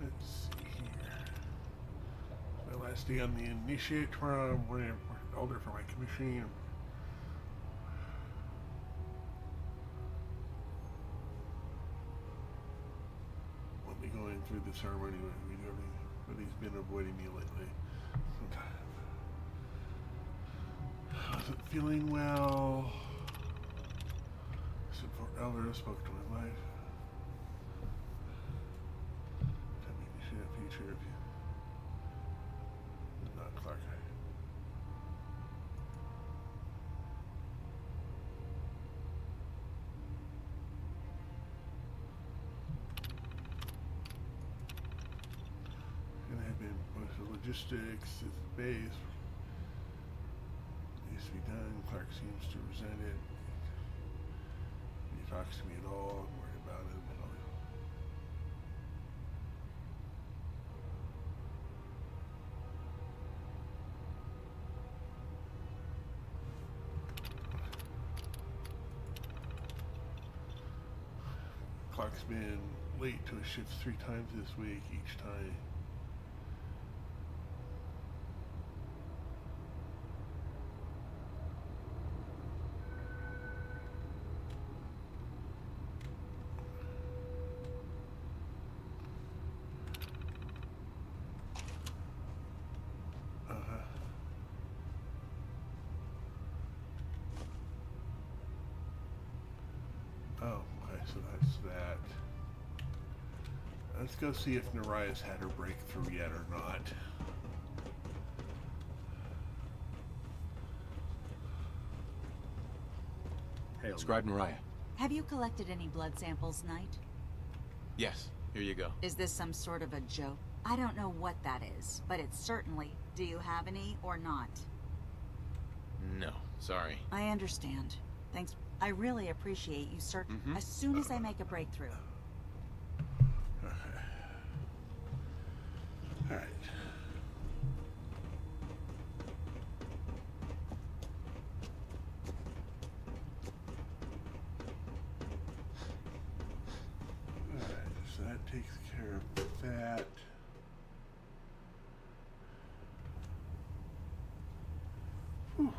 Speaker 1: Let's see here. My last day on the initiate tomorrow. I'm running older for my commissioning. Won't be going through the ceremony with me, but he's been avoiding me lately. Wasn't feeling well. Said for Elder, spoke to my wife. A future of you. Not Clark. And I have been most of logistics, this base needs to be done. Clark seems to resent it. He talks to me at all. I'm worried about him. Clark's been late to his shifts 3 times this week, each time. so that's that. Let's go see if Naraya's had her breakthrough yet or not.
Speaker 4: Scribe Naraya.
Speaker 7: Have you collected any blood samples, Knight?
Speaker 4: Yes, here you go.
Speaker 7: Is this some sort of a joke? I don't know what that is, but it's certainly... Do you have any or not?
Speaker 4: No, sorry.
Speaker 7: I understand. Thanks. I really appreciate you, sir. As soon as I make a breakthrough.
Speaker 1: Alright. So that takes care of that. Whew.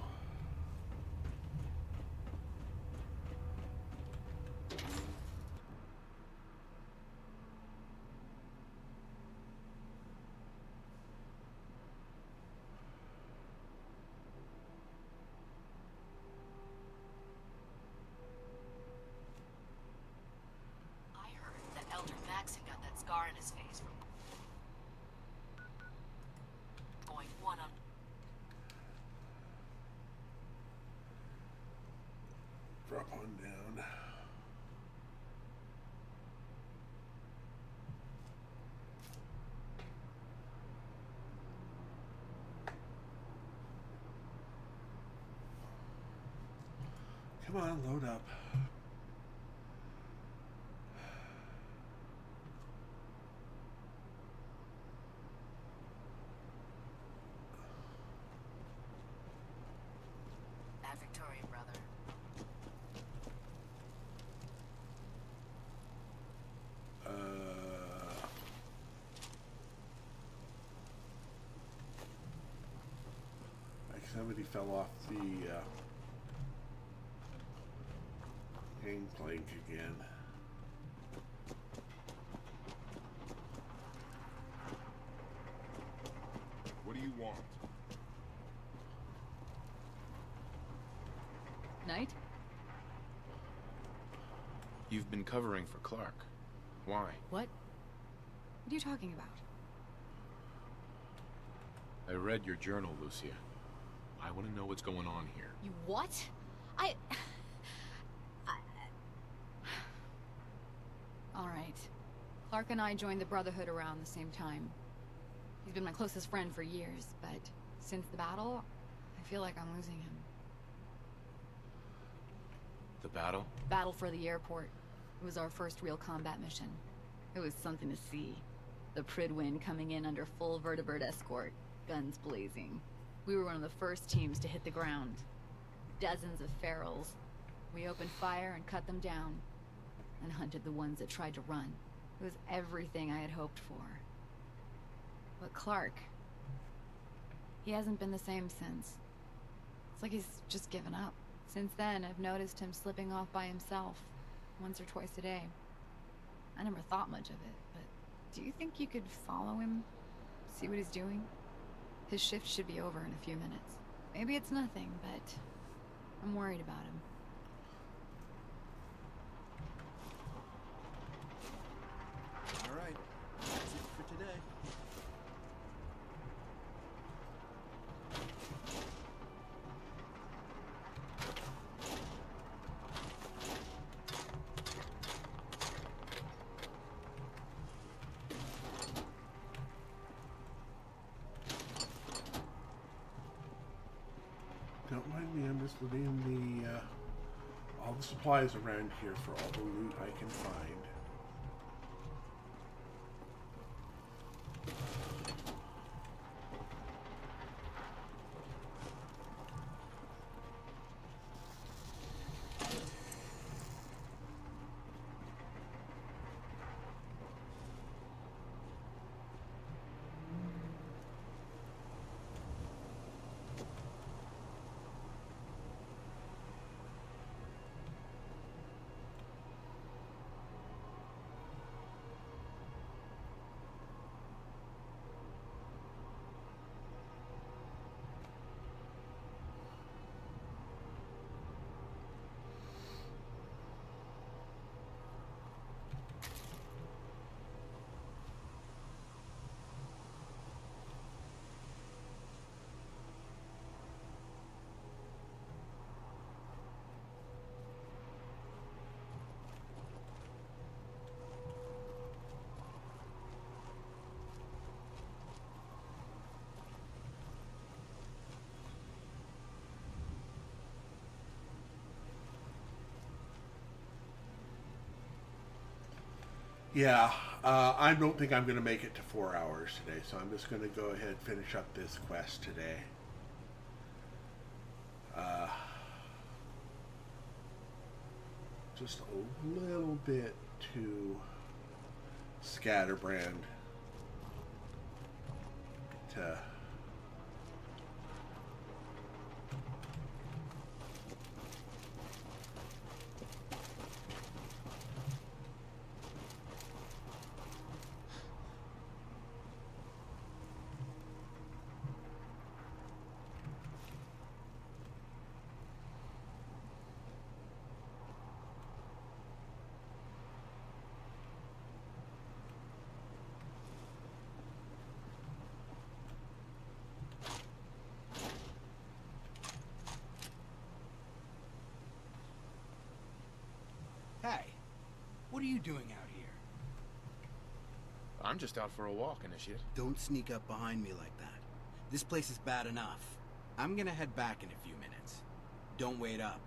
Speaker 2: Scar in his face from going one on.
Speaker 1: Drop on down. Come on, load up.
Speaker 2: Victorian brother.
Speaker 1: Like somebody fell off the gangplank again.
Speaker 14: What do you want?
Speaker 23: Knight?
Speaker 4: You've been covering for Clark. Why?
Speaker 23: What? What are you talking about?
Speaker 4: I read your journal, Lucia. I want to know what's going on here.
Speaker 23: You what? Alright. Clark and I joined the Brotherhood around the same time. He's been my closest friend for years, but since the battle, I feel like I'm losing him.
Speaker 4: The battle?
Speaker 23: Battle for the airport. It was our first real combat mission. It was something to see. The Pridwin coming in under full vertibird escort, guns blazing. We were one of the first teams to hit the ground. Dozens of ferals. We opened fire and cut them down, and hunted the ones that tried to run. It was everything I had hoped for. But Clark, he hasn't been the same since. It's like he's just given up. Since then, I've noticed him slipping off by himself, once or twice a day. I never thought much of it, but do you think you could follow him? See what he's doing? His shift should be over in a few minutes. Maybe it's nothing, but I'm worried about him.
Speaker 10: All right, that's it for today.
Speaker 1: Don't mind me, I'm just looting all the supplies around here for all the loot I can find. Yeah, I don't think I'm going to make it to 4 hours today, so I'm just going to go ahead and finish up this quest today. Just a little bit too scatterbrand to
Speaker 19: Hey, what are you doing out here?
Speaker 4: I'm just out for a walk, Initiate.
Speaker 19: Don't sneak up behind me like that. This place is bad enough. I'm gonna head back in a few minutes. Don't wait up.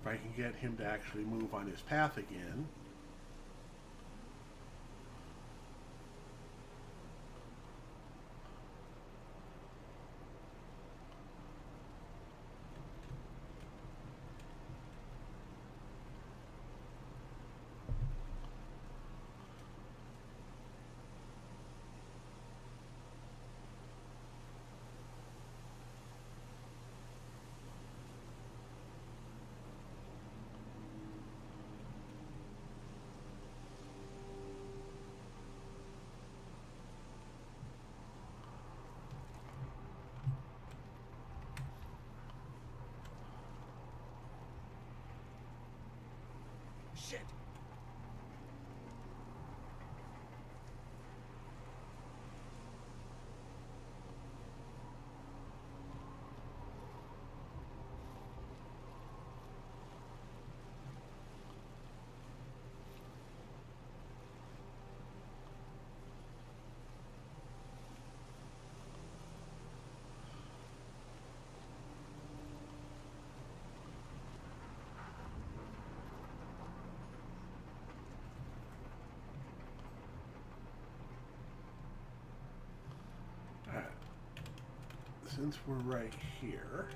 Speaker 1: if I can get him to actually move on his path again.
Speaker 19: Shit!
Speaker 1: Since we're right here,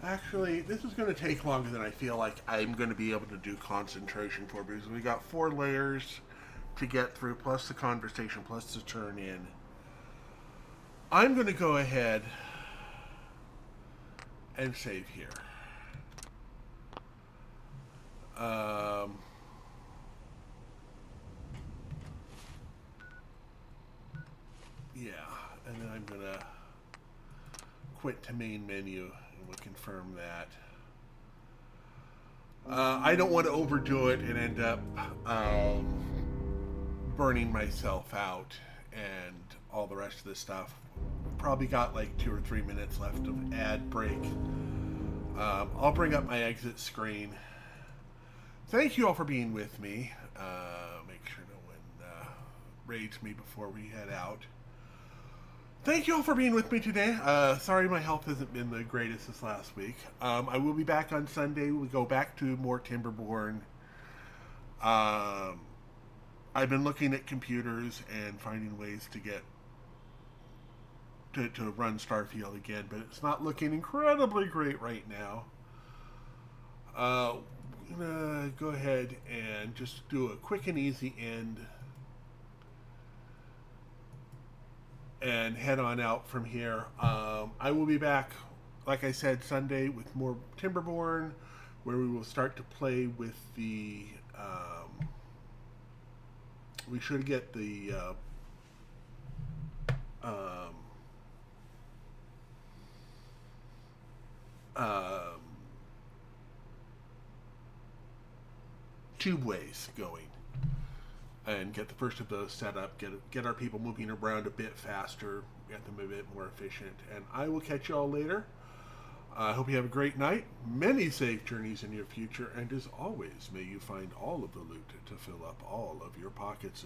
Speaker 1: actually, this is going to take longer than I feel like I'm going to be able to do concentration for, because we got 4 layers to get through, plus the conversation, plus the turn in. I'm going to go ahead and save here. Yeah, and then I'm going to quit to main menu, and we'll confirm that. I don't want to overdo it and end up burning myself out and all the rest of this stuff. Probably got like 2 or 3 minutes left of ad break. I'll bring up my exit screen. Thank you all for being with me. Make sure no one rage me before we head out. Thank you all for being with me today. Sorry my health hasn't been the greatest this last week. I will be back on Sunday. We go back to more Timberborn. I've been looking at computers and finding ways to get to run Starfield again, but it's not looking incredibly great right now. I'm gonna go ahead and just do a quick and easy end and head on out from here. I will be back, like I said, Sunday with more Timberborn, where we will start to play with the we should get the tubeways going and get the first of those set up, get our people moving around a bit faster, get them a bit more efficient. And I will catch you all later. I hope you have a great night, many safe journeys in your future, and as always, may you find all of the loot to fill up all of your pockets.